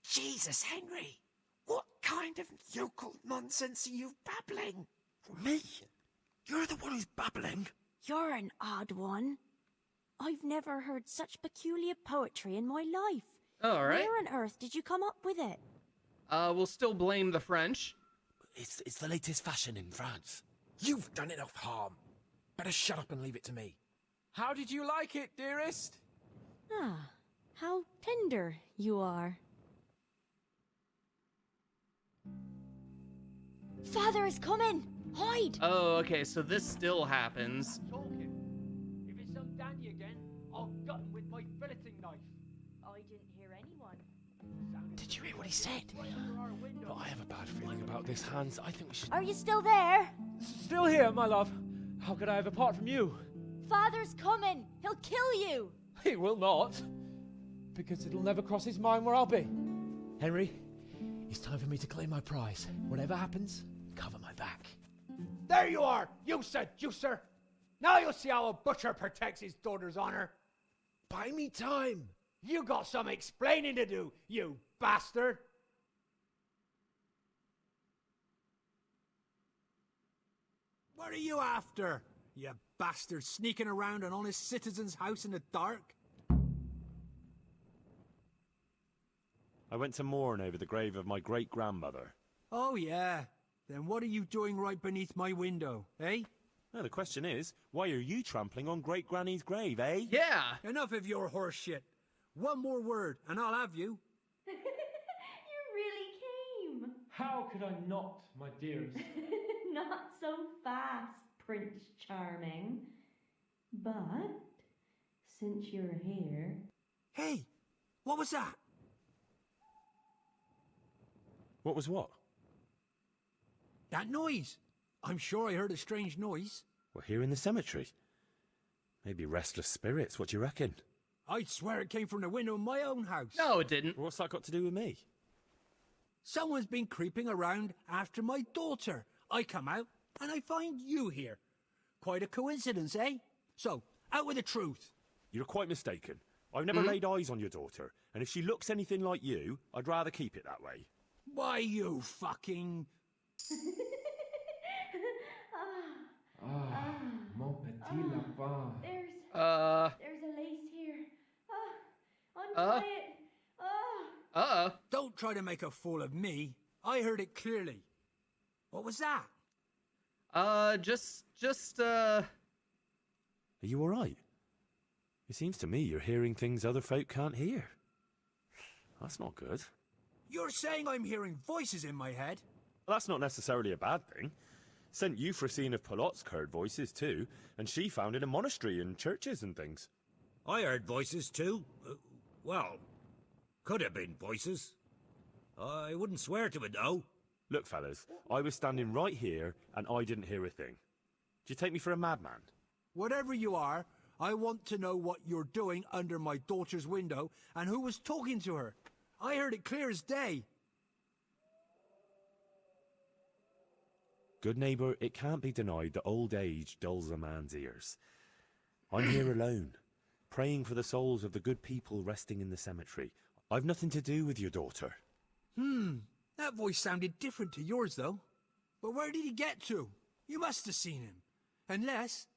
Jesus, Henry, what kind of yokel nonsense are you babbling? Me? You're the one who's babbling. You're an odd one. I've never heard such peculiar poetry in my life. All right. Where on earth did you come up with it? We'll still blame the French. It's the latest fashion in France. You've done enough harm. Better shut up and leave it to me. How did you like it, dearest? Ah, how tender you are. Father is coming! Hide! Oh, okay, so this still happens. Talking. If it's some dandy again, I'll gut him with my filleting knife. I didn't hear anyone. Did you hear what he said? But I have a bad feeling about this, Hans. I think we should... Are you still there? Still here, my love. How could I have apart from you? Father's coming! He'll kill you! He will not. Because it'll never cross his mind where I'll be. Henry, it's time for me to claim my prize. Whatever happens, cover my back. There you are, you seducer! Now you'll see how a butcher protects his daughter's honor. Buy me time. You got some explaining to do, you bastard! What are you after, you bastard, sneaking around an honest citizen's house in the dark? I went to mourn over the grave of my great-grandmother. Oh, yeah. Then what are you doing right beneath my window, eh? No, the question is, why are you trampling on great-granny's grave, eh? Yeah! Enough of your horse shit. One more word, and I'll have you. You really came. How could I not, my dearest? Not so fast, Prince Charming. But, since you're here... Hey, what was that? What was what? That noise. I'm sure I heard a strange noise. We're here in the cemetery. Maybe restless spirits, what do you reckon? I'd swear it came from the window of my own house. No, it didn't. What's that got to do with me? Someone's been creeping around after my daughter. I come out, and I find you here. Quite a coincidence, eh? So, out with the truth. You're quite mistaken. I've never laid eyes on your daughter, and if she looks anything like you, I'd rather keep it that way. Why, you fucking... Mon petit lapin. There's a lace here. Untie it. Don't try to make a fool of me. I heard it clearly. What was that? Are you alright? It seems to me you're hearing things other folk can't hear. That's not good. You're saying I'm hearing voices in my head? Well, that's not necessarily a bad thing. Sent Euphrosyne of Polotsk heard voices too, and she founded a monastery and churches and things. I heard voices too. Well, could have been voices. I wouldn't swear to it though. Look, fellas, I was standing right here and I didn't hear a thing. Do you take me for a madman? Whatever you are, I want to know what you're doing under my daughter's window and who was talking to her. I heard it clear as day. Good neighbour, it can't be denied that old age dulls a man's ears. I'm here alone, praying for the souls of the good people resting in the cemetery. I've nothing to do with your daughter. That voice sounded different to yours, though. But where did he get to? You must have seen him. Unless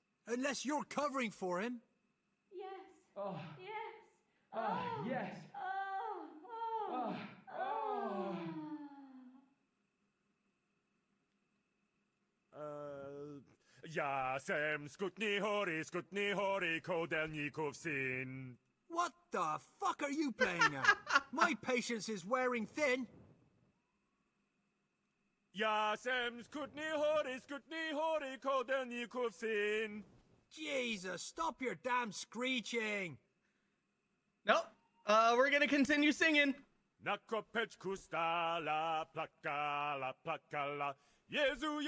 you're covering for him. Yes. Oh. Yes. Yes. Oh. Yasem skutni hori kodelnikov sin. What the fuck are you playing at? My patience is wearing thin. Yasem skutni hori kodelnikov sin. Jesus, stop your damn screeching. Nope. We're gonna continue singing. Nakopeczku stala plakala. Jezu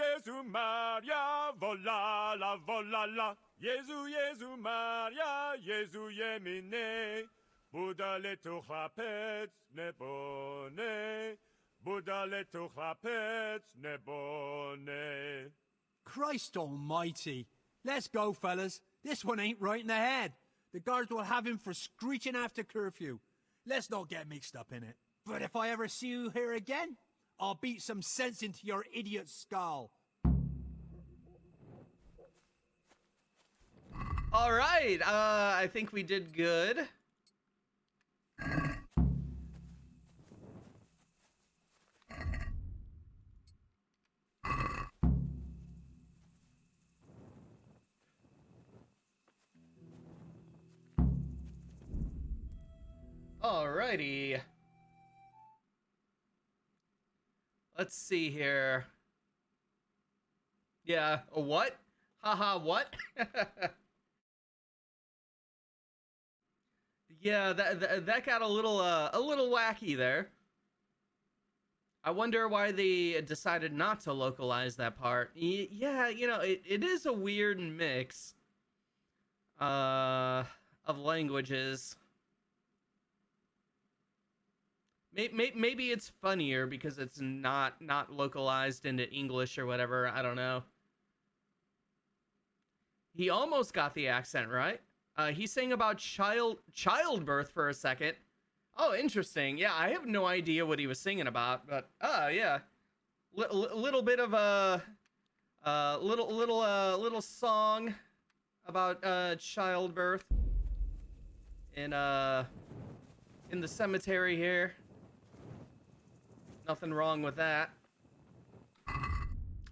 Maria, volala. Jezu Maria, Jezu jemine. Budale tu chlapec nebone. Budale tu chlapec nebone. Christ almighty. Let's go, fellas. This one ain't right in the head. The guards will have him for screeching after curfew. Let's not get mixed up in it. But if I ever see you here again, I'll beat some sense into your idiot skull. All right. I think we did good. Alrighty. Let's see here. Yeah, a what? Haha, what? Yeah, that got a little wacky there. I wonder why they decided not to localize that part. Yeah, you know, it is a weird mix of languages. Maybe it's funnier because it's not localized into English or whatever. I don't know. He almost got the accent right. He's saying about childbirth for a second. Oh, interesting. Yeah, I have no idea what he was singing about, but yeah, little bit of a little song about childbirth in the cemetery here. Nothing wrong with that.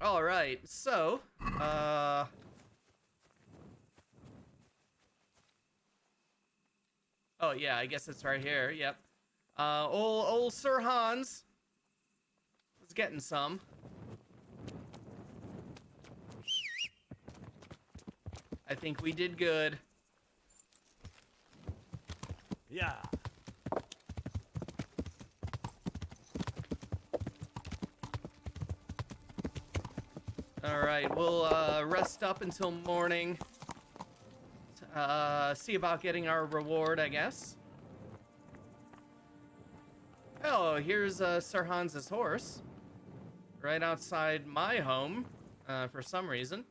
All right, so oh yeah, I guess it's right here. Yep. Old Sir Hans was getting some. I think we did good. Yeah. All right, we'll rest up until morning. See about getting our reward, I guess. Oh, here's Sir Hans's horse. Right outside my home, for some reason.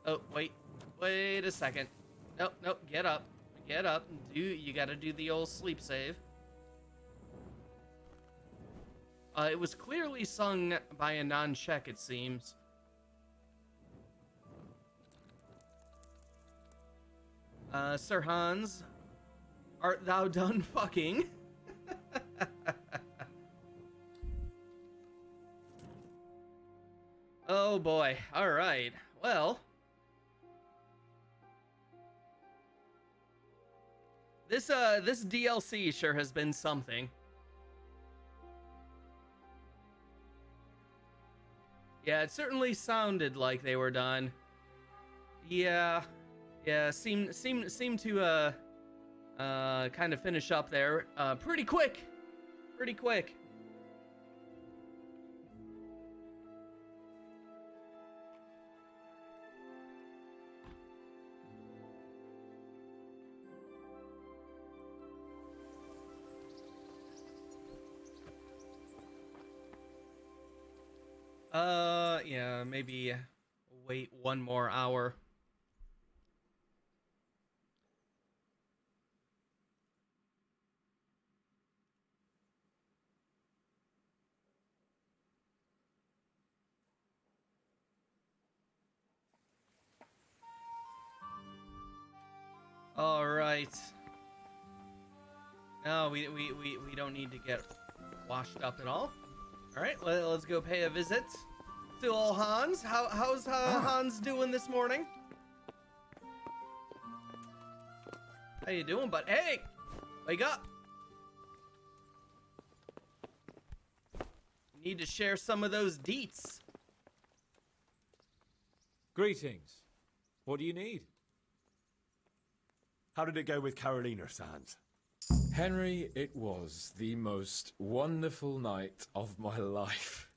Oh, wait a second. Nope, get up. You gotta do the old sleep save. It was clearly sung by a non-Czech, it seems. Sir Hans, art thou done fucking? Oh boy, alright. Well, this DLC sure has been something. Yeah, it certainly sounded like they were done. Yeah, seem to kind of finish up there pretty quick. Yeah, maybe wait one more hour. All right. No, we don't need to get washed up at all. All right, let's go pay a visit to old Hans. How's Hans doing this morning? How you doing, bud? Hey, wake up! Need to share some of those deets. Greetings. What do you need? How did it go with Carolina, Sans? Henry, it was the most wonderful night of my life.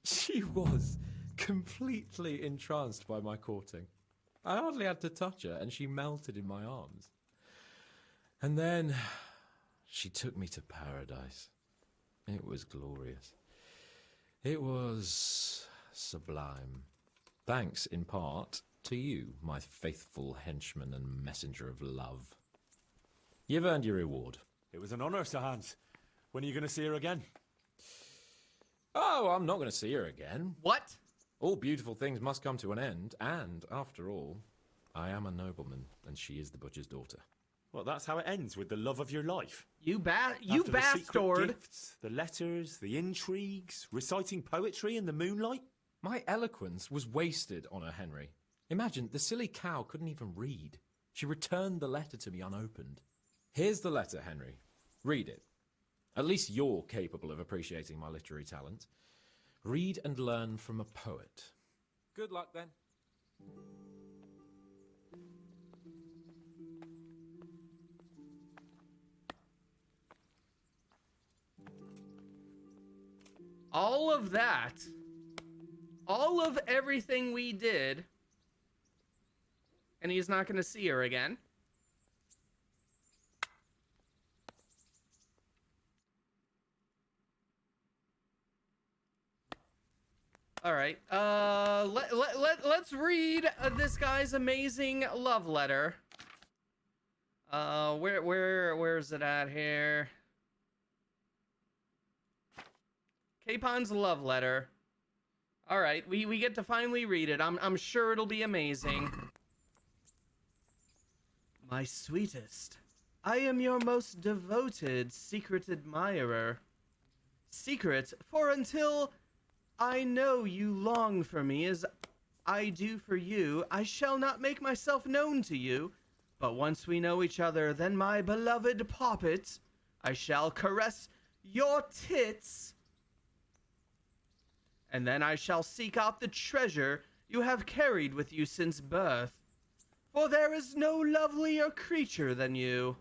She was completely entranced by my courting. I hardly had to touch her, and she melted in my arms. And then she took me to paradise. It was glorious. It was sublime. Thanks, in part, to you, my faithful henchman and messenger of love. You've earned your reward. It was an honour, Sir Hans. When are you going to see her again? Oh, I'm not going to see her again. What? All beautiful things must come to an end, and, after all, I am a nobleman, and she is the butcher's daughter. Well, that's how it ends, with the love of your life. You After bastard! the secret gifts, the letters, the intrigues, reciting poetry in the moonlight. My eloquence was wasted on her, Henry. Imagine, the silly cow couldn't even read. She returned the letter to me unopened. Here's the letter, Henry. Read it. At least you're capable of appreciating my literary talent. Read and learn from a poet. Good luck, then. All of that, all of everything we did, and he's not going to see her again. All right, let's read this guy's amazing love letter. Where's it at here? Capon's love letter. All right, we get to finally read it. I'm sure it'll be amazing. My sweetest, I am your most devoted secret admirer. Secret, for until I know you long for me as I do for you, I shall not make myself known to you. But once we know each other, then my beloved poppet, I shall caress your tits. And then I shall seek out the treasure you have carried with you since birth. For there is no lovelier creature than you.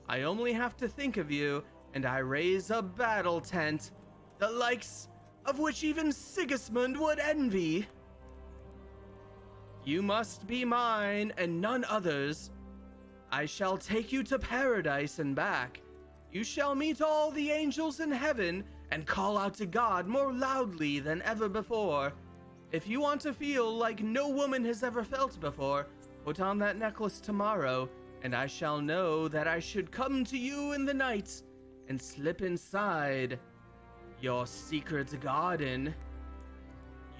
I only have to think of you, and I raise a battle tent, the likes of which even Sigismund would envy. You must be mine, and none others. I shall take you to paradise and back. You shall meet all the angels in heaven, and call out to God more loudly than ever before. If you want to feel like no woman has ever felt before, put on that necklace tomorrow, and I shall know that I should come to you in the night and slip inside your secret garden.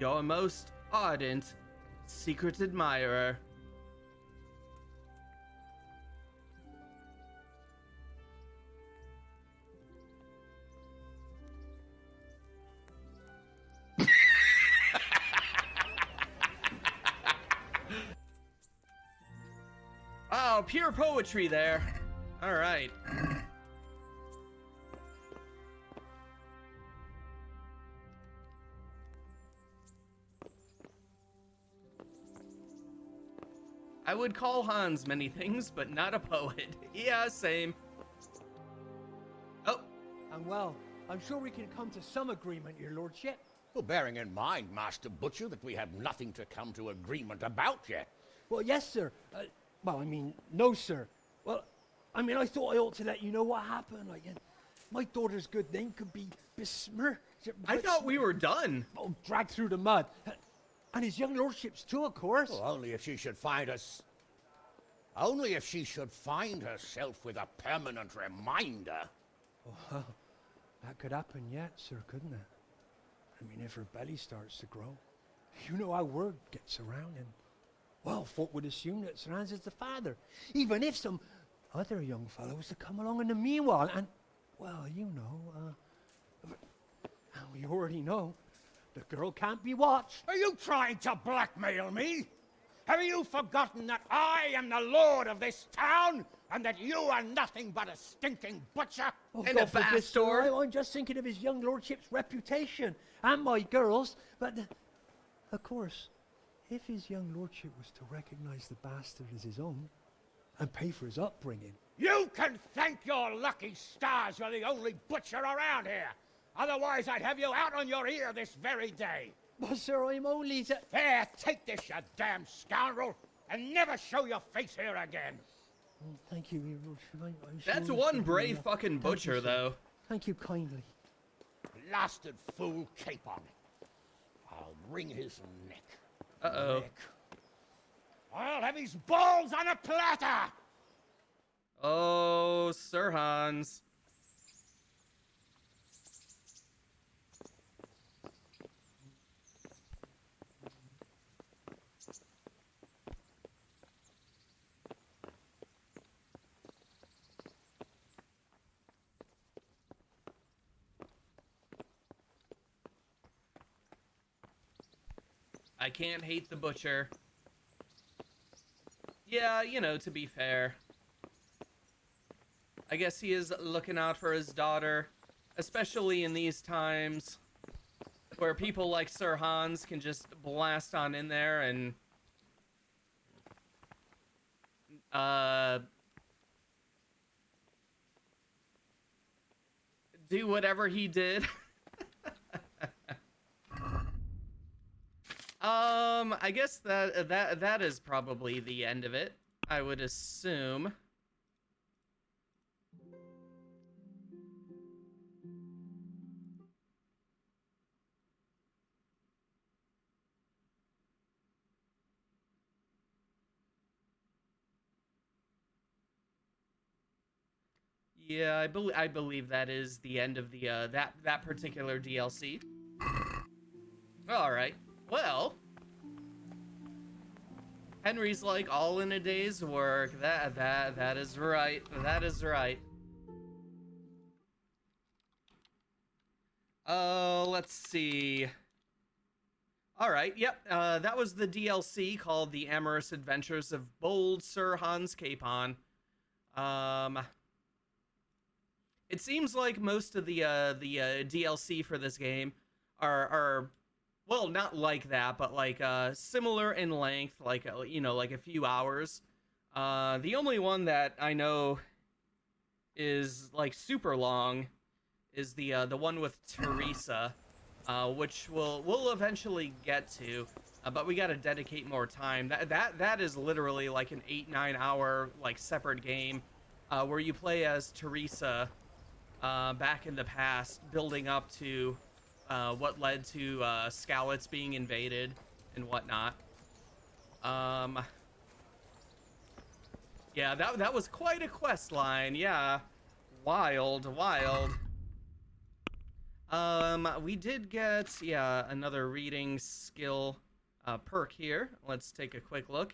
Your most ardent secret admirer. Oh, pure poetry there. All right. I would call Hans many things, but not a poet. Yeah, same. Oh. And well, I'm sure we can come to some agreement, your lordship. Well, bearing in mind, Master Butcher, that we have nothing to come to agreement about yet. Well, yes, sir. Well, I mean, no, sir. Well, I mean, I thought I ought to let you know what happened. Like, my daughter's good name could be besmirched. I thought we were done. Oh, dragged through the mud. And his young lordship's too, of course. Well, only if she should find us... Only if she should find herself with a permanent reminder. Oh, well, that could happen yet, sir, couldn't it? I mean, if her belly starts to grow. You know how word gets around, and... Well, folk would assume that Sir Hans is the father. Even if some other young fellow was to come along in the meanwhile, and... Well, you know, you already know. The girl can't be watched. Are you trying to blackmail me? Have you forgotten that I am the lord of this town, and that you are nothing but a stinking butcher? Oh, and a bastard. I'm just thinking of his young lordship's reputation, and my girl's, but... of course, if his young lordship was to recognize the bastard as his own, and pay for his upbringing... You can thank your lucky stars you're the only butcher around here. Otherwise, I'd have you out on your ear this very day. Well, sir, I'm only... Here, take this, you damn scoundrel, and never show your face here again. Thank you, your lordship. I'm That's sure one brave fucking butcher, you, though. Thank you kindly. Blasted fool, capon. I'll wring his neck. Uh-oh. I'll have his balls on a platter! Oh, Sir Hans. I can't hate the butcher. Yeah, you know, to be fair. I guess he is looking out for his daughter, especially in these times where people like Sir Hans can just blast on in there and do whatever he did. I guess that is probably the end of it, I would assume. Yeah, I believe that is the end of the that particular DLC. All right. Well, Henry's like all in a day's work. That is right. That is right. Let's see. All right. Yep. That was the DLC called The Amorous Adventures of Bold Sir Hans Capon. It seems like most of the DLC for this game are well, not like that, but like similar in length, like you know, like a few hours. The only one that I know is like super long is the one with Teresa, which we'll eventually get to, but we got to dedicate more time. That is literally like an 8-9 hour like separate game, where you play as Teresa. Back in the past, building up to what led to Skalitz being invaded and whatnot. Yeah, that was quite a quest line. Yeah, wild. We did get another reading skill perk here. Let's take a quick look.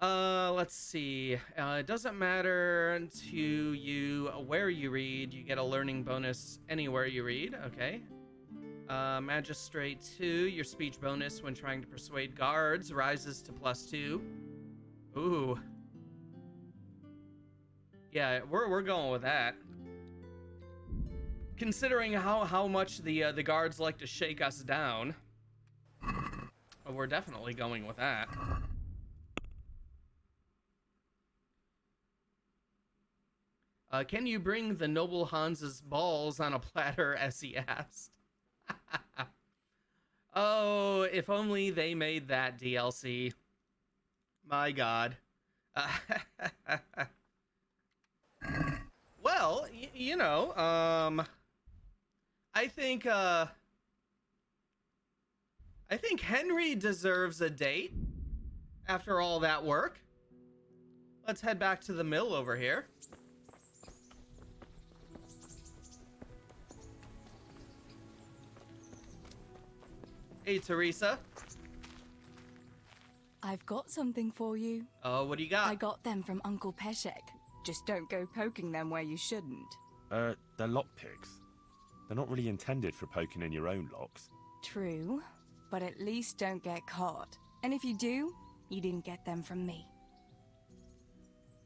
Let's see. It doesn't matter to you where you read. You get a learning bonus anywhere you read. Okay. Magistrate 2. Your speech bonus when trying to persuade guards rises to +2. Ooh. Yeah, we're going with that. Considering how much the guards like to shake us down, we're definitely going with that. Can you bring the noble Hans's balls on a platter, as he asked? Oh, if only they made that DLC. My God. Well, you know, I think Henry deserves a date after all that work. Let's head back to the mill over here. Hey, Teresa. I've got something for you. Oh, what do you got? I got them from Uncle Peshek. Just don't go poking them where you shouldn't. They're lockpicks. They're not really intended for poking in your own locks. True, but at least don't get caught. And if you do, you didn't get them from me.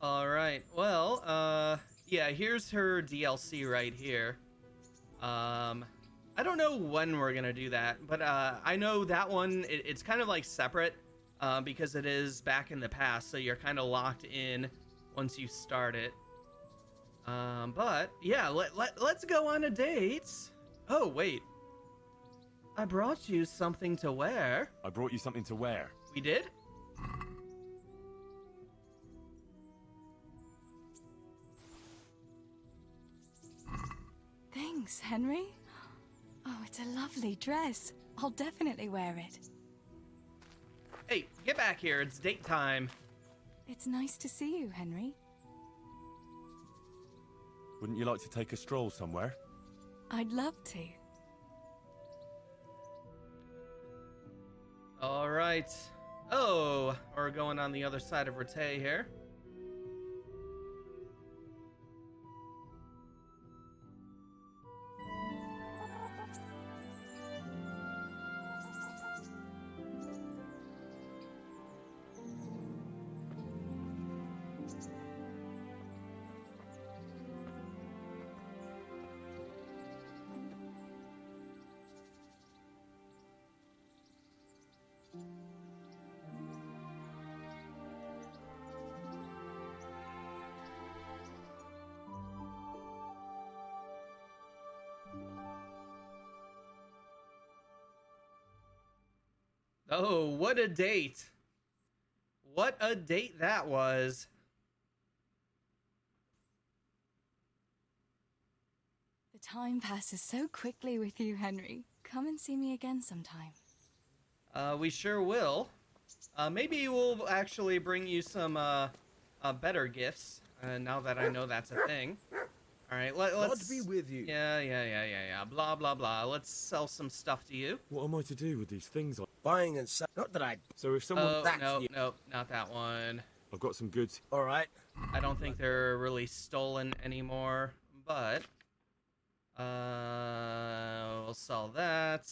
All right. Well, yeah, here's her DLC right here. I don't know when we're gonna do that, but I know that one, it's kind of like separate because it is back in the past, so you're kind of locked in once you start it. But yeah, let's go on a date. Oh, wait. I brought you something to wear. I brought you something to wear. We did? Thanks, Henry. Oh, it's a lovely dress. I'll definitely wear it. Hey, get back here. It's date time. It's nice to see you, Henry. Wouldn't you like to take a stroll somewhere? I'd love to. All right. Oh, we're going on the other side of Rete here. Oh, what a date. What a date that was. The time passes so quickly with you, Henry. Come and see me again sometime. We sure will. Maybe we'll actually bring you some better gifts, now that I know that's a thing. All right, let's be with you. Yeah. Blah, blah, blah. Let's sell some stuff to you. What am I to do with these things? Buying and selling. Not that I... So if someone... Oh, nope, not that one. I've got some goods. All right. I don't think they're really stolen anymore, but... we'll sell that.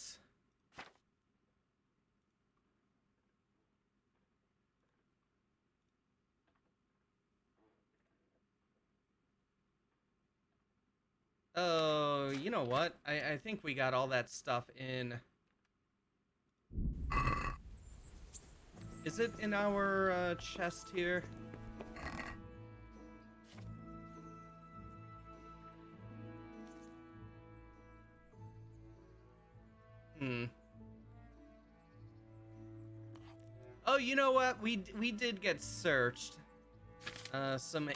Oh, you know what? I think we got all that stuff in... Is it in our chest here? Oh, you know what? We did get searched. So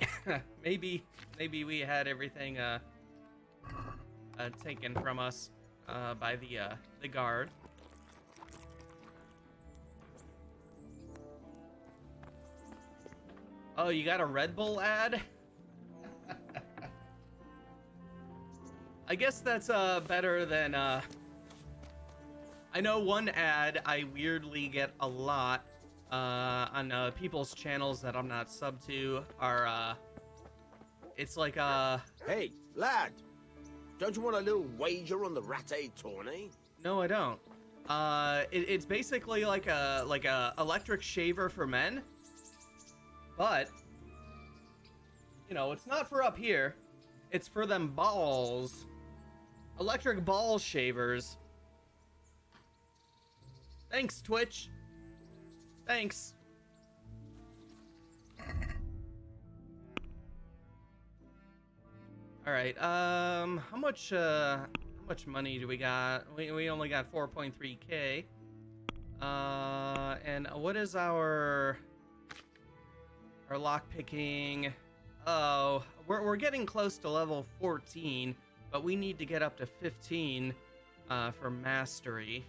maybe we had everything taken from us by the guard. Oh, you got a Red Bull ad? I guess that's better than I know one ad I weirdly get a lot on people's channels that I'm not sub to are it's like Hey, lad. Don't you want a little wager on the Rate tourney? No, I don't. It's basically like a electric shaver for men, but you know, it's not for up here. It's for them balls. Electric ball shavers. Thanks, Twitch. Thanks. All right. How much money do we got? We only got 4.3k. And what is our lock picking? Oh, we're getting close to level 14, but we need to get up to 15 for mastery.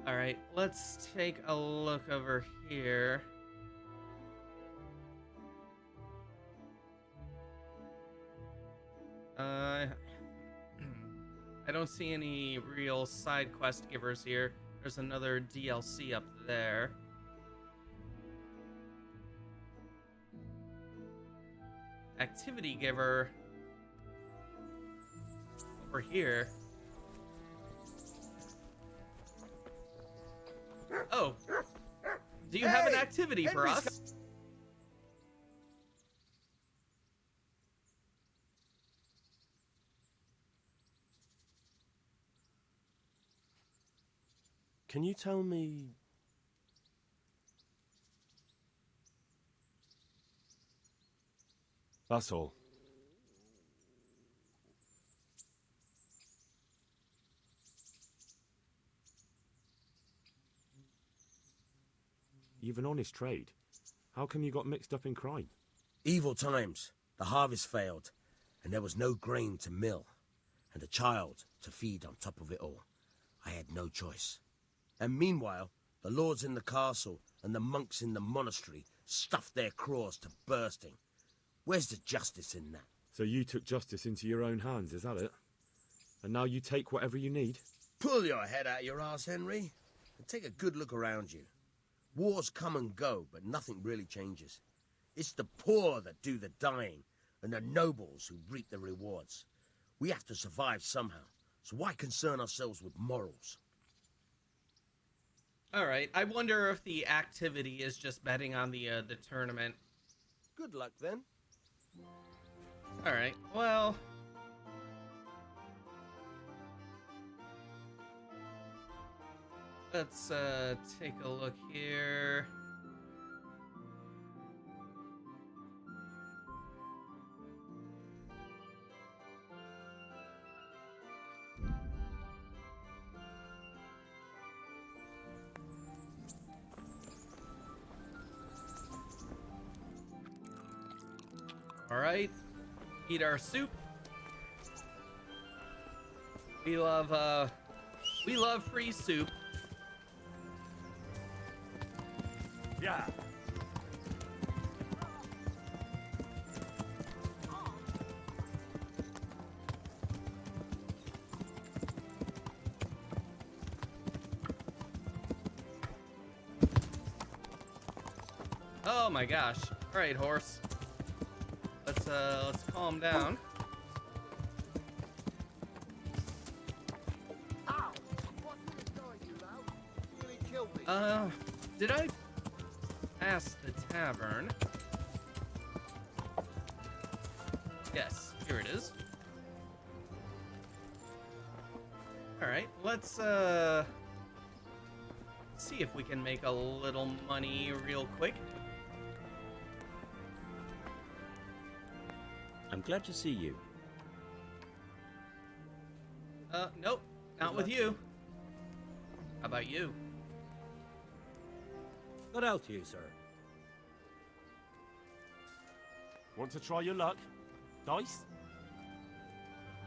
All right, let's take a look over here. I don't see any real side quest givers here. There's another DLC up there. Activity giver over here. Oh, do you have an activity for us? Can you tell me... That's all. You've an honest trade. How come you got mixed up in crime? Evil times. The harvest failed, and there was no grain to mill, and a child to feed on top of it all. I had no choice. And meanwhile, the lords in the castle and the monks in the monastery stuffed their craws to bursting. Where's the justice in that? So you took justice into your own hands, is that it? And now you take whatever you need? Pull your head out your arse, Henry, and take a good look around you. Wars come and go, but nothing really changes. It's the poor that do the dying, and the nobles who reap the rewards. We have to survive somehow, so why concern ourselves with morals? All right, I wonder if the activity is just betting on the tournament. Good luck, then. All right, well... let's take a look here. All right, eat our soup. We love free soup. Yeah. Oh my gosh. All right, horse. Let's calm down. Did I pass the tavern? Yes, here it is. All right, let's see if we can make a little money real quick. I'm glad to see you. Nope, not with you. How about you? Good out to you, sir. Want to try your luck? Dice?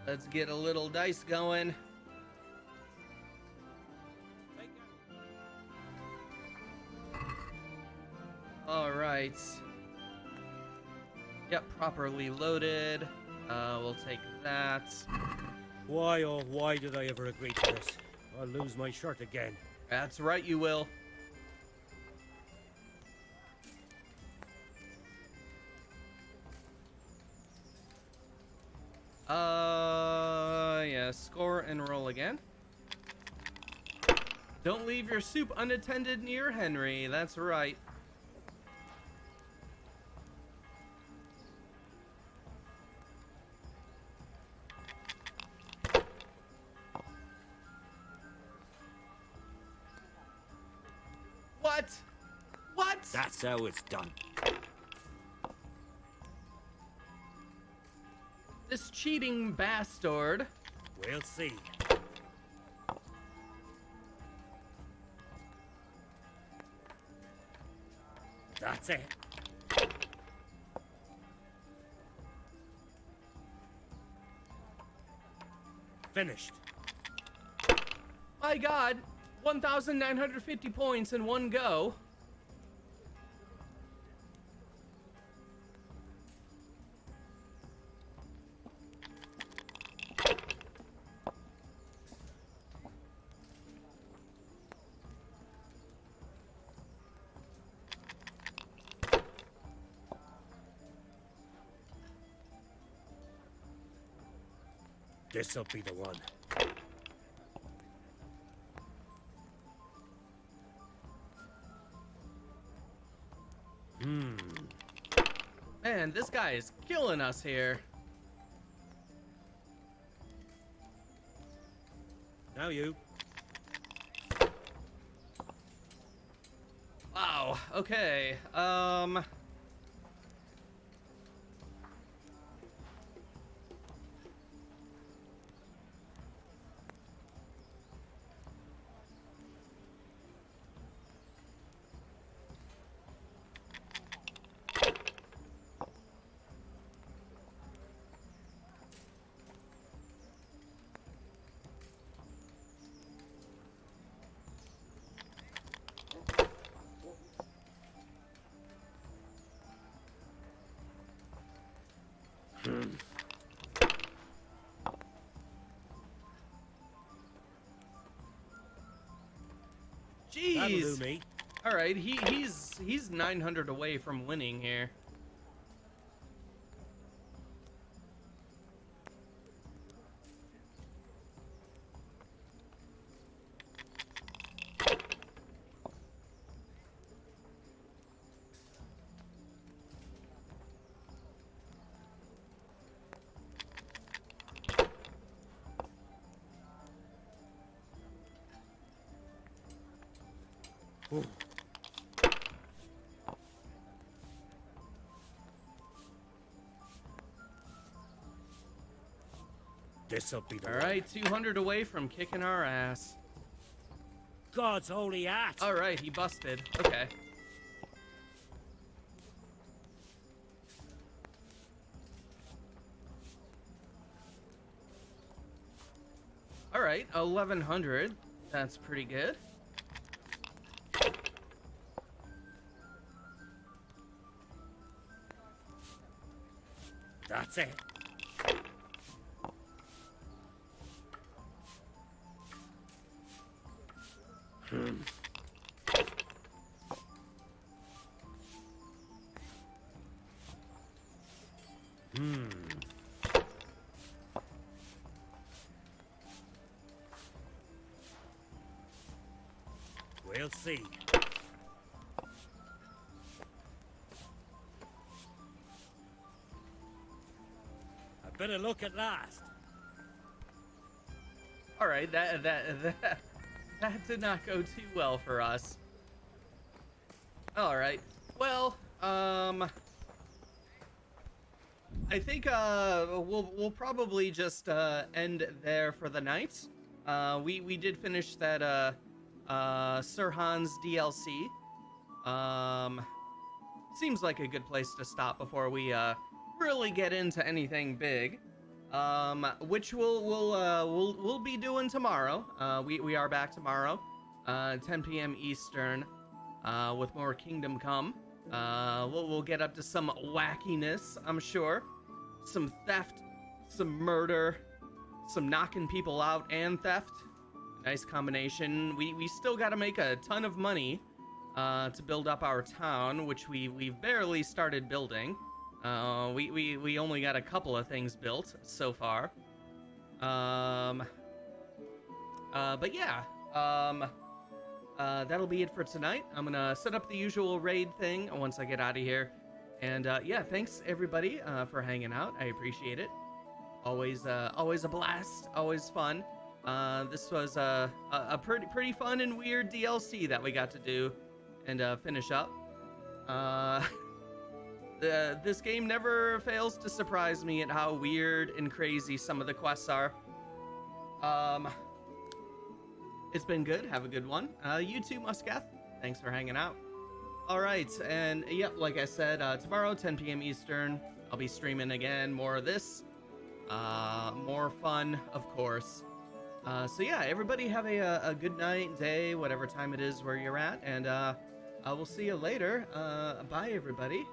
Let's get a little dice going. All right. Yep, properly loaded. We'll take that. Why, oh, why did I ever agree to this? I'll lose my shirt again. That's right, you will. Yeah, score and roll again. Don't leave your soup unattended near Henry, that's right. What? What? That's how it's done. This cheating bastard. We'll see. That's it. Finished. My God, 1,950 points in one go. This'll be the one. Man, this guy is killing us here. Now you. Wow, okay. That'll do Jeez. me. All right, he's 900 away from winning here. Ooh. This'll be the All right, 200 away from kicking our ass. God's holy ass. All right, he busted. Okay. All right, 1,100. That's pretty good. That's it. We'll see. A bit of luck at last. All right, that did not go too well for us. All right. Well, I think we'll probably just end there for the night. We did finish that Sir Hans DLC. Seems like a good place to stop before we really get into anything big. Which we'll be doing tomorrow. We are back tomorrow, 10 p.m. Eastern, with more Kingdom Come. We'll get up to some wackiness, I'm sure. Some theft, some murder, some knocking people out and theft. Nice combination. We still got to make a ton of money to build up our town, which we've barely started building. We only got a couple of things built so far. But yeah, that'll be it for tonight. I'm gonna set up the usual raid thing once I get out of here. And yeah, thanks everybody for hanging out. I appreciate it. Always a blast. Always fun. This was a pretty fun and weird DLC that we got to do. and finish up. This game never fails to surprise me at how weird and crazy some of the quests are. It's been good. Have a good one. You too, Musketh. Thanks for hanging out. All right, and yep, like I said, tomorrow 10 p.m. Eastern, I'll be streaming again. More of this, more fun, of course. So yeah, everybody have a good night, day, whatever time it is where you're at, and I will see you later. Bye, everybody.